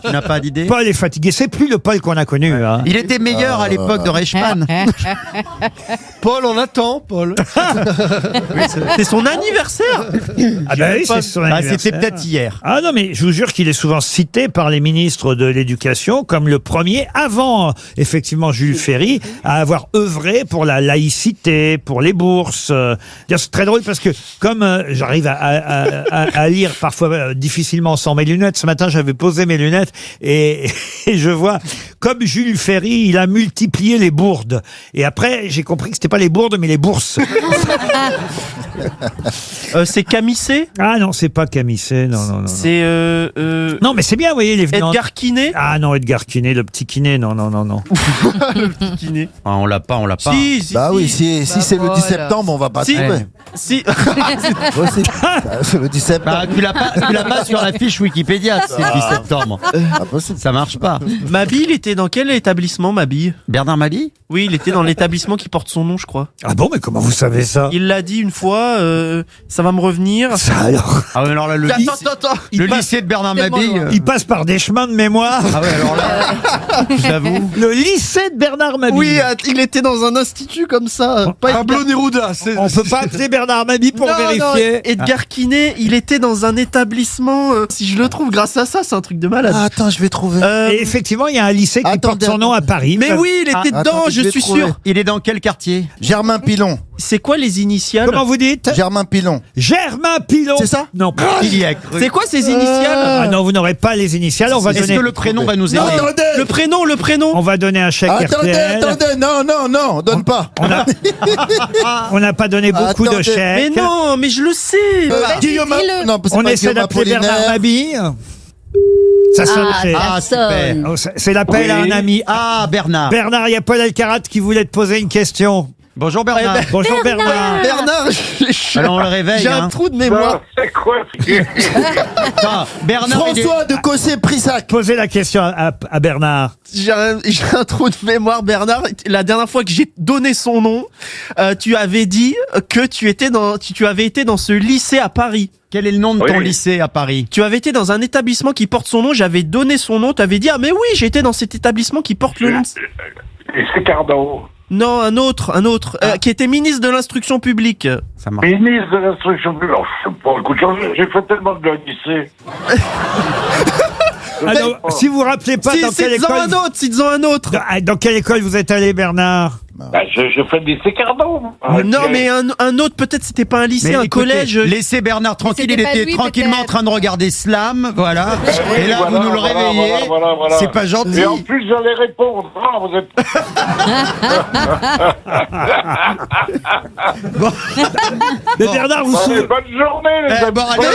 Speaker 4: tu n'as pas d'idée.
Speaker 2: Paul est fatigué, c'est plus le Paul qu'on a connu. Hein.
Speaker 4: Il était meilleur à l'époque de Reichmann.
Speaker 6: Paul, on attend, Paul.
Speaker 3: C'est son anniversaire.
Speaker 2: Ah bah oui, c'est son anniversaire.
Speaker 4: C'était peut-être hier.
Speaker 2: Ah non, mais je vous jure qu'il est souvent cité par les ministres de l'Éducation comme le premier, avant effectivement Jules Ferry, à avoir œuvré pour la laïcité, pour les bourses. C'est très drôle parce que comme j'arrive à lire parfois difficilement sans mes lunettes, ce matin j'avais posé mes lunettes et je vois, comme Jules Ferry, il a multiplié les bourdes. Et après, j'ai compris que c'était pas les bourdes, mais les bourses.
Speaker 3: C'est Camissé?
Speaker 2: Ah non, c'est pas Camissé, non.
Speaker 3: C'est...
Speaker 2: Non, mais c'est bien, vous voyez, les venants.
Speaker 3: Edgar Quinet?
Speaker 2: Ah non, Edgar Quinet, le petit Quinet, non.
Speaker 3: Le petit Quinet.
Speaker 4: Ah, on l'a pas.
Speaker 3: Si,
Speaker 8: oui, si c'est le 10 septembre, on va pas trouver.
Speaker 3: Si.
Speaker 8: C'est le 10 septembre.
Speaker 4: Tu l'as pas sur la fiche Wikipédia, c'est le 10 septembre. Ça marche pas.
Speaker 3: Mabille, il était dans quel établissement, Mabille?
Speaker 4: Bernard Mabille?
Speaker 3: Oui, il était dans l'établissement qui porte son nom, je crois.
Speaker 2: Ah bon, mais comment vous savez ça?
Speaker 3: Il l'a dit une fois, ça va me revenir.
Speaker 2: Ça alors?
Speaker 4: Ah ouais, alors là, le lycée de Bernard Mabille.
Speaker 2: Il passe par des chemins de mémoire.
Speaker 4: Ah ouais, alors là, j'avoue.
Speaker 2: Le lycée de Bernard Mabille.
Speaker 3: Oui, il était dans un institut comme ça.
Speaker 6: Pablo Neruda.
Speaker 2: On peut pas appeler Bernard Mabille pour vérifier.
Speaker 3: Non, Edgar Quinet, il était dans un établissement. Si je le trouve, grâce à ça, c'est un truc de malade.
Speaker 8: Ah, attends, je vais trouver.
Speaker 2: Et effectivement, il y a un lycée qui porte son nom à Paris.
Speaker 3: Mais oui, il était dedans, je suis sûr.
Speaker 4: Il est dans quel quartier?
Speaker 8: Germain Pilon.
Speaker 3: C'est quoi les initiales?
Speaker 2: Comment vous dites?
Speaker 8: Germain Pilon.
Speaker 2: Germain Pilon.
Speaker 8: C'est ça?
Speaker 2: Non.
Speaker 4: Il y a cru.
Speaker 3: C'est quoi ces initiales?
Speaker 2: Ah non, vous n'aurez pas les initiales. On va
Speaker 4: Est-ce
Speaker 2: donner.
Speaker 4: que le prénom va nous aider?
Speaker 3: Le prénom.
Speaker 2: On va donner un chèque RTL.
Speaker 8: Attendez, non, donne pas.
Speaker 2: On n'a pas donné beaucoup de chèques.
Speaker 3: Mais non, mais je le sais.
Speaker 8: Guillaume, non, c'est
Speaker 2: On
Speaker 8: pas
Speaker 2: essaie
Speaker 8: Guillaume
Speaker 2: d'appeler Bernard
Speaker 8: Apollinaire.
Speaker 2: Mabille. Ça sonne.
Speaker 4: super.
Speaker 2: C'est l'appel à un ami.
Speaker 4: Ah, Bernard.
Speaker 2: Bernard, il y a Paul Elkarat qui voulait te poser une question.
Speaker 4: Bonjour Bernard.
Speaker 2: Bonjour Bernard.
Speaker 21: Bernard,
Speaker 4: Alors on le réveille.
Speaker 21: j'ai un trou de mémoire.
Speaker 13: C'est quoi
Speaker 4: Attends, Bernard, il est-
Speaker 8: François de Cossé-Prissac.
Speaker 2: Posez la question à Bernard.
Speaker 21: J'ai un trou de mémoire, Bernard. La dernière fois que j'ai donné son nom, tu avais dit que tu avais été dans ce lycée à Paris.
Speaker 4: Quel est le nom de ton
Speaker 13: Oui.
Speaker 4: lycée à Paris?
Speaker 21: Tu avais été dans un établissement qui porte son nom. J'avais donné son nom. Tu avais dit ah mais oui, j'ai été dans cet établissement qui porte le nom.
Speaker 13: Et c'est Cardon.
Speaker 21: Non, un autre, qui était ministre de l'instruction publique.
Speaker 4: Ça marche.
Speaker 13: Ministre de l'instruction publique. Alors, je sais pas, écoute, j'ai fait tellement de lycée.
Speaker 2: Alors, si vous vous rappelez pas dans quelle école...
Speaker 21: Cites-en un autre.
Speaker 2: Dans quelle école vous êtes allé, Bernard?
Speaker 13: Bah, je fais le lycée Cardon.
Speaker 21: Non, mais un autre, peut-être c'était pas un lycée,
Speaker 4: Mais
Speaker 21: un
Speaker 4: écoutez,
Speaker 21: collège.
Speaker 4: Laissez Bernard tranquille, il
Speaker 7: C'était pas
Speaker 4: était
Speaker 7: lui,
Speaker 4: tranquillement en
Speaker 7: peut-être.
Speaker 4: train de regarder Slam, voilà.
Speaker 13: Oui,
Speaker 4: Et là,
Speaker 13: voilà,
Speaker 4: vous nous le
Speaker 13: voilà,
Speaker 4: réveillez.
Speaker 13: voilà.
Speaker 4: C'est pas gentil.
Speaker 13: Et en plus, j'allais répondre. Ah, vous êtes...
Speaker 2: Mais Bernard, vous
Speaker 13: Allez,
Speaker 2: souvenez...
Speaker 13: bonne journée, les amis.
Speaker 4: Bon, allez,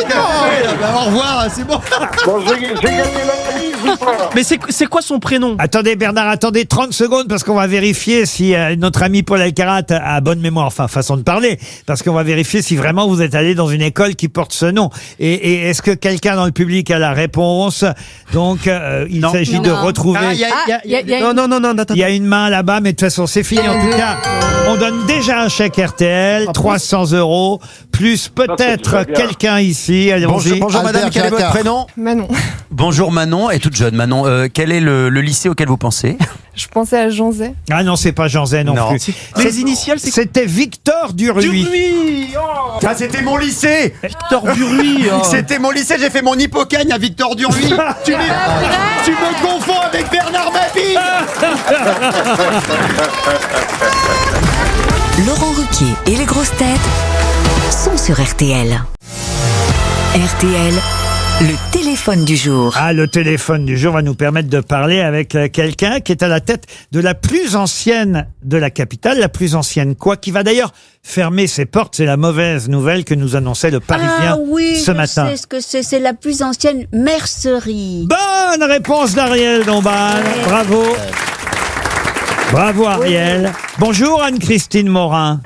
Speaker 4: au revoir, c'est bon.
Speaker 13: Bon, j'ai gagné la mise ou pas?
Speaker 21: Mais c'est quoi son prénom?
Speaker 2: Attendez Bernard, attendez 30 secondes parce qu'on va vérifier si notre ami Paul Alcarat a bonne mémoire, enfin façon de parler, parce qu'on va vérifier si vraiment vous êtes allé dans une école qui porte ce nom. Et est-ce que quelqu'un dans le public a la réponse? Donc il s'agit de retrouver...
Speaker 21: Non,
Speaker 2: Il y a une main là-bas, mais de toute façon c'est fini. En tout cas, on donne déjà un chèque RTL, 300 €, plus peut-être quelqu'un ici. Allons-y.
Speaker 4: Bonjour madame,
Speaker 8: Albert
Speaker 4: quel est votre
Speaker 8: Jacquard.
Speaker 4: prénom?
Speaker 22: Manon.
Speaker 4: Bonjour Manon, et toute jeune Manon, quel est le lycée auquel vous pensez?
Speaker 22: Je pensais à Jean Zay.
Speaker 2: Ah non, c'est pas Jean Zay non,
Speaker 4: Non.
Speaker 2: plus.
Speaker 21: Les initiales, c'est
Speaker 2: C'était Victor Duruy.
Speaker 4: Ah, c'était mon lycée.
Speaker 21: Victor Duruy.
Speaker 4: C'était mon lycée, j'ai fait mon hippocagne à Victor Duruy. tu me confonds avec Bernard Mabille.
Speaker 1: Laurent Ruquier et les grosses têtes sont sur RTL. RTL, le téléphone du jour.
Speaker 2: Ah, le téléphone du jour va nous permettre de parler avec quelqu'un qui est à la tête de la plus ancienne de la capitale, la plus ancienne quoi, qui va d'ailleurs fermer ses portes. C'est la mauvaise nouvelle que nous annonçait le Parisien ce matin.
Speaker 5: Je sais ce que c'est la plus ancienne mercerie.
Speaker 2: Bonne réponse d'Ariel Dombal. Bravo. Bravo Ariel. Bonjour Anne-Christine Morin.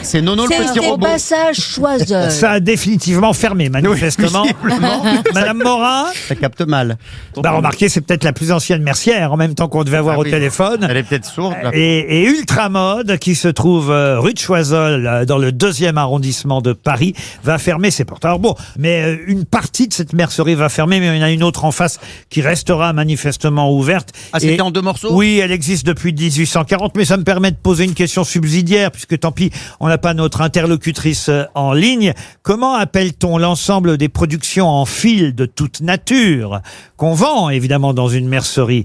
Speaker 4: C'est Nono le petit
Speaker 5: C'est
Speaker 4: robot.
Speaker 5: passage Choiseul.
Speaker 2: Ça a définitivement fermé, manifestement.
Speaker 4: Visiblement.
Speaker 2: Madame Morin.
Speaker 4: Ça capte mal.
Speaker 2: Bah remarquez, c'est peut-être la plus ancienne mercière en même temps qu'on devait avoir
Speaker 4: Ah
Speaker 2: au
Speaker 4: oui.
Speaker 2: téléphone.
Speaker 4: Elle est peut-être sourde. là.
Speaker 2: Et Ultramode, qui se trouve rue de Choiseul, dans le 2e arrondissement de Paris, va fermer ses portes. Alors bon, mais une partie de cette mercerie va fermer, mais il y en a une autre en face qui restera manifestement ouverte.
Speaker 4: Ah, c'était
Speaker 2: Et-
Speaker 4: en 2 morceaux?
Speaker 2: Oui, elle existe depuis 1840, mais ça me permet de poser une question subsidiaire, puisque tant pis, on n'a pas notre interlocutrice en ligne. Comment appelle-t-on l'ensemble des productions en fil de toute nature qu'on vend, évidemment, dans une mercerie?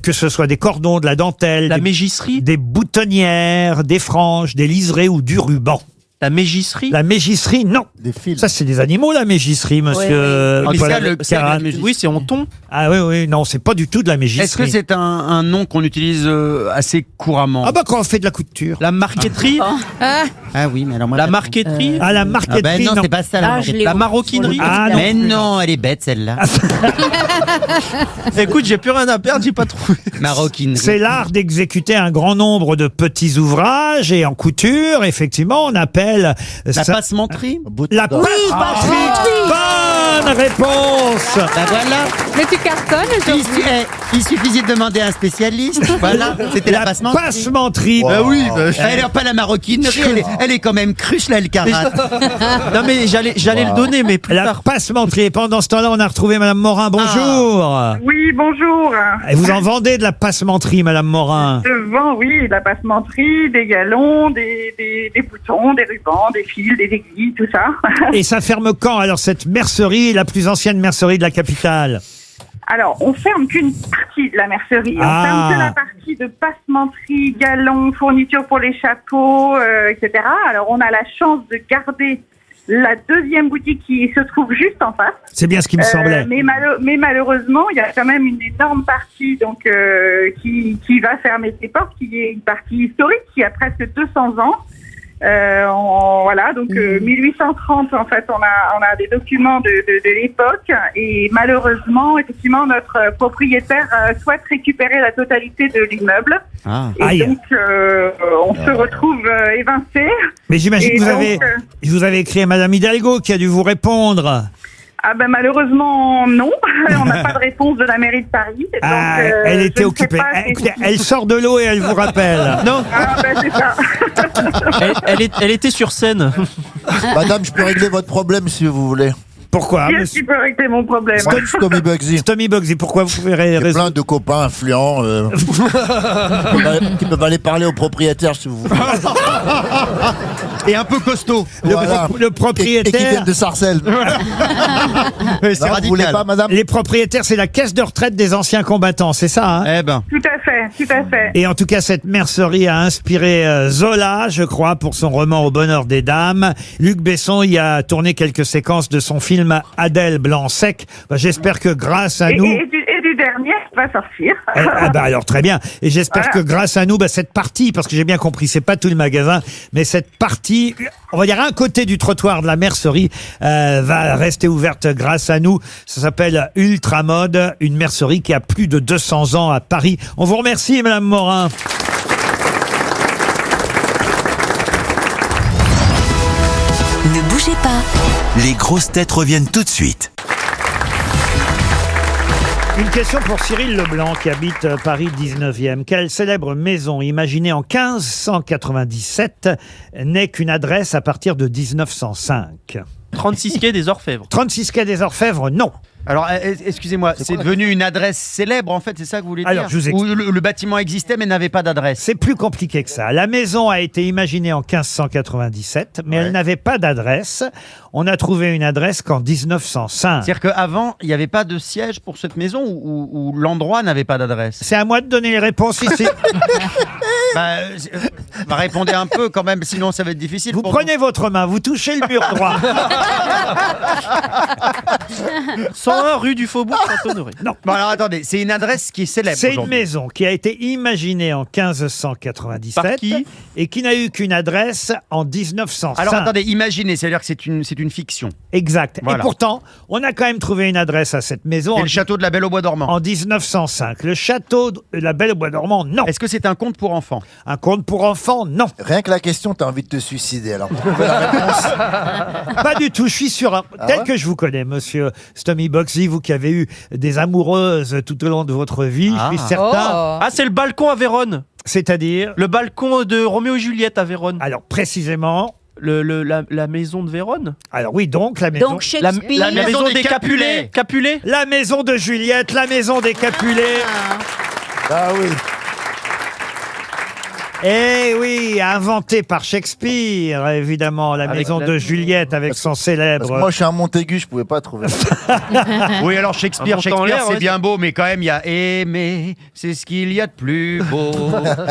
Speaker 2: Que ce soit des cordons, de la dentelle,
Speaker 21: La mégisserie.
Speaker 2: des boutonnières, des franges, des liserés ou du ruban.
Speaker 21: La mégisserie.
Speaker 2: La mégisserie, non.
Speaker 8: Des fils.
Speaker 2: Ça, c'est des animaux, la mégisserie, monsieur.
Speaker 4: oui.
Speaker 2: Paul
Speaker 4: Mais c'est
Speaker 2: Alcarat.
Speaker 21: Oui, c'est en thon.
Speaker 2: Ah oui, non, c'est pas du tout de la mégisserie.
Speaker 4: Est-ce que c'est un nom qu'on utilise assez couramment?
Speaker 2: Ah bah quand on fait de la couture.
Speaker 21: La marqueterie.
Speaker 4: Ah oui, mais alors moi...
Speaker 21: La marqueterie.
Speaker 2: Ah, la
Speaker 4: Ah
Speaker 2: marqueterie,
Speaker 4: ben non,
Speaker 2: non.
Speaker 4: c'est pas ça.
Speaker 5: Ah, je l'ai
Speaker 21: La
Speaker 5: au-
Speaker 21: maroquinerie.
Speaker 2: Ah, non.
Speaker 4: Mais non, elle est bête celle-là.
Speaker 21: Écoute, j'ai plus rien à perdre, j'ai pas trouvé.
Speaker 4: Maroquinerie.
Speaker 2: C'est l'art d'exécuter un grand nombre de petits ouvrages et en couture, effectivement, on appelle
Speaker 4: La
Speaker 2: ça
Speaker 4: passementerie.
Speaker 2: la passementerie. Bonne réponse.
Speaker 4: Bah voilà.
Speaker 7: Mais tu cartonnes aujourd'hui.
Speaker 4: Il suffisait de demander à un spécialiste. Voilà, c'était la passementerie.
Speaker 2: Passementerie.
Speaker 4: Bah oui, elle est pas la maroquinerie, elle est quand même cruche là, le carat.
Speaker 21: Non mais j'allais le donner, mais plus
Speaker 2: La
Speaker 21: tard.
Speaker 2: passementerie. Et pendant ce temps-là, on a retrouvé Madame Morin. Bonjour.
Speaker 22: Oui, bonjour.
Speaker 2: Et vous en vendez de la passementerie, Madame Morin?
Speaker 22: Je vends, oui, de la passementerie, des galons, des boutons, des rubans, des fils, des aiguilles, tout ça.
Speaker 2: Et ça ferme quand, alors, cette mercerie, la plus ancienne mercerie de la capitale?
Speaker 22: Alors, on ferme qu'une partie de la mercerie. On
Speaker 2: Ah.
Speaker 22: ferme que la partie de passementerie, galons, fournitures pour les chapeaux, etc. Alors, on a la chance de garder la deuxième boutique qui se trouve juste en face.
Speaker 2: C'est bien ce qui me semblait.
Speaker 22: Mais malheureusement, il y a quand même une énorme partie donc qui va fermer ses portes, qui est une partie historique, qui a presque 200 ans. Voilà, donc 1830, en fait, on a des documents de l'époque et malheureusement, effectivement, notre propriétaire souhaite récupérer la totalité de l'immeuble. Et donc, on se retrouve évincé.
Speaker 2: Mais j'imagine que vous avez écrit à Madame Hidalgo qui a dû vous répondre.
Speaker 22: Ah ben malheureusement non, on n'a pas de réponse de la mairie de Paris. Donc,
Speaker 2: elle était occupée. Écoutez, elle sort de l'eau et elle vous rappelle.
Speaker 21: Non.
Speaker 22: Ah ben c'est ça.
Speaker 3: Elle était sur scène.
Speaker 8: Madame, je peux régler votre problème si vous voulez.
Speaker 2: Pourquoi?
Speaker 22: Qui est-ce qui peut régler mon problème?
Speaker 8: Stomy Bugsy.
Speaker 2: Stomy Bugsy, pourquoi vous pouvez
Speaker 8: J'ai plein de copains influents qui peuvent aller parler au propriétaire si vous voulez.
Speaker 4: Et un peu costaud.
Speaker 2: Le propriétaire.
Speaker 8: Et qui viennent de Sarcelles.
Speaker 4: C'est
Speaker 8: non, vous voulez pas, madame?
Speaker 2: Les propriétaires, c'est la caisse de retraite des anciens combattants, c'est ça, hein?
Speaker 4: Eh ben.
Speaker 22: Tout à fait, tout à fait.
Speaker 2: Et en tout cas, cette mercerie a inspiré Zola, je crois, pour son roman Au bonheur des dames. Luc Besson y a tourné quelques séquences de son film Adèle Blanc-Sec. J'espère que grâce à nous...
Speaker 22: Et du dernier va sortir.
Speaker 2: Alors très bien. Et j'espère que grâce à nous, cette partie, parce que j'ai bien compris, c'est pas tout le magasin, mais cette partie, on va dire un côté du trottoir de la mercerie, va rester ouverte grâce à nous. Ça s'appelle Ultramode, une mercerie qui a plus de 200 ans à Paris. On vous remercie, Madame Morin.
Speaker 1: Ne bougez pas.
Speaker 9: Les grosses têtes reviennent tout de suite.
Speaker 2: Une question pour Cyril Leblanc qui habite Paris 19e. Quelle célèbre maison imaginée en 1597 n'est qu'une adresse à partir de 1905?
Speaker 3: 36 quai des Orfèvres.
Speaker 2: 36 quai des Orfèvres, non.
Speaker 4: Alors, excusez-moi, c'est devenu une adresse célèbre, en fait, c'est ça que vous voulez dire?
Speaker 2: Alors, je vous
Speaker 4: Ou le bâtiment existait mais n'avait pas d'adresse?
Speaker 2: C'est plus compliqué que ça. La maison a été imaginée en 1597, mais elle n'avait pas d'adresse. On a trouvé une adresse qu'en 1905.
Speaker 4: C'est-à-dire qu'avant, il n'y avait pas de siège pour cette maison ou l'endroit n'avait pas d'adresse?
Speaker 2: C'est à moi de donner les réponses ici.
Speaker 4: Répondez un peu quand même, sinon ça va être difficile.
Speaker 2: Vous prenez votre main, vous touchez le mur droit.
Speaker 3: 101 rue du Faubourg Saint-Honoré.
Speaker 2: Non.
Speaker 4: Bon alors attendez, c'est une adresse qui est célèbre.
Speaker 2: C'est une maison qui a été imaginée en 1597
Speaker 3: Par qui
Speaker 2: et qui n'a eu qu'une adresse en 1905.
Speaker 4: Alors attendez, imaginez, c'est-à-dire que c'est une fiction.
Speaker 2: Exact.
Speaker 4: Voilà.
Speaker 2: Et pourtant, on a quand même trouvé une adresse à cette maison.
Speaker 4: C'est le château de la Belle au Bois dormant.
Speaker 2: En 1905. Le château de la Belle au Bois dormant, non.
Speaker 4: Est-ce que c'est un conte pour enfants?
Speaker 2: Un conte pour enfants, non.
Speaker 8: Rien que la question, t'as envie de te suicider. Alors, la réponse.
Speaker 2: Pas du tout, je suis sûr. Tel que je vous connais, monsieur Stomy Bugsy, vous qui avez eu des amoureuses tout au long de votre vie, je suis certain.
Speaker 3: Ah, c'est le balcon à Vérone.
Speaker 2: C'est-à-dire?
Speaker 3: Le balcon de Roméo et Juliette à Vérone.
Speaker 2: Alors, précisément...
Speaker 3: La maison de Vérone.
Speaker 2: Alors oui, donc la maison...
Speaker 5: Donc Shakespeare.
Speaker 3: La maison des Capulets. Capulets.
Speaker 2: La maison de Juliette, la maison des Capulets.
Speaker 8: Ah oui.
Speaker 2: Eh oui, inventé par Shakespeare, évidemment, la maison de Juliette avec son célèbre...
Speaker 8: Parce que moi, je suis un Montaigu, je pouvais pas trouver.
Speaker 4: Oui, alors Shakespeare, c'est bien beau, mais quand même, il y a aimer, c'est ce qu'il y a de plus beau.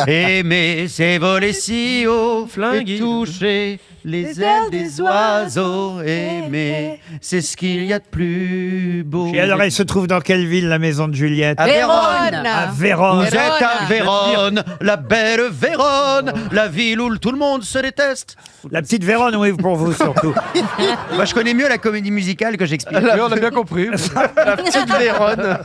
Speaker 4: Aimer, c'est voler si haut, et toucher les ailes des oiseaux. Aimer, c'est ce qu'il y a de plus beau.
Speaker 2: Et alors, elle se trouve dans quelle ville, la maison de Juliette?
Speaker 4: À Vérone.
Speaker 2: À Vérone.
Speaker 4: Vous êtes à Vérone, la belle Vérone, la ville où tout le monde se déteste.
Speaker 2: La petite Vérone, oui, pour vous surtout.
Speaker 4: Moi, je connais mieux la comédie musicale que Shakespeare.
Speaker 6: Oui, on a bien compris.
Speaker 3: La petite Vérone.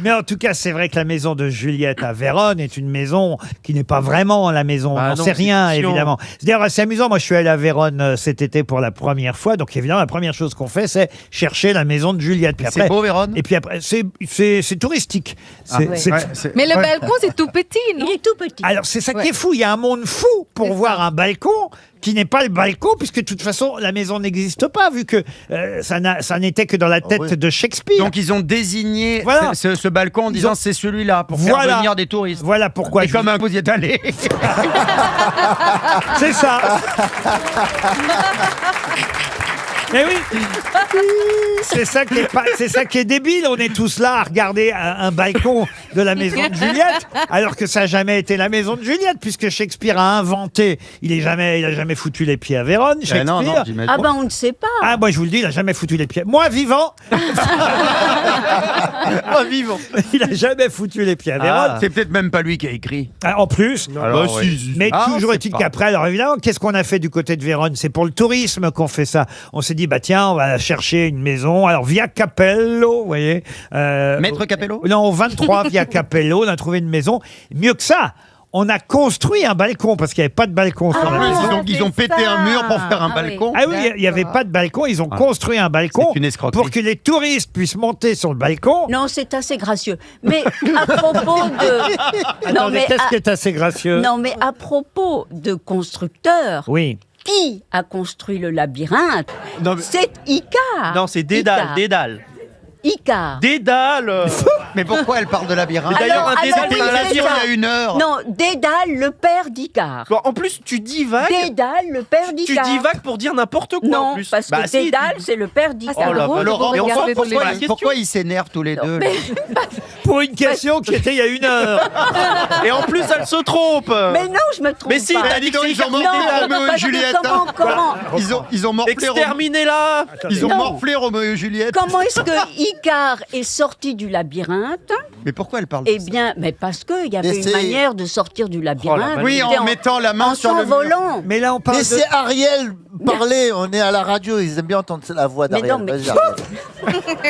Speaker 2: Mais en tout cas, c'est vrai que la maison de Juliette à Vérone est une maison qui n'est pas vraiment la maison. On n'en sait rien, évidemment. C'est-à-dire, c'est amusant. Moi, je suis allé à Vérone cet été pour la première fois. Donc, évidemment, la première chose qu'on fait, c'est chercher la maison de Juliette.
Speaker 4: C'est beau, Vérone.
Speaker 2: Et puis après, c'est touristique.
Speaker 7: Mais le balcon, c'est tout petit, non?
Speaker 5: Il est tout petit.
Speaker 2: Alors, c'est ça qui est fou. Il y a un monde fou pour voir un balcon qui n'est pas le balcon, puisque de toute façon, la maison n'existe pas, vu que ça n'était que dans la tête de Shakespeare.
Speaker 4: Donc, ils ont désigné ce balcon en disant c'est celui-là, pour faire venir des touristes.
Speaker 2: Voilà pourquoi.
Speaker 4: Et comme un coup, vous y êtes allé.
Speaker 2: C'est ça. Mais oui. C'est ça qui est débile. On est tous là à regarder un balcon de la maison de Juliette, alors que ça n'a jamais été la maison de Juliette, puisque Shakespeare a inventé. Il a jamais foutu les pieds à Vérone, Shakespeare.
Speaker 4: Non, j'imagine.
Speaker 5: Ah ben on ne sait pas.
Speaker 2: Ah, moi je vous le dis, il a jamais foutu les pieds. Moi vivant.
Speaker 4: Moi vivant.
Speaker 2: Il a jamais foutu les pieds à Vérone.
Speaker 4: C'est peut-être même pas lui qui a écrit.
Speaker 2: Ah, en plus.
Speaker 4: Alors,
Speaker 2: Mais toujours est-il qu'après, alors évidemment, qu'est-ce qu'on a fait du côté de Vérone? C'est pour le tourisme qu'on fait ça. On s'est dit, bah tiens, on va chercher une maison. Alors via Capello, vous voyez.
Speaker 4: Maître Capello?
Speaker 2: Non, au 23 via Capello, on a trouvé une maison. Mieux que ça. On a construit un balcon parce qu'il n'y avait pas de balcon sur la maison.
Speaker 4: Ils ont pété un mur pour faire un balcon.
Speaker 2: Ah oui, il n'y avait pas de balcon. Ils ont construit un balcon pour que les touristes puissent monter sur le balcon.
Speaker 5: Non, c'est assez gracieux. Mais à propos de...
Speaker 2: Attendez, qu'est-ce qui est assez gracieux?
Speaker 5: Non, mais à propos de constructeurs...
Speaker 2: Oui.
Speaker 5: Qui a construit le labyrinthe? C'est Icare.
Speaker 21: Non, c'est Dédale. Dédale.
Speaker 5: Icare.
Speaker 21: Dédale.
Speaker 4: Mais pourquoi elle parle de labyrinthe?
Speaker 21: D'ailleurs, un Dédale,
Speaker 5: oui,
Speaker 21: c'est un
Speaker 5: c'est
Speaker 21: labyrinthe.
Speaker 5: ça.
Speaker 4: Il y a 1 heure.
Speaker 5: Non, Dédale, le père d'Icare.
Speaker 21: En plus, tu divagues.
Speaker 5: Dédale, le père
Speaker 21: Tu
Speaker 5: d'Icare.
Speaker 21: divagues pour dire n'importe quoi.
Speaker 5: Non,
Speaker 21: en plus.
Speaker 5: parce que
Speaker 21: si,
Speaker 5: Dédale, c'est le père d'Icare.
Speaker 4: Laurent,
Speaker 21: mais on s'en pose pas la question.
Speaker 4: pourquoi ils s'énervent tous les deux là?
Speaker 2: Pour une question qui était il y a 1 heure.
Speaker 21: Et en plus, elle se trompe.
Speaker 5: Mais non, je me trompe
Speaker 21: Mais si,
Speaker 5: pas.
Speaker 21: t'as dit que
Speaker 4: Ils ont
Speaker 5: Non,
Speaker 4: morflé Roméo et
Speaker 5: parce que
Speaker 4: Juliette.
Speaker 5: comment
Speaker 4: Ils ont morflé
Speaker 21: Exterminez-la.
Speaker 4: Ils ont
Speaker 5: Non.
Speaker 4: morflé Roméo et Juliette.
Speaker 5: Comment est-ce que Icare est sorti du labyrinthe?
Speaker 4: Mais pourquoi elle parle
Speaker 5: Eh bien, mais parce qu'il y avait une manière de sortir du labyrinthe.
Speaker 4: Oui,
Speaker 5: C'était
Speaker 4: en mettant la main
Speaker 5: en
Speaker 4: sur le mur.
Speaker 5: s'envolant.
Speaker 2: Mais là, on parle de...
Speaker 8: Laissez Ariel parler, on est à la radio, ils aiment bien entendre la voix
Speaker 5: Mais
Speaker 8: d'Ariel.
Speaker 5: non, mais-
Speaker 8: Vas-y, Ariel.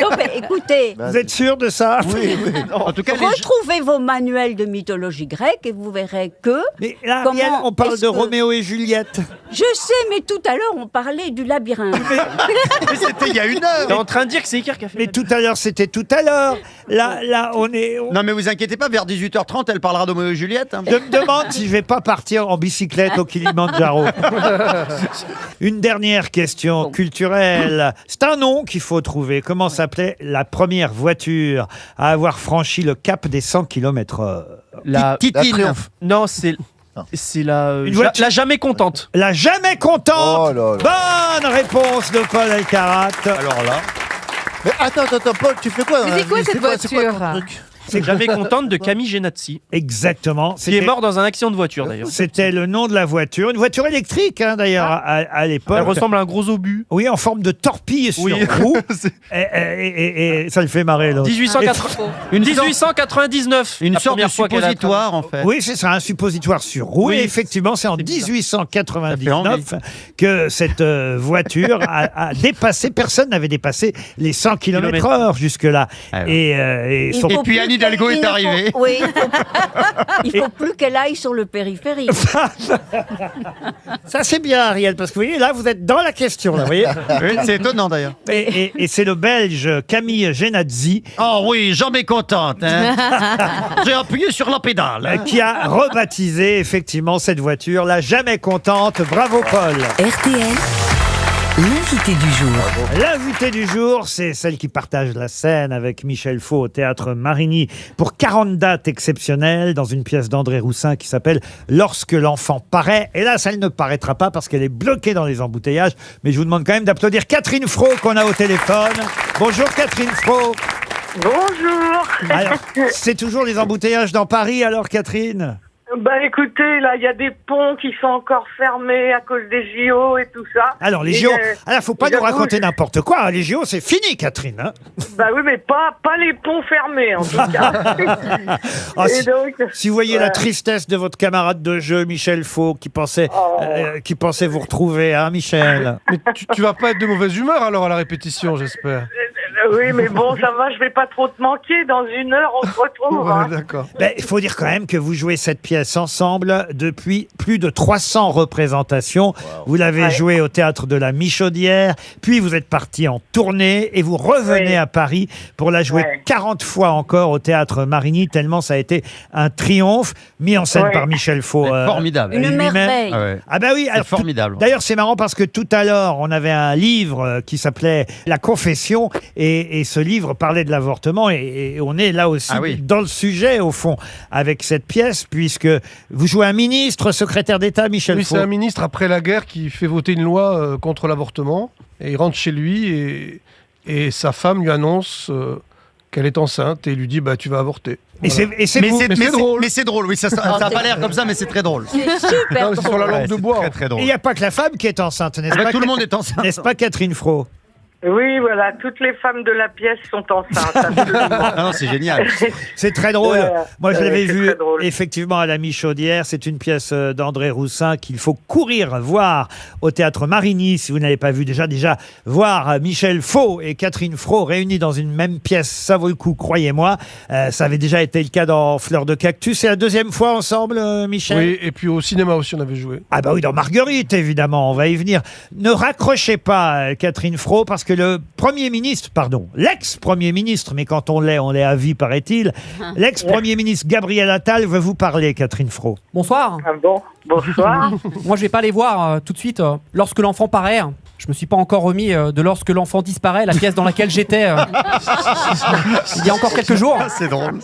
Speaker 5: Non, mais écoutez,
Speaker 2: Vous êtes sûr de ça?
Speaker 8: Oui, oui.
Speaker 4: En tout cas,
Speaker 5: retrouvez vos manuels de mythologie grecque et vous verrez que...
Speaker 2: Mais là, Ariel,
Speaker 5: Comment
Speaker 2: on parle
Speaker 5: est-ce
Speaker 2: de
Speaker 5: que-
Speaker 2: Roméo et Juliette.
Speaker 5: Je sais, mais tout à l'heure, on parlait du labyrinthe.
Speaker 4: mais c'était il y a 1 heure.
Speaker 21: T'es en train de dire que c'est Icare qui a fait.
Speaker 2: Mais tout à l'heure, c'était tout à l'heure. Là, on est...
Speaker 4: Non, mais vous inquiétez pas, vers 18h30, elle parlera de Roméo et Juliette.
Speaker 2: Je me demande si je vais pas partir en bicyclette au Kilimandjaro. Une dernière question culturelle. C'est un nom qu'il faut trouver. Comment s'appelait la première voiture à avoir franchi le cap des 100 km/h?
Speaker 21: La
Speaker 4: Triomphe.
Speaker 21: Non, c'est la
Speaker 2: Une voiture-
Speaker 21: la jamais contente.
Speaker 2: La jamais contente.
Speaker 8: Oh là là.
Speaker 2: Bonne réponse de Paul Alcarat.
Speaker 4: Alors là.
Speaker 8: Mais attends, Paul, tu fais quoi dans
Speaker 7: Mais
Speaker 8: la
Speaker 7: c'est quoi
Speaker 8: vie
Speaker 7: cette
Speaker 8: ton
Speaker 7: voiture
Speaker 8: truc?
Speaker 21: C'est jamais contente de Camille Genazzi,
Speaker 2: Exactement.
Speaker 21: qui est mort dans un accident de voiture d'ailleurs.
Speaker 2: C'était le nom de la voiture. Une voiture électrique, hein, d'ailleurs, à l'époque.
Speaker 21: Elle ressemble à un gros obus.
Speaker 2: Oui, en forme de torpille sur
Speaker 21: Oui.
Speaker 2: roue. Et ça le fait marrer, là.
Speaker 21: 1899.
Speaker 4: Une
Speaker 21: la
Speaker 4: sorte de
Speaker 21: première fois qu'elle a
Speaker 4: suppositoire, en fait.
Speaker 2: Oui, c'est ça, un suppositoire sur roue.
Speaker 21: Oui.
Speaker 2: Et effectivement, c'est en
Speaker 21: C'est bizarre.
Speaker 2: 1899 que cette voiture a dépassé, personne n'avait dépassé les 100 km/h jusque-là.
Speaker 4: Ah ouais.
Speaker 2: Et
Speaker 5: Il
Speaker 2: son-
Speaker 5: faut
Speaker 4: puis Anne
Speaker 5: plus
Speaker 4: Hidalgo
Speaker 5: qu'elle-
Speaker 4: est
Speaker 5: il ne faut-
Speaker 4: arrivée.
Speaker 5: Oui, il faut plus qu'elle aille sur le périphérique.
Speaker 2: ça, c'est bien, Ariel, parce que vous voyez, là, vous êtes dans la question, là, vous voyez.
Speaker 4: Oui, c'est étonnant d'ailleurs.
Speaker 2: Et c'est le Belge Camille Genazzi
Speaker 14: Oh oui, jamais contente. Hein. J'ai appuyé sur la pédale.
Speaker 2: qui a rebaptisé effectivement cette voiture la jamais contente. Bravo, Paul.
Speaker 1: RTL, l'invité du jour.
Speaker 2: L'invité du jour, c'est celle qui partage la scène avec Michel Faux au théâtre Marigny pour 40 dates exceptionnelles dans une pièce d'André Roussin qui s'appelle Lorsque l'enfant paraît. Hélas, elle ne paraîtra pas parce qu'elle est bloquée dans les embouteillages. Mais je vous demande quand même d'applaudir Catherine Fro qu'on a au téléphone. Bonjour Catherine Fro.
Speaker 22: Bonjour.
Speaker 2: Alors, c'est toujours les embouteillages dans Paris alors Catherine?
Speaker 22: Bah écoutez, là, il y a des ponts qui sont encore fermés à cause des JO et tout ça.
Speaker 2: Alors les
Speaker 22: Et,
Speaker 2: JO, alors faut pas
Speaker 22: et
Speaker 2: nous
Speaker 22: j'avoue,
Speaker 2: raconter n'importe quoi. Les JO, c'est fini, Catherine. Hein.
Speaker 22: Bah oui, mais pas les ponts fermés, en tout cas.
Speaker 2: Ah,
Speaker 22: Et
Speaker 2: si,
Speaker 22: donc,
Speaker 2: si vous voyez la tristesse de votre camarade de jeu, Michel Faux, qui pensait vous retrouver, hein, Michel.
Speaker 6: Mais tu vas pas être de mauvaise humeur alors à la répétition, j'espère.
Speaker 22: oui, mais bon, ça va, je vais pas trop te manquer. Dans 1 heure, on se retrouve.
Speaker 6: Ouais,
Speaker 22: hein.
Speaker 6: d'accord.
Speaker 2: Ben, il faut dire quand même que vous jouez cette pièce ensemble depuis plus de 300 représentations. Vous l'avez jouée au théâtre de la Michaudière, puis vous êtes parti en tournée et vous revenez à Paris pour la jouer 40 fois encore au théâtre Marigny, tellement ça a été un triomphe, mis en scène par Michel Faux.
Speaker 4: Formidable.
Speaker 5: Une
Speaker 2: lui-même.
Speaker 5: merveille.
Speaker 4: Ah ouais.
Speaker 2: Ah bah oui, alors
Speaker 4: formidable.
Speaker 2: D'ailleurs, c'est marrant parce que tout à l'heure, on avait un livre qui s'appelait La Confession et ce livre parlait de l'avortement et on est là aussi dans le sujet au fond avec cette pièce puisque vous jouez un ministre, secrétaire d'État, Michel
Speaker 6: Oui,
Speaker 2: Faux.
Speaker 6: c'est un ministre après la guerre qui fait voter une loi contre l'avortement. Et il rentre chez lui et sa femme lui annonce qu'elle est enceinte et il lui dit tu vas avorter. Voilà.
Speaker 2: Et c'est drôle.
Speaker 4: Mais c'est drôle, oui, ça n'a pas l'air comme ça, mais c'est très drôle.
Speaker 5: C'est super
Speaker 6: C'est sur la langue de bois.
Speaker 4: Très drôle.
Speaker 2: Et il n'y a pas que la femme qui est enceinte, n'est-ce pas?
Speaker 4: Tout le monde est enceinte.
Speaker 2: N'est-ce pas, Catherine Fro?
Speaker 22: Oui, voilà, toutes les femmes de la pièce sont enceintes. Absolument.
Speaker 4: Non, c'est génial.
Speaker 2: C'est très drôle. Moi, je l'avais
Speaker 22: c'est
Speaker 2: vu
Speaker 22: très drôle.
Speaker 2: effectivement à la Michaudière. C'est une pièce d'André Roussin qu'il faut courir voir au Théâtre Marigny. Si vous n'avez pas vu déjà voir Michel Faux et Catherine Fro réunis dans une même pièce, ça vaut le coup, croyez-moi. Ça avait déjà été le cas dans Fleur de Cactus. C'est la deuxième fois ensemble, Michel?
Speaker 6: Oui, et puis au cinéma aussi on avait joué.
Speaker 2: Ah bah oui, dans Marguerite, évidemment, on va y venir. Ne raccrochez pas, Catherine Fro, parce que l'ex-premier ministre, mais quand on l'est à vie, paraît-il, l'ex-premier ministre Gabriel Attal veut vous parler, Catherine Fro.
Speaker 10: Bonsoir.
Speaker 22: Ah bon, bonsoir.
Speaker 10: Moi, je vais pas aller voir tout de suite lorsque l'enfant paraît. Je me suis pas encore remis de lorsque l'enfant disparaît, la pièce dans laquelle j'étais il y a encore quelques jours.
Speaker 4: C'est drôle.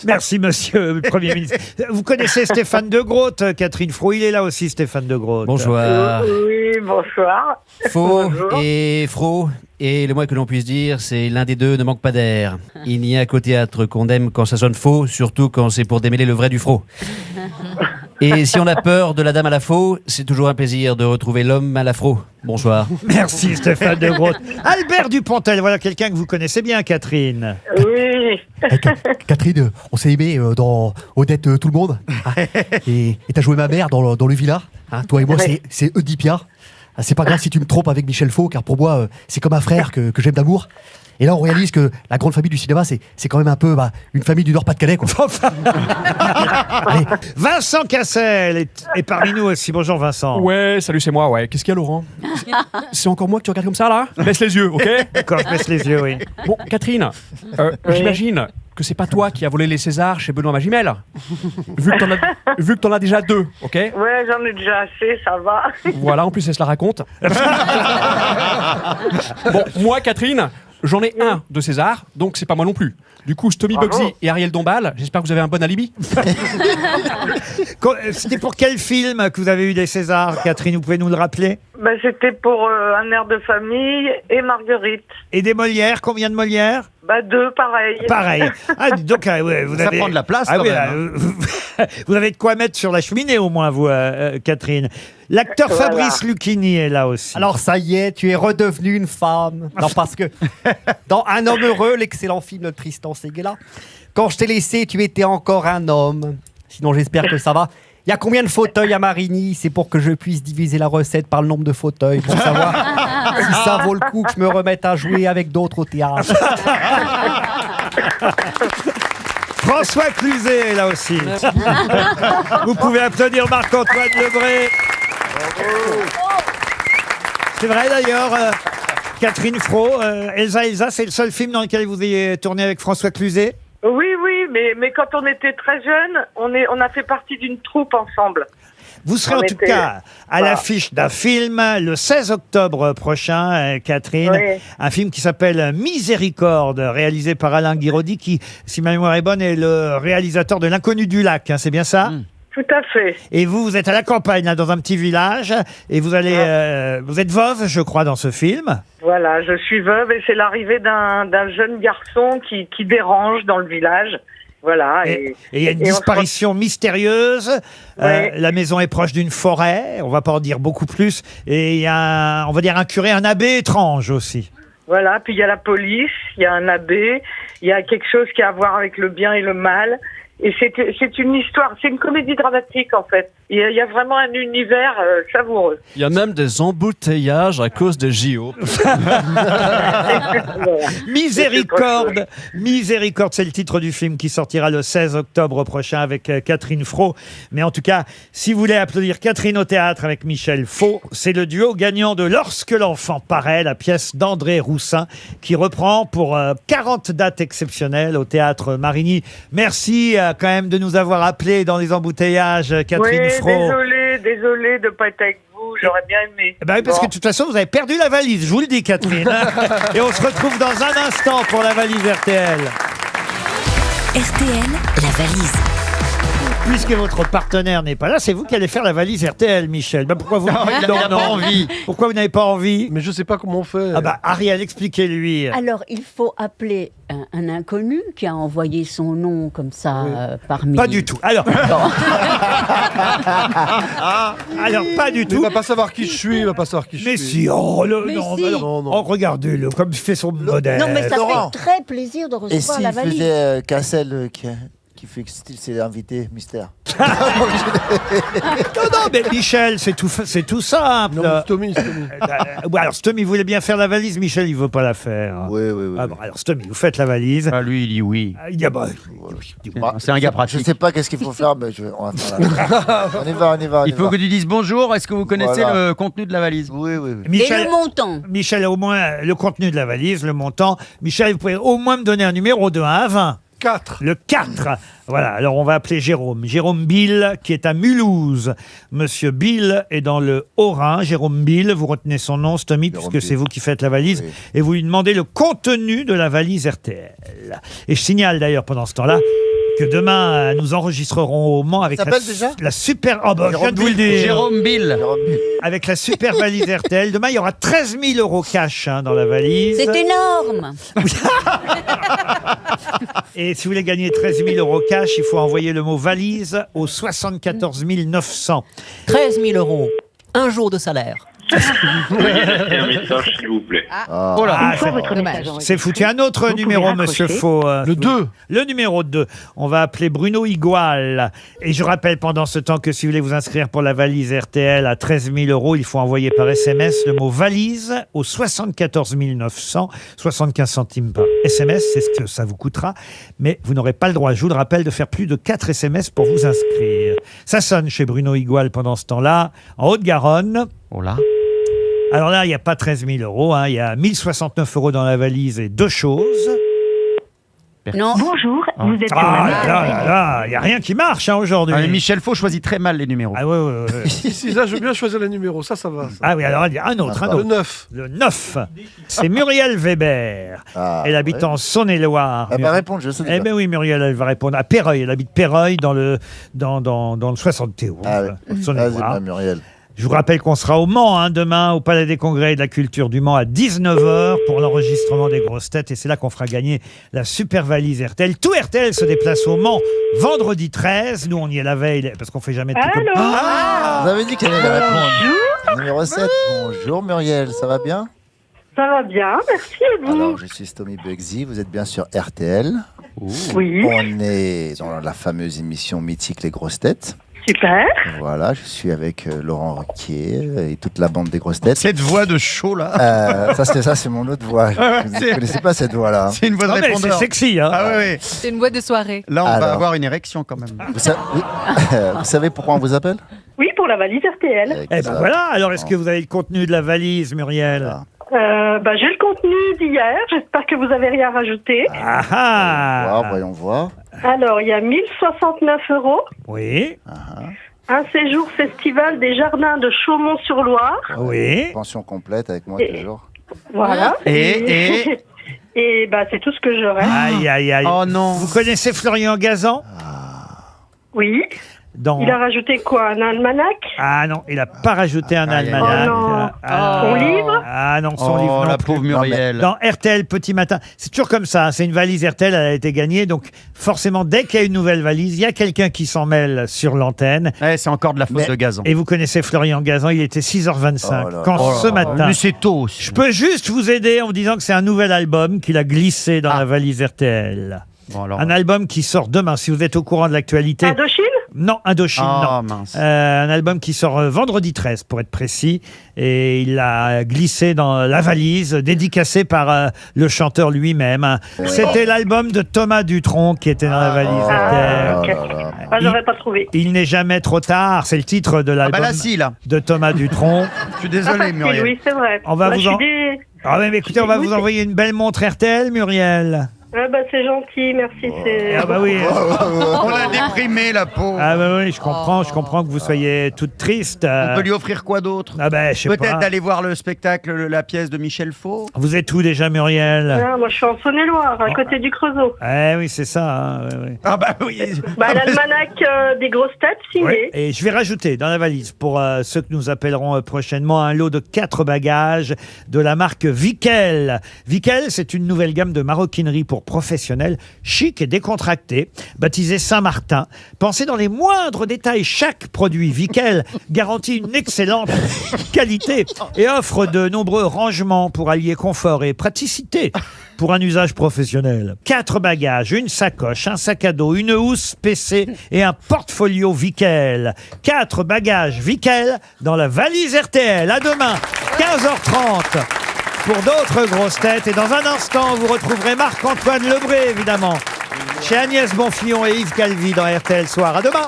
Speaker 2: Merci, monsieur le Premier ministre. Vous connaissez Stéphane de Groot, Catherine Fro? Il est là aussi, Stéphane de Groot.
Speaker 12: Bonjour.
Speaker 22: Oui, bonsoir.
Speaker 12: Faux
Speaker 22: Bonjour.
Speaker 12: et Fro, et le moins que l'on puisse dire, c'est l'un des deux ne manque pas d'air. Il n'y a qu'au théâtre qu'on aime quand ça sonne faux, surtout quand c'est pour démêler le vrai du faux. Et si on a peur de la dame à la faux, c'est toujours un plaisir de retrouver l'homme à l'afro. Bonsoir.
Speaker 2: Merci, Stéphane de Groot. Albert Dupontel, voilà quelqu'un que vous connaissez bien, Catherine.
Speaker 22: Oui.
Speaker 23: Catherine, on s'est aimé dans Odette Tout le Monde. Et t'as joué ma mère dans le villa. Toi et moi, c'est Oedipia. C'est pas grave si tu me trompes avec Michel Faux, car pour moi, c'est comme un frère que j'aime d'amour. Et là, on réalise que la grande famille du cinéma, c'est quand même un peu une famille du Nord-Pas-de-Calais, quoi.
Speaker 2: Allez. Vincent Cassel est parmi nous aussi. Bonjour, Vincent.
Speaker 10: Ouais, salut, c'est moi, ouais. Qu'est-ce qu'il y a, Laurent? C'est encore moi que tu regardes comme ça, là? Baisse les yeux, ok?
Speaker 2: D'accord, je baisse les yeux, oui.
Speaker 10: Bon, Catherine, j'imagine que c'est pas toi qui as volé les Césars chez Benoît Magimel. Vu que t'en as déjà 2, ok?
Speaker 22: Ouais, j'en ai déjà assez, ça va.
Speaker 10: Voilà, en plus, elle se la raconte. Bon, moi, Catherine, j'en ai un de César, donc c'est pas moi non plus. Du coup, Stomy Bugsy et Ariel Dombal, j'espère que vous avez un bon alibi.
Speaker 2: C'était pour quel film que vous avez eu des Césars, Catherine? Vous pouvez nous le rappeler?
Speaker 22: C'était pour Un air de famille et Marguerite.
Speaker 2: Et des Molières? Combien de Molières?
Speaker 22: 2, pareil.
Speaker 2: Pareil. Ah, donc, ouais, vous
Speaker 4: Ça
Speaker 2: avez...
Speaker 4: prend de la place,
Speaker 2: Ah,
Speaker 4: quand
Speaker 2: oui,
Speaker 4: même.
Speaker 2: vous avez de quoi mettre sur la cheminée, au moins, vous, Catherine. L'acteur
Speaker 23: Voilà.
Speaker 2: Fabrice Lucchini est là aussi.
Speaker 23: Alors ça y est, tu es redevenue une femme. Non, parce que dans Un homme heureux, l'excellent film de Tristan Seguela, quand je t'ai laissé, tu étais encore un homme. Sinon, j'espère que ça va. Il y a combien de fauteuils à Marigny? C'est pour que je puisse diviser la recette par le nombre de fauteuils pour savoir si ça vaut le coup que je me remette à jouer avec d'autres au théâtre.
Speaker 2: François Cluzet est là aussi. Vous pouvez applaudir Marc-Antoine Lebré. C'est vrai d'ailleurs, Catherine Fro, Elsa, c'est le seul film dans lequel vous ayez tourné avec François Cluzet?
Speaker 22: Oui, mais quand on était très jeunes, on a fait partie d'une troupe ensemble.
Speaker 2: Vous serez en tout cas à l'affiche d'un film le 16 octobre prochain, Catherine.
Speaker 22: Oui.
Speaker 2: Un film qui s'appelle Miséricorde, réalisé par Alain Guiraudy, qui, si ma mémoire est bonne, est le réalisateur de L'Inconnu du lac. Hein, c'est bien ça?
Speaker 22: Tout à fait.
Speaker 2: Et vous êtes à la campagne, là, dans un petit village, et vous allez, vous êtes veuve, je crois, dans ce film.
Speaker 22: Voilà, je suis veuve et c'est l'arrivée d'un jeune garçon qui dérange dans le village. Voilà.
Speaker 2: Et il y a une disparition mystérieuse. La maison est proche d'une forêt. On va pas en dire beaucoup plus. Et il y a, on va dire, un curé, un abbé étrange aussi.
Speaker 22: Voilà. Puis il y a la police, il y a un abbé, il y a quelque chose qui a à voir avec le bien et le mal. Et c'est une histoire, c'est une comédie dramatique en fait. Il y a vraiment un univers savoureux.
Speaker 12: Il y a même des embouteillages à cause de JO.
Speaker 2: Miséricorde, Miséricorde, c'est le titre du film qui sortira le 16 octobre prochain avec Catherine Fro. Mais en tout cas, si vous voulez applaudir Catherine au théâtre avec Michel Faux, c'est le duo gagnant de Lorsque l'enfant paraît, la pièce d'André Roussin qui reprend pour 40 dates exceptionnelles au théâtre Marigny. Merci quand même de nous avoir appelés dans les embouteillages, Catherine Fro.
Speaker 22: Désolé de ne pas être avec vous, j'aurais bien aimé.
Speaker 2: Ben oui, parce que de toute façon, vous avez perdu la valise, je vous le dis, Catherine. Et on se retrouve dans un instant pour la valise RTL.
Speaker 1: RTL, la valise.
Speaker 2: Puisque votre partenaire n'est pas là, c'est vous qui allez faire la valise RTL, Michel. Bah, pourquoi vous
Speaker 4: Non, il n'a pas envie.
Speaker 2: Pourquoi vous n'avez pas envie?
Speaker 6: Mais je sais pas comment on fait.
Speaker 2: Ah bah, Ariel, expliquez-lui.
Speaker 5: Alors, il faut appeler un inconnu qui a envoyé son nom comme ça parmi...
Speaker 2: Pas du tout. Alors, alors pas du
Speaker 6: Mais
Speaker 2: tout.
Speaker 6: il va pas savoir qui je suis, il va pas savoir qui je
Speaker 2: Mais
Speaker 6: suis.
Speaker 2: si, oh,
Speaker 5: Mais
Speaker 2: non,
Speaker 5: si.
Speaker 2: alors, oh, regardez-le, comme il fait son modèle.
Speaker 5: Non, mais ça
Speaker 8: Laurent.
Speaker 5: fait très plaisir de
Speaker 8: Et
Speaker 5: recevoir la
Speaker 8: s'il
Speaker 5: valise.
Speaker 8: faisait Cassel qui fait style ses invités mystère.
Speaker 2: Non, mais Michel, c'est tout simple.
Speaker 6: Non, mais Stomy.
Speaker 2: Ouais, alors Stomy voulait bien faire la valise, Michel, il veut pas la faire.
Speaker 8: Oui.
Speaker 2: Ah bon, alors Stomy, vous faites la valise.
Speaker 4: Ah, lui, il dit oui.
Speaker 2: Il dit, ah bah,
Speaker 4: C'est un gars pratique.
Speaker 8: Je sais pas qu'est-ce qu'il faut faire, mais on va faire la... On y va.
Speaker 4: Il faut que tu dises bonjour. Est-ce que vous connaissez
Speaker 8: Voilà.
Speaker 4: le contenu de la valise?
Speaker 8: Oui.
Speaker 5: Et le montant.
Speaker 2: Michel a au moins le contenu de la valise, le montant. Michel, vous pouvez au moins me donner un numéro de 1 à 20.
Speaker 6: 4.
Speaker 2: Le 4. Voilà, alors on va appeler Jérôme. Jérôme Bill, qui est à Mulhouse. Monsieur Bill est dans le Haut-Rhin. Jérôme Bill, vous retenez son nom, Stomy, puisque
Speaker 8: Bill.
Speaker 2: c'est vous qui faites la valise.
Speaker 8: Oui.
Speaker 2: Et vous lui demandez le contenu de la valise RTL. Et je signale d'ailleurs pendant ce temps-là que demain, nous enregistrerons au Mans avec
Speaker 8: s'appelle déjà
Speaker 2: la super... Oh bah, je viens de vous le dire.
Speaker 4: Jérôme Bill.
Speaker 2: Avec la super valise RTL. Demain, il y aura 13 000 € cash dans la valise.
Speaker 5: C'est énorme.
Speaker 2: Et si vous voulez gagner 13 000 € cash, il faut envoyer le mot valise au 74 900.
Speaker 10: 13 000 €. Un jour de salaire.
Speaker 13: Un message, s'il vous plaît.
Speaker 2: Oh là,
Speaker 5: Une fois votre message enregistré,
Speaker 2: c'est foutu. Un autre
Speaker 5: vous
Speaker 2: numéro,
Speaker 5: pouvez
Speaker 2: monsieur
Speaker 5: raccrocher.
Speaker 2: Faux.
Speaker 6: Le 2.
Speaker 2: Le numéro 2. On va appeler Bruno Igual. Et je rappelle pendant ce temps que si vous voulez vous inscrire pour la valise RTL à 13 000 €, il faut envoyer par SMS le mot valise au 74 900, 75 centimes par SMS. C'est ce que ça vous coûtera. Mais vous n'aurez pas le droit, je vous le rappelle, de faire plus de 4 SMS pour vous inscrire. Ça sonne chez Bruno Igual pendant ce temps-là, en Haute-Garonne.
Speaker 4: Oh là.
Speaker 2: Alors là, il n'y a pas 13 000 €, hein, il y a 1 069 € dans la valise et 2 choses.
Speaker 5: Non.
Speaker 19: Bonjour, vous êtes sur
Speaker 2: Ah
Speaker 19: la
Speaker 2: là, il n'y a rien qui marche aujourd'hui.
Speaker 4: Ah, Michel Faux choisit très mal les numéros.
Speaker 2: Ah ouais.
Speaker 6: Si, là, je veux bien choisir les numéros. Ça va. Ça.
Speaker 2: Ah oui, alors il y a un autre.
Speaker 6: Le 9.
Speaker 2: Le 9. C'est Muriel Weber. Elle habite en Saône-et-Loire.
Speaker 8: Elle va répondre, je sais.
Speaker 2: Eh bien oui, Muriel, elle va répondre à Péreuil. Elle habite Péreuil dans le 71.
Speaker 8: Ah oui.
Speaker 2: Saône-et-Loire.
Speaker 8: Vas-y, ma Muriel.
Speaker 2: Je vous rappelle qu'on sera au Mans demain au Palais des Congrès et de la Culture du Mans à 19h pour l'enregistrement des grosses têtes. Et c'est là qu'on fera gagner la super valise RTL. Tout RTL se déplace au Mans vendredi 13. Nous, on y est la veille parce qu'on fait jamais tout comme...
Speaker 8: Vous avez dit qu'elle allait répondre. Numéro 7. Bonjour Muriel, ça va bien?
Speaker 19: Ça va bien, merci et vous?
Speaker 8: Alors, je suis Stomy Bugsy, vous êtes bien sur RTL.
Speaker 19: Oui.
Speaker 8: On est dans la fameuse émission mythique Les Grosses Têtes.
Speaker 19: Super.
Speaker 8: Voilà, je suis avec Laurent Ruquier et toute la bande des Grosses Têtes.
Speaker 4: Cette voix de chaud là.
Speaker 8: Ça c'est mon autre voix. Vous ne connaissez pas cette voix-là.
Speaker 4: C'est une voix de
Speaker 2: Non, mais
Speaker 4: répondeur.
Speaker 2: c'est sexy, hein.
Speaker 4: Ah ouais.
Speaker 7: C'est une voix de soirée.
Speaker 4: Là, on
Speaker 8: Alors.
Speaker 4: va avoir une érection quand même.
Speaker 8: Vous savez pourquoi on vous appelle?
Speaker 19: Oui, pour la valise RTL.
Speaker 2: Eh ben voilà, alors est-ce que vous avez le contenu de la valise, Muriel?
Speaker 19: J'ai le contenu d'hier. J'espère que vous avez rien rajouté.
Speaker 8: Voyons voir.
Speaker 19: Alors, il y a 1 069 €.
Speaker 2: Oui.
Speaker 19: Un séjour festival des jardins de Chaumont-sur-Loire.
Speaker 2: Oui.
Speaker 8: Pension complète avec moi toujours.
Speaker 19: Voilà.
Speaker 2: Et
Speaker 19: Et c'est tout ce que j'aurais.
Speaker 2: Aïe.
Speaker 4: Oh non.
Speaker 2: Vous connaissez Florian Gazan?
Speaker 19: Oui. Il a rajouté quoi? Un almanach?
Speaker 2: Ah non, il n'a pas rajouté un almanach.
Speaker 19: Oh non.
Speaker 2: Son
Speaker 19: livre?
Speaker 2: Ah non, son livre.
Speaker 4: Oh,
Speaker 2: non
Speaker 4: la
Speaker 2: plus.
Speaker 4: pauvre Muriel.
Speaker 2: Dans RTL Petit Matin. C'est toujours comme ça. C'est une valise RTL, elle a été gagnée. Donc forcément, dès qu'il y a une nouvelle valise, il y a quelqu'un qui s'en mêle sur l'antenne.
Speaker 4: C'est encore de la faute de Gazan.
Speaker 2: Et vous connaissez Florian Gazan, il était 6h25. Quand ce matin.
Speaker 4: Mais c'est tôt aussi.
Speaker 2: Je peux juste vous aider en vous disant que c'est un nouvel album qu'il a glissé dans la valise RTL.
Speaker 4: Bon, alors...
Speaker 2: Un album qui sort demain, si vous êtes au courant de l'actualité.
Speaker 19: Indochine?
Speaker 2: Non, Indochine, non.
Speaker 4: Mince.
Speaker 2: Un album qui sort vendredi 13, pour être précis. Et il l'a glissé dans la valise, dédicacé par le chanteur lui-même. C'était l'album de Thomas Dutronc qui était dans la valise RTL.
Speaker 19: J'aurais pas trouvé.
Speaker 2: Il n'est jamais trop tard, c'est le titre de l'album
Speaker 4: là, si, là.
Speaker 2: de Thomas Dutronc.
Speaker 4: Je suis désolé, Muriel.
Speaker 19: Oui, c'est vrai.
Speaker 2: On va vous
Speaker 19: je
Speaker 2: en...
Speaker 19: suis
Speaker 2: Ah mais écoutez, on va vous envoyer une belle montre RTL, Muriel.
Speaker 11: Ah bah c'est gentil, merci.
Speaker 2: Ah bah oui.
Speaker 4: On l'a déprimé, la peau.
Speaker 2: Ah bah oui, je comprends que vous soyez toute triste.
Speaker 4: On peut lui offrir quoi d'autre?
Speaker 2: Ah bah je sais pas.
Speaker 4: Peut-être d'aller voir le spectacle, la pièce de Michel Faux.
Speaker 2: Vous êtes où déjà, Muriel?
Speaker 11: Ah, moi je suis en Saône-et-Loire, à côté du Creusot.
Speaker 2: Eh oui, c'est ça. Hein, ouais.
Speaker 4: Ah bah oui.
Speaker 11: L'almanach des grosses têtes signé.
Speaker 2: Ouais. Et je vais rajouter dans la valise, pour ceux que nous appellerons prochainement, un lot de 4 bagages de la marque Vickel. Vickel, c'est une nouvelle gamme de maroquinerie pour professionnels, chic et décontracté, baptisé Saint-Martin. Pensez dans les moindres détails, chaque produit Vickel garantit une excellente qualité et offre de nombreux rangements pour allier confort et praticité pour un usage professionnel. 4 bagages, une sacoche, un sac à dos, une housse PC et un portfolio Vickel. 4 bagages Vickel dans la valise RTL. À demain, 15h30. Pour d'autres grosses têtes. Et dans un instant, vous retrouverez Marc-Antoine Lebré, évidemment, chez Agnès Bonfillon et Yves Calvi dans RTL Soir. À demain.